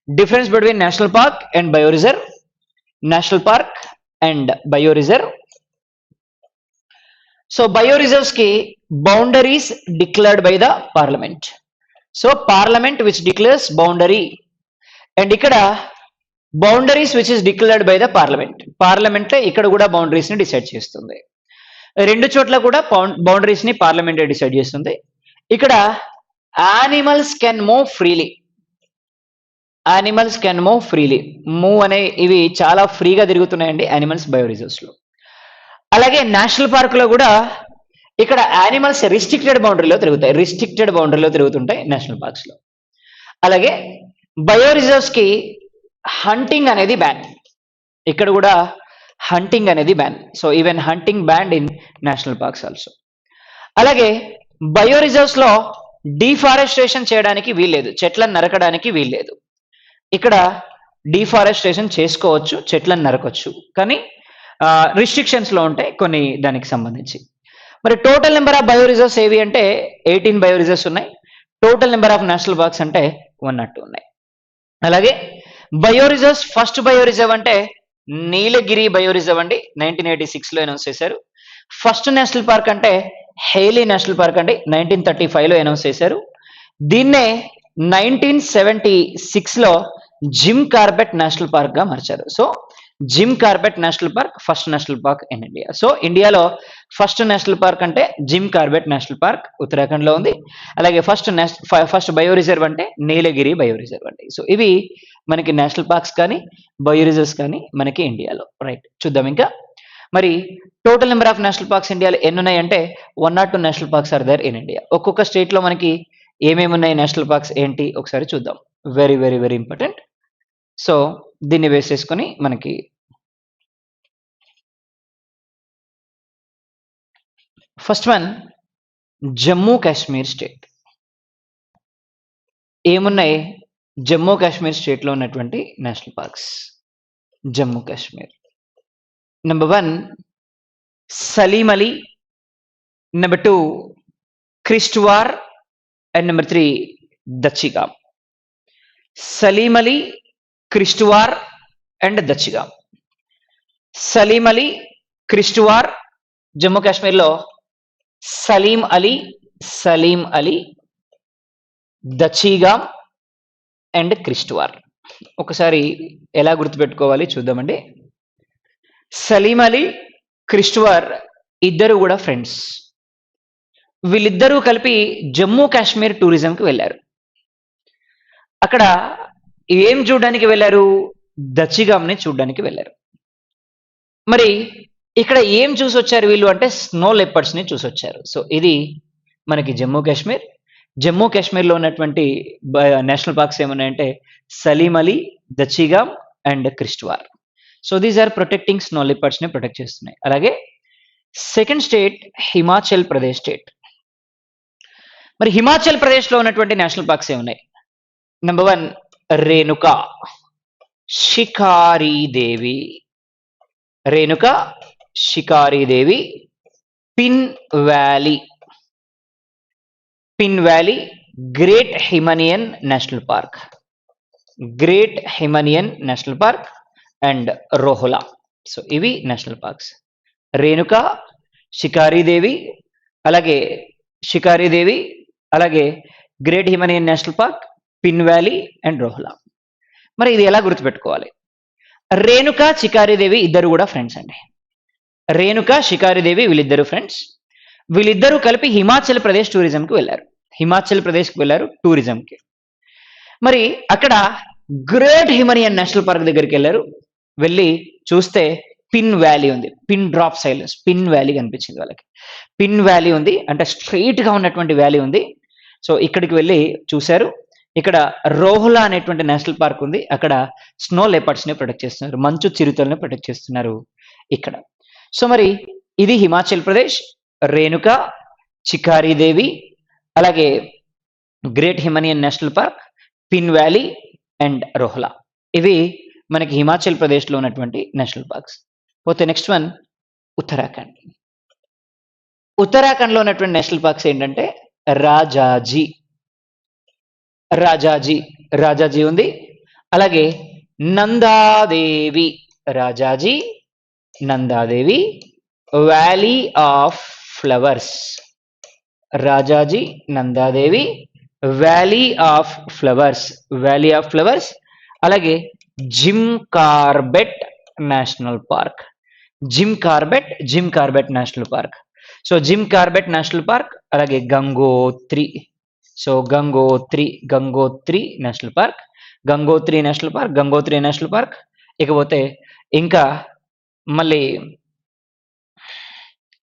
difference between national park and bio reserve, national park and bio reserve. So bio reserves కి boundaries declared by the parliament. So parliament which declares boundary, and ఇక్కడ boundaries which is declared by the parliament ఇక్కడ కూడా boundaries ని decide చేస్తుంది. రెండు చోట్ల కూడా boundaries ని పార్లమెంట్ డిసైడ్ చేస్తుంది. ఇక్కడ animals can move freely, move అనే ఇవి చాలా ఫ్రీగా తిరుగుతున్నాయండి యానిమల్స్ బయో రిజర్వ్స్ లో. అలాగే నేషనల్ పార్క్ లో కూడా ఇక్కడ యానిమల్స్ రిస్ట్రిక్టెడ్ బౌండరీలో తిరుగుతుంటాయి నేషనల్ పార్క్స్ లో. అలాగే బయో రిజర్వ్స్ కి హంటింగ్ అనేది బ్యాన్, ఇక్కడ కూడా హంటింగ్ అనేది ban. So even hunting ban in national parks also. అలాగే బయో రిజర్వ్స్ లో డిఫారెస్టేషన్ చేయడానికి వీల్లేదు, చెట్లను నరకడానికి వీల్లేదు. ఇక్కడ డిఫారెస్టేషన్ చేసుకోవచ్చు, చెట్లను నరకొచ్చు, కానీ రిస్ట్రిక్షన్స్ లో ఉంటాయి కొన్ని దానికి సంబంధించి. మరి total number of bio reserves ఏవి అంటే 18 బయో రిజర్వ్స్ ఉన్నాయి. Total number of national parks అంటే 102 ఉన్నాయి. అలాగే bio reserves, first bio reserve అంటే నీలగిరి బయో రిజర్వ్ అండి, 1986 లో అనౌన్స్ చేశారు. ఫస్ట్ నేషనల్ పార్క్ అంటే హేలీ నేషనల్ పార్క్ అండి, 1935 లో అనౌన్స్ చేశారు. దీన్నే 1976 లో జిమ్ కార్బెట్ నేషనల్ పార్క్ గా మార్చారు. So Jim Corbett national park first national park in India. So ఇండియాలో ఫస్ట్ నేషనల్ పార్క్ అంటే Jim Corbett national park Uttarakhand లో ఉంది. అలాగే ఫస్ట్ బయో రిజర్వ్ అంటే నీలగిరి బయో రిజర్వ్ అండి. సో ఇవి మనకి నేషనల్ పార్క్స్ కానీ బయో రిజర్వ్స్ కానీ మనకి ఇండియాలో. రైట్, చూద్దాం ఇంకా. మరి total number of national parks ఇండియాలో ఎన్ని ఉన్నాయంటే 102 national parks are there in India. ఒక్కొక్క స్టేట్ లో మనకి ఏమేమి ఉన్నాయి నేషనల్ పార్క్స్ ఏంటి ఒకసారి చూద్దాం. Very very very important. So దీన్ని బేస్ చేసుకొని మనకి first one Jammu Kashmir state. ఏమున్నాయి జమ్మూ కాశ్మీర్ స్టేట్ లో ఉన్నటువంటి national parks? Jammu Kashmir number 1 Salim Ali, number 2 Kishtwar, and number 3 Dachigam. Salim Ali, Kishtwar and Dachigam. Salim Ali, Kishtwar Jammu కాశ్మీర్లో సలీం అలీ, దచ్చిగామ్ అండ్ కిష్ట్వార్. ఒకసారి ఎలా గుర్తుపెట్టుకోవాలి చూద్దామండి. సలీం అలీ, కిష్ట్వార్ ఇద్దరు కూడా ఫ్రెండ్స్. వీళ్ళిద్దరూ కలిపి జమ్మూ కాశ్మీర్ టూరిజంకి వెళ్ళారు. అక్కడ ఏం చూడడానికి వెళ్ళారు? దచ్చిగామ్ని చూడడానికి వెళ్ళారు. మరి ఇక్కడ ఏం చూసి వచ్చారు వీళ్ళు అంటే స్నో లెపర్డ్స్ ని చూసి వచ్చారు. సో ఇది మనకి జమ్మూ కాశ్మీర్. జమ్మూ కాశ్మీర్లో ఉన్నటువంటి నేషనల్ పార్క్స్ ఏమున్నాయంటే Salim Ali, Dachigam and Kishtwar. So these are protecting snow leopards ని ప్రొటెక్ట్ చేస్తున్నాయి. అలాగే second state Himachal Pradesh state. మరి హిమాచల్ ప్రదేశ్ లో ఉన్నటువంటి నేషనల్ పార్క్స్ ఏమున్నాయి? Number 1 Renuka, Shikari Devi, pin valley, great హిమానియన్ national park, and Rohla. So ఇవి నేషనల్ పార్క్స్. రేణుక, షికారీదేవి, అలాగే షికారీదేవి, అలాగే great Himalayan national park, pin valley and Rohla. మరి ఇది ఎలా గుర్తుపెట్టుకోవాలి? రేణుక, షికారీదేవి ఇద్దరు కూడా ఫ్రెండ్స్ అండి. రేణుక, షికారీదేవి వీళ్ళిద్దరు ఫ్రెండ్స్. వీళ్ళిద్దరూ కలిపి హిమాచల్ ప్రదేశ్ టూరిజంకి వెళ్ళారు. హిమాచల్ ప్రదేశ్కి వెళ్ళారు టూరిజంకి. మరి అక్కడ గ్రేట్ హిమాలయన్ నేషనల్ పార్క్ దగ్గరికి వెళ్ళారు. వెళ్ళి చూస్తే పిన్ వ్యాలీ ఉంది. Pin drop silence, pin valley కనిపించింది వాళ్ళకి. పిన్ వ్యాలీ ఉంది అంటే స్ట్రైట్ గా ఉన్నటువంటి వ్యాలీ ఉంది. సో ఇక్కడికి వెళ్ళి చూశారు. ఇక్కడ రోహులా అనేటువంటి నేషనల్ పార్క్ ఉంది. అక్కడ స్నో లెపర్డ్స్ ని ప్రొటెక్ట్ చేస్తున్నారు, మంచు చిరుతల్ని ప్రొటెక్ట్ చేస్తున్నారు ఇక్కడ. సో మరి ఇది హిమాచల్ ప్రదేశ్, రేణుక, చికారీదేవి, అలాగే great Himalayan national park, pin valley and Rohla. ఇవి మనకి హిమాచల్ ప్రదేశ్లో ఉన్నటువంటి నేషనల్ పార్క్స్. పోతే నెక్స్ట్ వన్ ఉత్తరాఖండ్. ఉత్తరాఖండ్లో ఉన్నటువంటి నేషనల్ పార్క్స్ ఏంటంటే రాజాజీ. రాజాజీ రాజాజీ ఉంది. అలాగే Nanda Devi, Rajaji, Nanda Devi, valley of flowers. Rajaji, Nanda Devi, valley of flowers, valley of flowers. అలాగే Jim Corbett national park. Jim Corbett national park. So Jim Corbett national park, అలాగే Gangotri. So Gangotri national park, Gangotri national park, Gangotri national park. ఇకపోతే ఇంకా మళ్ళీ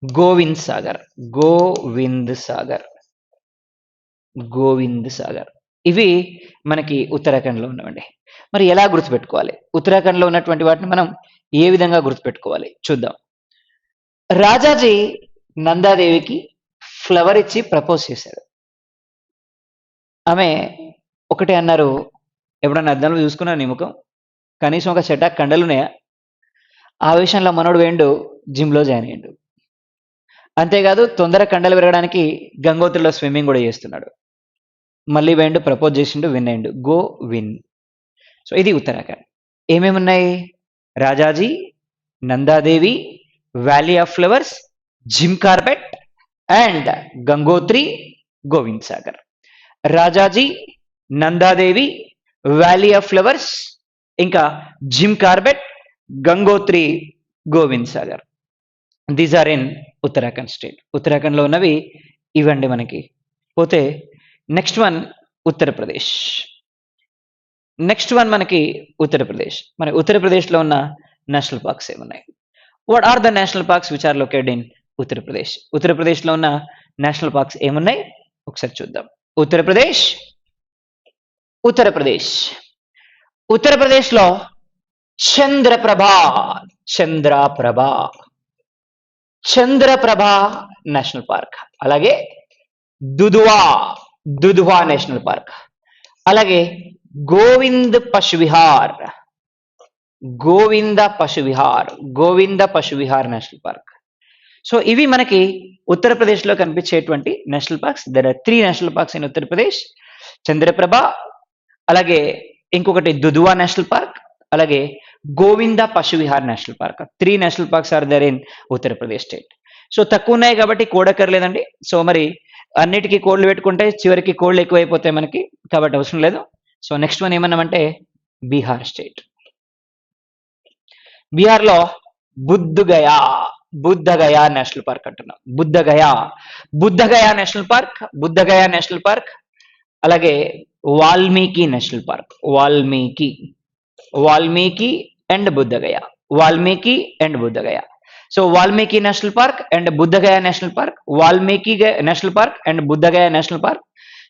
గోవింద్ సాగర్, గోవింద్ సాగర్, గోవింద్ సాగర్. ఇవి మనకి ఉత్తరాఖండ్లో ఉన్నవండి. మరి ఎలా గుర్తుపెట్టుకోవాలి? ఉత్తరాఖండ్లో ఉన్నటువంటి వాటిని మనం ఏ విధంగా గుర్తుపెట్టుకోవాలి చూద్దాం. రాజాజీ నందాదేవికి ఫ్లవర్ ఇచ్చి ప్రపోజ్ చేశాడు. ఆమె ఒకటే అన్నారు, ఎప్పుడన్నా అద్దంలో చూసుకున్నా నీ ముఖం, కనీసం ఒక చెటాక్ కండలున్నాయా? ఆ విషయంలో మనోడు వేండు జిమ్లో జాయిన్ అయ్యిండు. అంతేకాదు తొందర కండలు పెరగడానికి గంగోత్రిలో స్విమ్మింగ్ కూడా చేస్తున్నాడు. మళ్ళీ వేండు ప్రపోజ్ చేసిండు, విన్ అయిండు. Go win. సో ఇది ఉత్తరాఖండ్. ఏమేమి ఉన్నాయి? Rajaji, Nanda Devi, valley of flowers, Jim Corbett and Gangotri, Govind Sagar. Rajaji, Nanda Devi, valley of flowers, ఇంకా Jim Corbett, Gangotri, Govind Sagar. These are in Uttarakhand state. ఉత్తరాఖండ్లో ఉన్నవి ఇవండి మనకి. పోతే next one Uttar Pradesh. Next one మనకి ఉత్తరప్రదేశ్. మరి ఉత్తరప్రదేశ్లో ఉన్న నేషనల్ పార్క్స్ ఏమున్నాయి? What are the national parks which are located in Uttar Pradesh? ఉత్తరప్రదేశ్లో ఉన్న నేషనల్ పార్క్స్ ఏమున్నాయి ఒకసారి చూద్దాం. ఉత్తరప్రదేశ్, ఉత్తరప్రదేశ్లో చంద్రప్రభ, చంద్రప్రభ నేషనల్ పార్క్. అలాగే దుధువా నేషనల్ పార్క్. అలాగే Govind Pashu Vihar national park. So ఇవి మనకి ఉత్తరప్రదేశ్లో కనిపించేటువంటి national parks. There are 3 national parks in Uttar Pradesh. Chandraprabha, అలాగే ఇంకొకటి దుధువా నేషనల్ పార్క్, అలాగే Govind Pashu Vihar national park. 3 national parks are there in Uttar Pradesh state. So తక్కువ ఉన్నాయి కాబట్టి కోడ్ అక్కర్లేదండి. సో మరి అన్నిటికీ కోడ్లు పెట్టుకుంటే చివరికి కోడ్లు ఎక్కువైపోతాయి మనకి, కాబట్టి అవసరం లేదు. సో నెక్స్ట్ వన్ ఏమన్నామంటే బీహార్ స్టేట్. బీహార్లో బుద్ధగయా నేషనల్ పార్క్ అంటున్నాం. బుద్ధగయా నేషనల్ పార్క్, అలాగే Valmiki national park. Valmiki and Buddha Gaya. So Valmiki national park and Buddha Gaya national park, Valmiki national park and Buddha Gaya national park.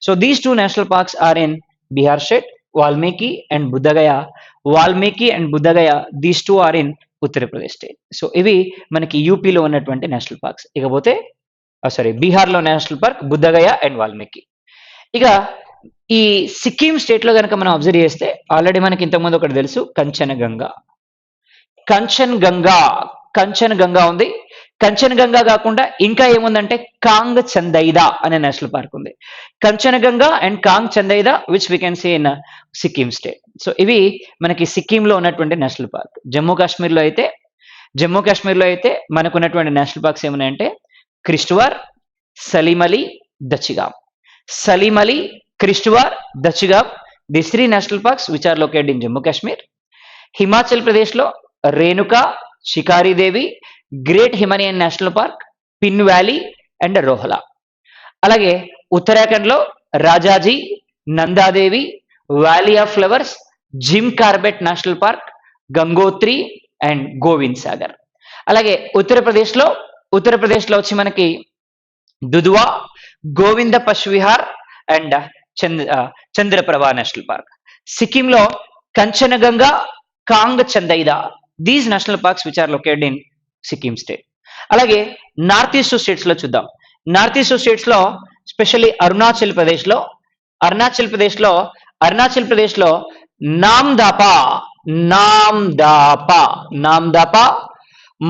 So these 2 national parks are in Bihar state. Valmiki and Buddha Gaya, these 2 are in Uttar Pradesh state. So ఇవి మనకి యూపీలో ఉన్నటువంటి national parks. ఇకపోతే బీహార్లో national park Bodh Gaya and Valmiki. ఇక ఈ Sikkim state లో కనుక మనం అబ్జర్వ్ చేస్తే ఆల్రెడీ మనకి ఇంతకుముందు ఒకటి తెలుసు, కంచన్ గంగా ఉంది. కంచనగంగా కాకుండా ఇంకా ఏముందంటే కాంగ్ చందైదా అనే నేషనల్ పార్క్ ఉంది. Kanchenjunga and Khangchendzonga which we can see in Sikkim state. So ఇవి మనకి సిక్కింలో ఉన్నటువంటి నేషనల్ పార్క్. జమ్మూ కాశ్మీర్లో అయితే మనకున్నటువంటి నేషనల్ పార్క్స్ ఏమున్నాయంటే Kishtwar, Salim Ali, Dachigam. Salim Ali, Kishtwar, Dachigam, these three national parks which are located in Jammu Kashmir. Himachal ప్రదేశ్లో Renuka, Shikari Devi, great Himalayan national park, pin valley and Rohla. అలాగే ఉత్తరాఖండ్లో Rajaji, Nanda Devi, valley of flowers, Jim Corbett national park, Gangotri and Govind Sagar. అలాగే ఉత్తరప్రదేశ్లో వచ్చి మనకి Dudhwa, Govinda Pashu Vihar and Chandraprabha national park. సిక్కింలో Kanchenjunga, Khangchendzonga, these national parks which are located in Sikkim state. అలాగే north east states లో చూద్దాం. నార్త్ ఈస్ట్ స్టేట్స్ లో స్పెషల్లీ అరుణాచల్ ప్రదేశ్ లో Namdapha,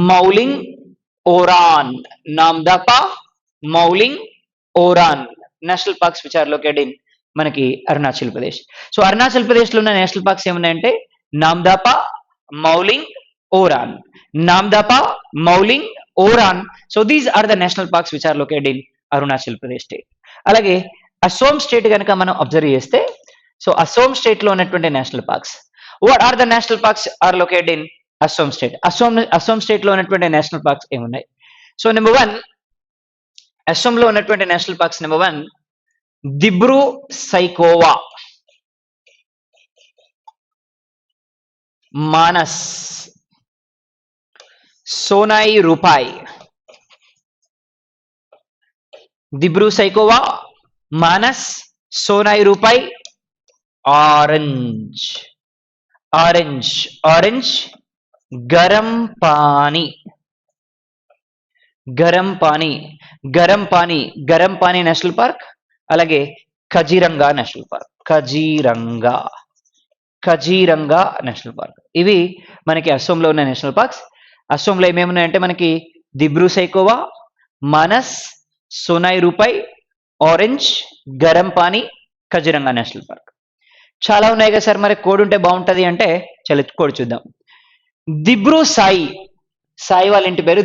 Mouling, Orang national parks which are located in మనకి అరుణాచల్ ప్రదేశ్. సో అరుణాచల్ ప్రదేశ్ లో ఉన్న నేషనల్ పార్క్స్ ఏమున్నాయంటే Namdapha, Mouling, Orang. So these are the national parks which are located in Arunachal Pradesh state. అలాగే అసోం స్టేట్ కనుక మనం అబ్జర్వ్ చేస్తే, సో అసోం స్టేట్ లో ఉన్నటువంటి national parks, what are the national parks are located in Assam state? Assam state లో ఉన్నటువంటి నేషనల్ పార్క్స్ ఏమున్నాయి? సో నెంబర్ 1, అసోంలో ఉన్నటువంటి national parks number 1 Dibru Saikhowa, Manas, Sonai Rupai. Dibru Saikhowa, Manas, Sonai Rupai. Orange, Garam Pani national park. అలాగే Kaziranga national park, Kaziranga national park. ఇవి మనకి అసోంలో ఉన్న నేషనల్ పార్క్స్. అసోంలో ఏమేమి ఉన్నాయంటే మనకి Dibru Saikhowa, Manas, Sonai Rupai, orange, Garam pani, Kaziranga national park. చాలా ఉన్నాయి కదా సార్, మరి కోడ్ ఉంటే బాగుంటది అంటే చలో కోడ్ చూద్దాం. దిబ్రూ సాయి వాళ్ళ ఇంటి పేరు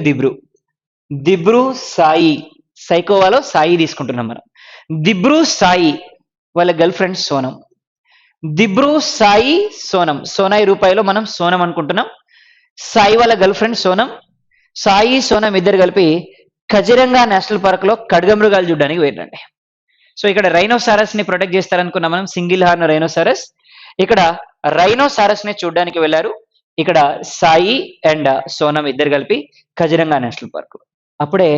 దిబ్రూ సాయి. సైఖోవాలో సాయి తీసుకుంటున్నాం మనం. దిబ్రూ సాయి వాళ్ళ గర్ల్ ఫ్రెండ్ సోనం. దిబ్రూ సాయి, సోనాయి రూపాయిలో మనం సోనం అనుకుంటున్నాం. సాయి వాళ్ళ గర్ల్ ఫ్రెండ్ సోనం. సాయి, సోనం ఇద్దరు కలిపి కజిరంగా నేషనల్ పార్క్ లో ఖడ్గమృగాలు చూడడానికి వెళ్ళండి. సో ఇక్కడ రైనోసారస్ ని ప్రొటెక్ట్ చేస్తారనుకున్నాం మనం, సింగిల్ హార్న్ రైనోసారస్. ఇక్కడ రైనోసారస్ ని చూడడానికి వెళ్ళారు. ఇక్కడ సాయి అండ్ సోనం ఇద్దరు కలిపి కజిరంగా నేషనల్ పార్క్. అప్పుడే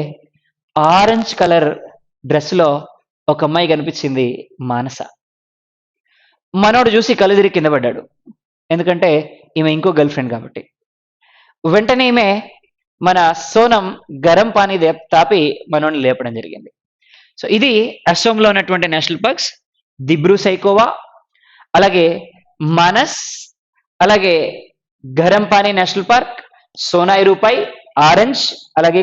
ఆరెంజ్ కలర్ డ్రెస్ లో ఒక అమ్మాయి కనిపించింది, మానస. మనోడు చూసి కళ్ళు తిరిగి కింద పడ్డాడు, ఎందుకంటే ఈమె ఇంకో గర్ల్ ఫ్రెండ్ కాబట్టి. వెంటనే ఈమె మన సోనం గరం పానీ తాపి మనోడిని లేపడం జరిగింది. సో ఇది అసోంలో ఉన్నటువంటి నేషనల్ పార్క్స్. దిబ్రూ సైఖోవా, అలాగే మానస్, అలాగే garam Pani national park, Sonai Rupai, orange, అలాగే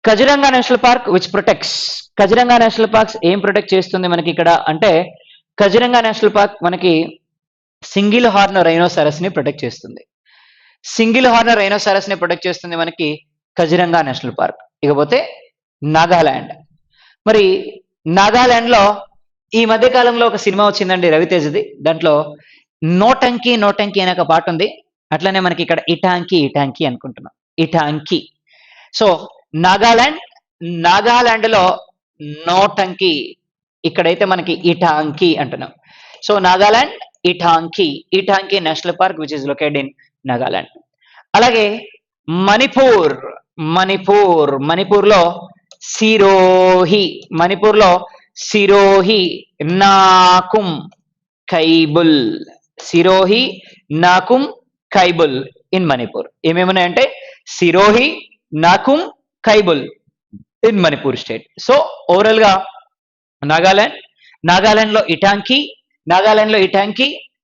Kaziranga national park which protects. Kaziranga national parks ఏం ప్రొటెక్ట్ చేస్తుంది మనకి ఇక్కడ అంటే, కజిరంగా నేషనల్ పార్క్ మనకి సింగిల్ హార్న్ రైనోసారస్ ని ప్రొటెక్ట్ చేస్తుంది. మనకి కజిరంగా నేషనల్ పార్క్. ఇకపోతే నాగాలాండ్. మరి నాగాలాండ్ లో ఈ మధ్య కాలంలో ఒక సినిమా వచ్చిందండి రవితేజది. దాంట్లో నోటంకి అనే ఒక పాట ఉంది. అట్లనే మనకి ఇక్కడ ఇటాంకి అనుకుంటున్నాం, ఇటాంకి. సో నాగాలాండ్ లో నోటంకి, ఇక్కడైతే మనకి ఇటాంకి అంటున్నాం. So Nagaland Intanki national park which is located in Nagaland. అలాగే మణిపూర్ లో సిరోహి, నాకుం, కైబుల్ ఇన్ మణిపూర్. ఏమేమున్నాయంటే Sirohi, Nakum, Keibul in Manipur state. So overall గా నాగాలాండ్ లో ఇటాంకి,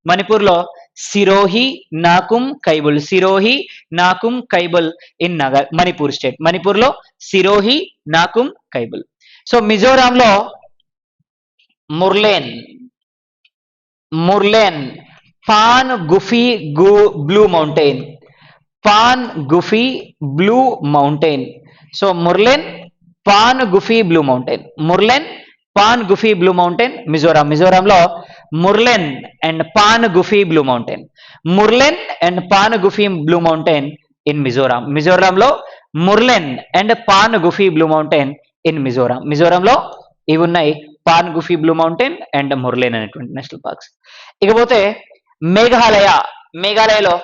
మణిపూర్ లో సిరోహి నాకుం కైబుల్, సిరోహి నాకుం కైబుల్ ఇన్ నగర్, మణిపూర్ స్టేట్. మణిపూర్లో సిరోహి నాకుం కైబుల్. సో మిజోరాంలో Murlen, Murlen, Phawngpui blue mountain, Phawngpui blue mountain. So Murlen, Phawngpui blue mountain, ముర్లేన్, Phawngpui blue mountain Mizoram. మిజోరాంలో Murlen and Phawngpui blue mountain, Murlen and Phawngpui blue mountain in Mizoram. మిజోరాంలో Murlen and Phawngpui blue mountain in Mizoram. మిజోరాంలో ఇవి ఉన్నాయి, Phawngpui blue mountain and Murlen అనేటువంటి national parks. ఇకపోతే మేఘాలయ, మేఘాలయలో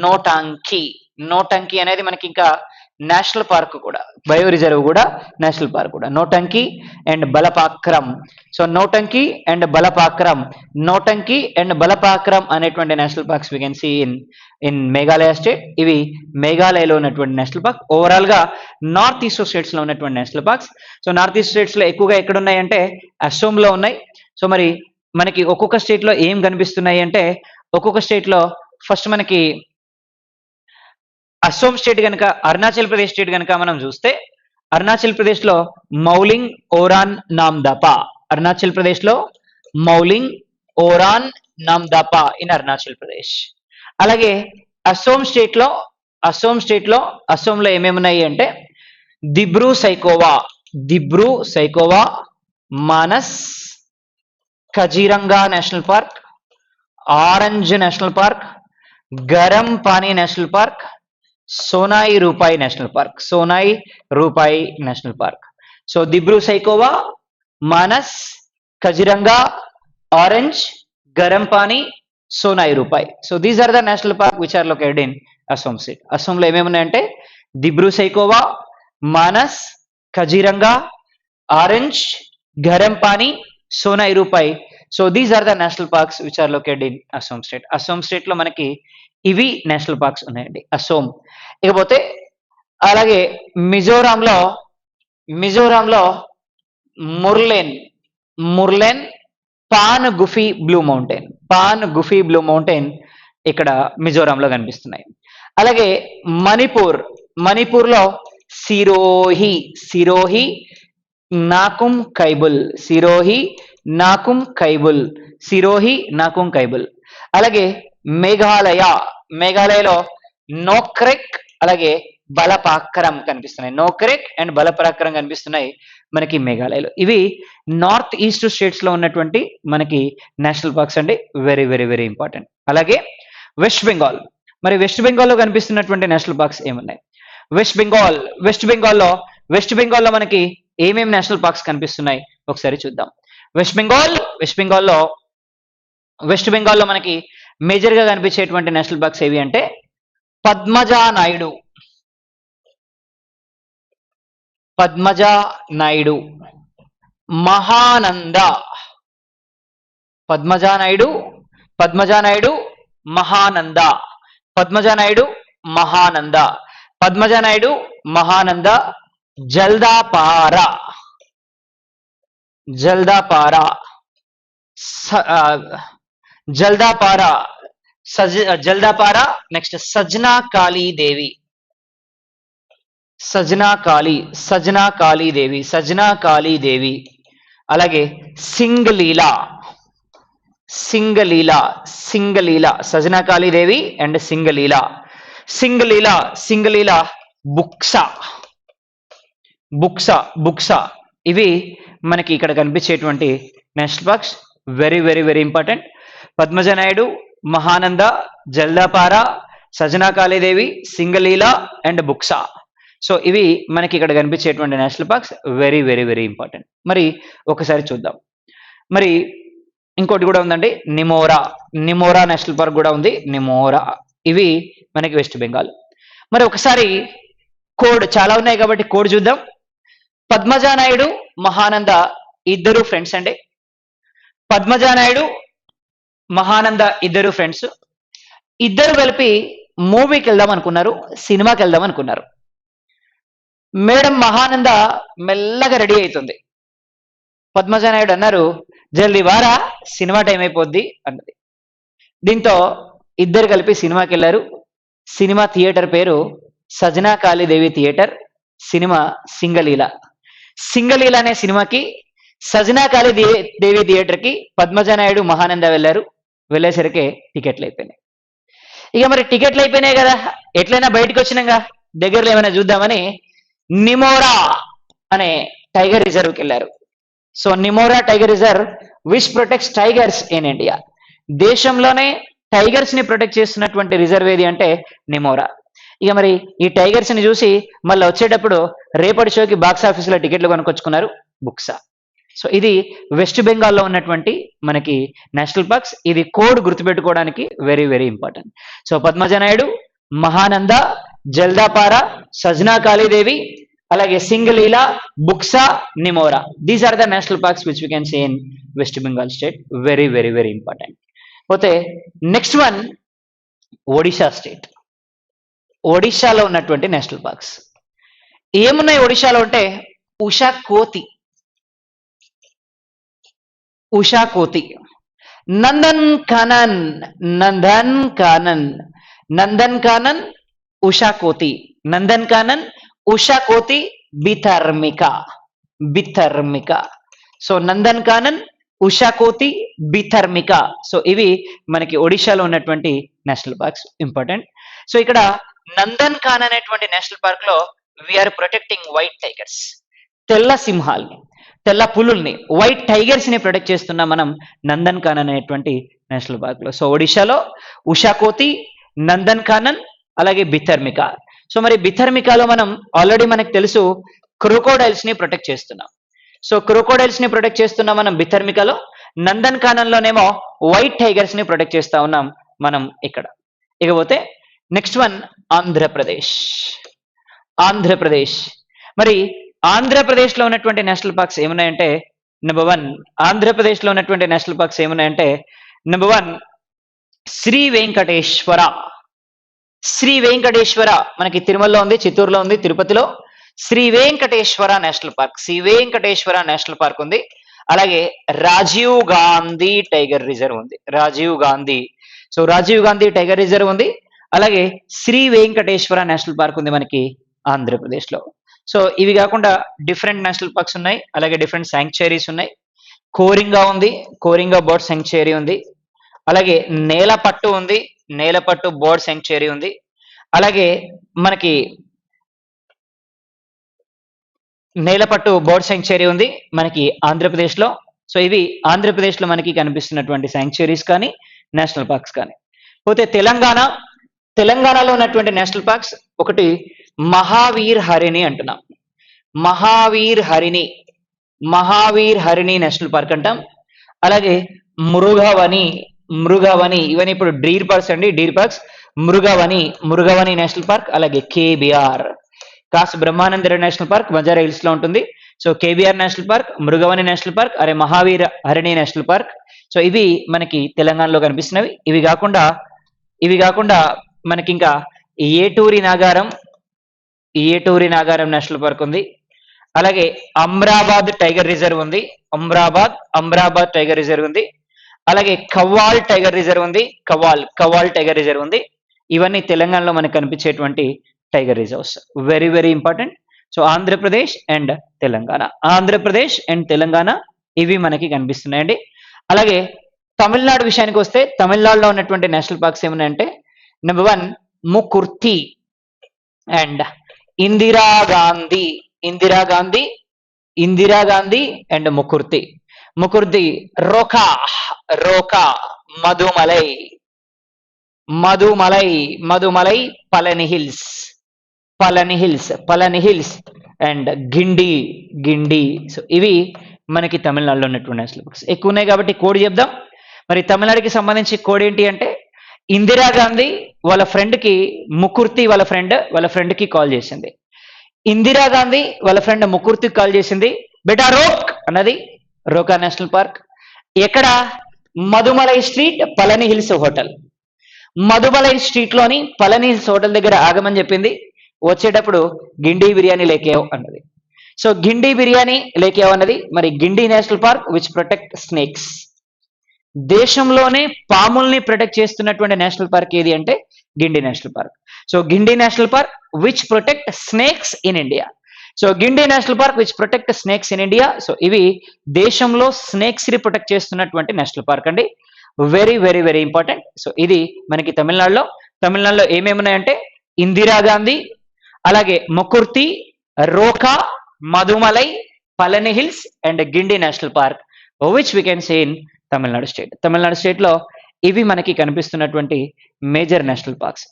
నోటాంకి, నోటంకి అనేది మనకి ఇంకా నేషనల్ పార్క్ కూడా, బయో రిజర్వ్ కూడా, నేషనల్ పార్క్ కూడా, Nokrek and Balpakram. So Nokrek and Balpakram, Nokrek and Balpakram అనేటువంటి national parks we can see in Meghalaya state. ఇవి మేఘాలయలో ఉన్నటువంటి నేషనల్ పార్క్. ఓవరాల్ గా నార్త్ ఈస్ట్ స్టేట్స్ లో ఉన్నటువంటి national parks. So north east states లో ఎక్కువగా ఎక్కడ ఉన్నాయంటే అస్సోంలో ఉన్నాయి. సో మరి మనకి ఒక్కొక్క స్టేట్ లో ఏం కనిపిస్తున్నాయి అంటే, ఒక్కొక్క స్టేట్ లో ఫస్ట్ మనకి అస్సోం స్టేట్ కనుక, అరుణాచల్ ప్రదేశ్ స్టేట్ కనుక మనం చూస్తే, అరుణాచల్ ప్రదేశ్ లో మౌలింగ్, ఓరాన్, నామ్దాపా, అరుణాచల్ ప్రదేశ్ లో మౌలింగ్, ఓరాన్, నామ్దాపా ఇన్ అరుణాచల్ ప్రదేశ్. అలాగే అస్సోం స్టేట్ లో, అస్సోంలో ఏమేమి ఉన్నాయి అంటే Dibru Saikhowa, Dibru Saikhowa, Manas, Kaziranga national park, orange national park, Garam Pani national park, Sonai Rupai national park, Sonai Rupai national park. So Dibru Saikhowa, Manas, Kaziranga, orange, Garam Pani, Sonai Rupai. So these are the national park which are located in Assam state. అస్సోంలో ఏమేమి ఉన్నాయంటే Dibru Saikhowa, Manas, Kaziranga, orange, Garam Pani, Sonai Rupai. So these are the national parks which are located in Assam state. Assam state లో మనకి ఇవి national parks ఉన్నాయండి, అస్సోం. ఇకపోతే అలాగే మిజోరాంలో, మిజోరాంలో Murlen, Murlen, Phawngpui blue mountain, Phawngpui blue mountain ఇక్కడ మిజోరాంలో కనిపిస్తున్నాయి. అలాగే మణిపూర్, మణిపూర్లో సిరోహి, సిరోహి నాకుం కైబుల్, సిరోహి నాకుం కైబుల్, సిరోహి నాకుం కైబుల్. అలాగే మేఘాలయ, మేఘాలయలో నోక్రెక్, అలాగే బలపాక్రమ్ కనిపిస్తున్నాయి, నోక్రెక్ అండ్ బలపరాక్రమ్ కనిపిస్తున్నాయి మనకి మేఘాలయలో. ఇవి నార్త్ ఈస్ట్ స్టేట్స్ లో ఉన్నటువంటి మనకి నేషనల్ పార్క్స్ అండి, వెరీ వెరీ వెరీ ఇంపార్టెంట్. అలాగే వెస్ట్ బెంగాల్, మరి వెస్ట్ బెంగాల్లో కనిపిస్తున్నటువంటి నేషనల్ పార్క్స్ ఏమున్నాయి? వెస్ట్ బెంగాల్, వెస్ట్ బెంగాల్లో, వెస్ట్ బెంగాల్లో మనకి ఏమేమి నేషనల్ పార్క్స్ కనిపిస్తున్నాయి ఒకసారి చూద్దాం. వెస్ట్ బెంగాల్, వెస్ట్ బెంగాల్లో, వెస్ట్ బెంగాల్లో మనకి మేజర్ గా కనిపించేటువంటి నేషనల్ పార్క్స్ ఏవి అంటే పద్మజా నాయుడు, పద్మజా నాయుడు, మహానంద, పద్మజా నాయుడు, పద్మజా నాయుడు, మహానంద, పద్మజా నాయుడు, మహానంద, పద్మజా నాయుడు, మహానంద, జల్దాపార, జల్దాపార, జల్దాపార, జల్దాపార. నెక్స్ట్ సజ్నా కాళీ దేవి, సజ్నా కాళీ, సజ్నా కాళీ దేవి, సజ్నా కాళీ దేవి. అలాగే సింగలీలా, సింగలీలా, సింగలీలా, సజ్నా కాళీ దేవి అండ్ సింగలీలా, సింగలీలా, సింగలీలా, బుక్సా, బుక్సా, బుక్సా. ఇవి మనకి ఇక్కడ కనిపించేటువంటి national parks, very very very important. Padmaja Naidu, Mahananda, Jaldapara, Sajna Kali Devi, Singalila and Buxa. So ఇవి మనకి ఇక్కడ కనిపించేటువంటి national parks, very very very important. మరి ఒకసారి చూద్దాం. మరి ఇంకోటి కూడా ఉందండి, నిమోరా, నిమోరా నేషనల్ పార్క్ కూడా ఉంది, నిమోరా. ఇవి మనకి వెస్ట్ బెంగాల్. మరి ఒకసారి కోడ్, చాలా ఉన్నాయి కాబట్టి కోడ్ చూద్దాం. పద్మజా నాయుడు, మహానంద ఇద్దరు ఫ్రెండ్స్ అండి. పద్మజా నాయుడు, మహానంద ఇద్దరు ఫ్రెండ్స్. ఇద్దరు కలిపి మూవీకి వెళ్దాం అనుకున్నారు, సినిమాకి వెళ్దాం అనుకున్నారు. మేడం మహానంద మెల్లగా రెడీ అవుతుంది. పద్మజా నాయుడు అన్నారు, జల్దీ వారా, సినిమా టైం అయిపోద్ది అన్నది. దీంతో ఇద్దరు కలిపి సినిమాకి వెళ్ళారు. సినిమా థియేటర్ పేరు సజనా కాళీదేవి థియేటర్. సినిమా సింగలీల. సింగలీల అనే సినిమాకి సజనా కాళీదేవి థియేటర్కి పద్మజానాయుడు మహానంద వెళ్ళారు. వెళ్ళేసరికి టికెట్లు అయిపోయినాయి. ఇక మరి టికెట్లు అయిపోయినాయి కదా, ఎట్లయినా బయటకు వచ్చినాగా దగ్గరలో ఏమైనా చూద్దామని నిమోరా అనే టైగర్ రిజర్వ్కి వెళ్ళారు. So Nimora tiger reserve which protects tigers in India. దేశంలోనే టైగర్స్ ని ప్రొటెక్ట్ చేస్తున్నటువంటి రిజర్వ్ ఏది అంటే నిమోరా. ఇక మరి ఈ టైగర్స్ ని చూసి మళ్ళీ వచ్చేటప్పుడు రేపటి షోకి బాక్స్ ఆఫీసులో టికెట్లు కొనుక్కొచ్చుకున్నారు బుక్సా. సో ఇది వెస్ట్ బెంగాల్లో ఉన్నటువంటి మనకి నేషనల్ పార్క్స్. ఇది కోడ్ గుర్తుపెట్టుకోవడానికి very very important. So Padmaja Naidu, Mahananda, Jaldapara, Sajna Kali Devi, అలాగే Singalila, Buxa, Nimora. These are the national parks which we can see in west Bengal state. Very very very important. పోతే నెక్స్ట్ వన్ ఒడిషా స్టేట్. ఒడిషాలో ఉన్నటువంటి నేషనల్ పార్క్స్ ఏమున్నాయి ఒడిషాలో అంటే ఉషా కోతి, ఉషా కోతి, నందన్ కానన్, నందన్ కానన్, నందన్ కానన్, ఉషా కోతి, నందన్ కానన్, ఉషా కోతి, బిథర్మిక, బిథర్మిక. సో నందన్ కానన్, ఉషా కోతి, బిథర్మిక. సో ఇవి మనకి ఒడిషాలో ఉన్నటువంటి నేషనల్ పార్క్స్ ఇంపార్టెంట్. సో ఇక్కడ నందన్ కాన్ అనేటువంటి నేషనల్ పార్క్ లో వీఆర్ ప్రొటెక్టింగ్ వైట్ టైగర్స్, తెల్ల సింహాల్ని, తెల్ల పులుల్ని, వైట్ టైగర్స్ ని ప్రొటెక్ట్ చేస్తున్నాం మనం నందన్ కానన్ అనేటువంటి నేషనల్ పార్క్ లో. సో ఒడిషాలో ఉషా కోతి, నందన్ కానన్, అలాగే బిథర్మిక. సో మరి బిథర్మికాలో మనం ఆల్రెడీ మనకు తెలుసు క్రొకోడైల్స్ ని ప్రొటెక్ట్ చేస్తున్నాం. సో క్రొకోడైల్స్ ని ప్రొటెక్ట్ చేస్తున్నాం మనం బిథర్మికాలో. నందన్ కానన్ లోనేమో వైట్ టైగర్స్ ని ప్రొటెక్ట్ చేస్తా ఉన్నాం మనం ఇక్కడ. ఇకపోతే నెక్స్ట్ వన్ ఆంధ్రప్రదేశ్. ఆంధ్రప్రదేశ్ మరి ఆంధ్రప్రదేశ్ లో ఉన్నటువంటి నేషనల్ పార్క్స్ ఏమున్నాయంటే నెంబర్ 1 ఆంధ్రప్రదేశ్ లో ఉన్నటువంటి నేషనల్ పార్క్స్ ఏమున్నాయంటే నెంబర్ 1 శ్రీ వెంకటేశ్వర. శ్రీ వెంకటేశ్వర మనకి తిరుమలలో ఉంది, చిత్తూరులో ఉంది, తిరుపతిలో. Shri Venkateswara national park, Shri Venkateswara national park ఉంది. అలాగే రాజీవ్ గాంధీ టైగర్ రిజర్వ్ ఉంది, Rajiv Gandhi. So Rajiv Gandhi tiger reserve ఉంది. అలాగే శ్రీ వెంకటేశ్వర నేషనల్ పార్క్ ఉంది మనకి ఆంధ్రప్రదేశ్ లో. సో ఇవి కాకుండా డిఫరెంట్ నేషనల్ పార్క్స్ ఉన్నాయి, అలాగే డిఫరెంట్ శాంక్చురీస్ ఉన్నాయి. కోరింగా ఉంది, కోరింగా బర్డ్ శాంక్చురీ ఉంది. అలాగే నేలపట్టు ఉంది, నేలపట్టు బర్డ్ శాంక్చురీ ఉంది. అలాగే మనకి నేలపట్టు బర్డ్ శాంక్చురీ ఉంది మనకి ఆంధ్రప్రదేశ్ లో. సో ఇవి ఆంధ్రప్రదేశ్ లో మనకి కనిపిస్తున్నటువంటి శాంక్చురీస్ కానీ నేషనల్ పార్క్స్ కానీ. పోతే తెలంగాణ, తెలంగాణలో ఉన్నటువంటి నేషనల్ పార్క్స్ ఒకటి మహావీర్ హరిణి అంటున్నాం, మహావీర్ హరిణి, మహావీర్ హరిణి నేషనల్ పార్క్ అంటాం. అలాగే మృగవని, మృగవని ఇవన్నీ ఇప్పుడు డీర్ పార్క్స్ అండి, deer parks. Mrugavani, Mrugavani national park. అలాగే KBR Kasu Brahmananda national park Banjara hills లో ఉంటుంది. So KBR national park, Mrugavani national park, అరే Mahavir Harini national park. So ఇవి మనకి తెలంగాణలో కనిపిస్తున్నవి. ఇవి కాకుండా మనకి ఇంకా ఏటూరి నాగారం, ఏటూరి నాగారం నేషనల్ పార్క్ ఉంది. అలాగే అమ్రాబాద్ టైగర్ రిజర్వ్ ఉంది, అమ్రాబాద్ టైగర్ రిజర్వ్ ఉంది. అలాగే కవ్వాల్ టైగర్ రిజర్వ్ ఉంది, కవ్వాల్ టైగర్ రిజర్వ్ ఉంది. ఇవన్నీ తెలంగాణలో మనకు కనిపించేటువంటి tiger reserves. Very very important. So Andhra Pradesh and Telangana, Andhra Pradesh and Telangana ఇవి మనకి కనిపిస్తున్నాయండి. అలాగే తమిళనాడు విషయానికి వస్తే తమిళనాడులో ఉన్నటువంటి నేషనల్ పార్క్స్ ఏమున్నాయంటే number 1 Mukurthi and Indira Gandhi, Indira Gandhi, Indira Gandhi and Mukurthi. Mukurthi, Roka, Roka, Mudumalai, Mudumalai, Mudumalai, Palani hills, Palani hills, Palani hills and Guindy, Guindy. So ఇవి మనకి తమిళనాడులో ఉన్నటువంటి నేషనల్ పార్క్స్. ఎక్కువ ఉన్నాయి కాబట్టి కోడ్ చెప్దాం. మరి తమిళనాడుకి సంబంధించి కోడ్ ఏంటి అంటే ఇందిరాగాంధీ వాళ్ళ ఫ్రెండ్కి, ముకుర్తి వాళ్ళ ఫ్రెండ్కి కాల్ చేసింది. ఇందిరాగాంధీ వాళ్ళ ఫ్రెండ్ ముకుర్తికి కాల్ చేసింది, బేటా రోక్ అన్నది. రోకా నేషనల్ పార్క్ ఎక్కడ? Mudumalai street, Palani hills hotel. Mudumalai street లోని పళని హిల్స్ హోటల్ దగ్గర ఆగమని చెప్పింది. వచ్చేటప్పుడు గిండి బిర్యానీ లేకేవ్ అన్నది. సో గిండి బిర్యానీ లేకేవ్ అన్నది. మరి Guindy national park which protect snakes, దేశంలోనే పాముల్ని ప్రొటెక్ట్ చేస్తున్నటువంటి నేషనల్ పార్క్ ఏది అంటే Guindy national park. So Guindy national park which protect snakes in India. So Guindy national park which protect snakes in India. So ఇవి దేశంలో స్నేక్స్ ని ప్రొటెక్ట్ చేస్తున్నటువంటి నేషనల్ పార్క్ అండి. Very very very important. So ఇది మనకి తమిళనాడులో ఏమేమి ఉన్నాయంటే ఇందిరాగాంధీ, అలాగే Mukurthi, Roka, Mudumalai, Palani hills and Guindy national park which we can see in Tamil Nadu state. Tamil Nadu state లో ఇవి మనకి కనిపిస్తున్నటువంటి మేజర్ నేషనల్ పార్క్స్.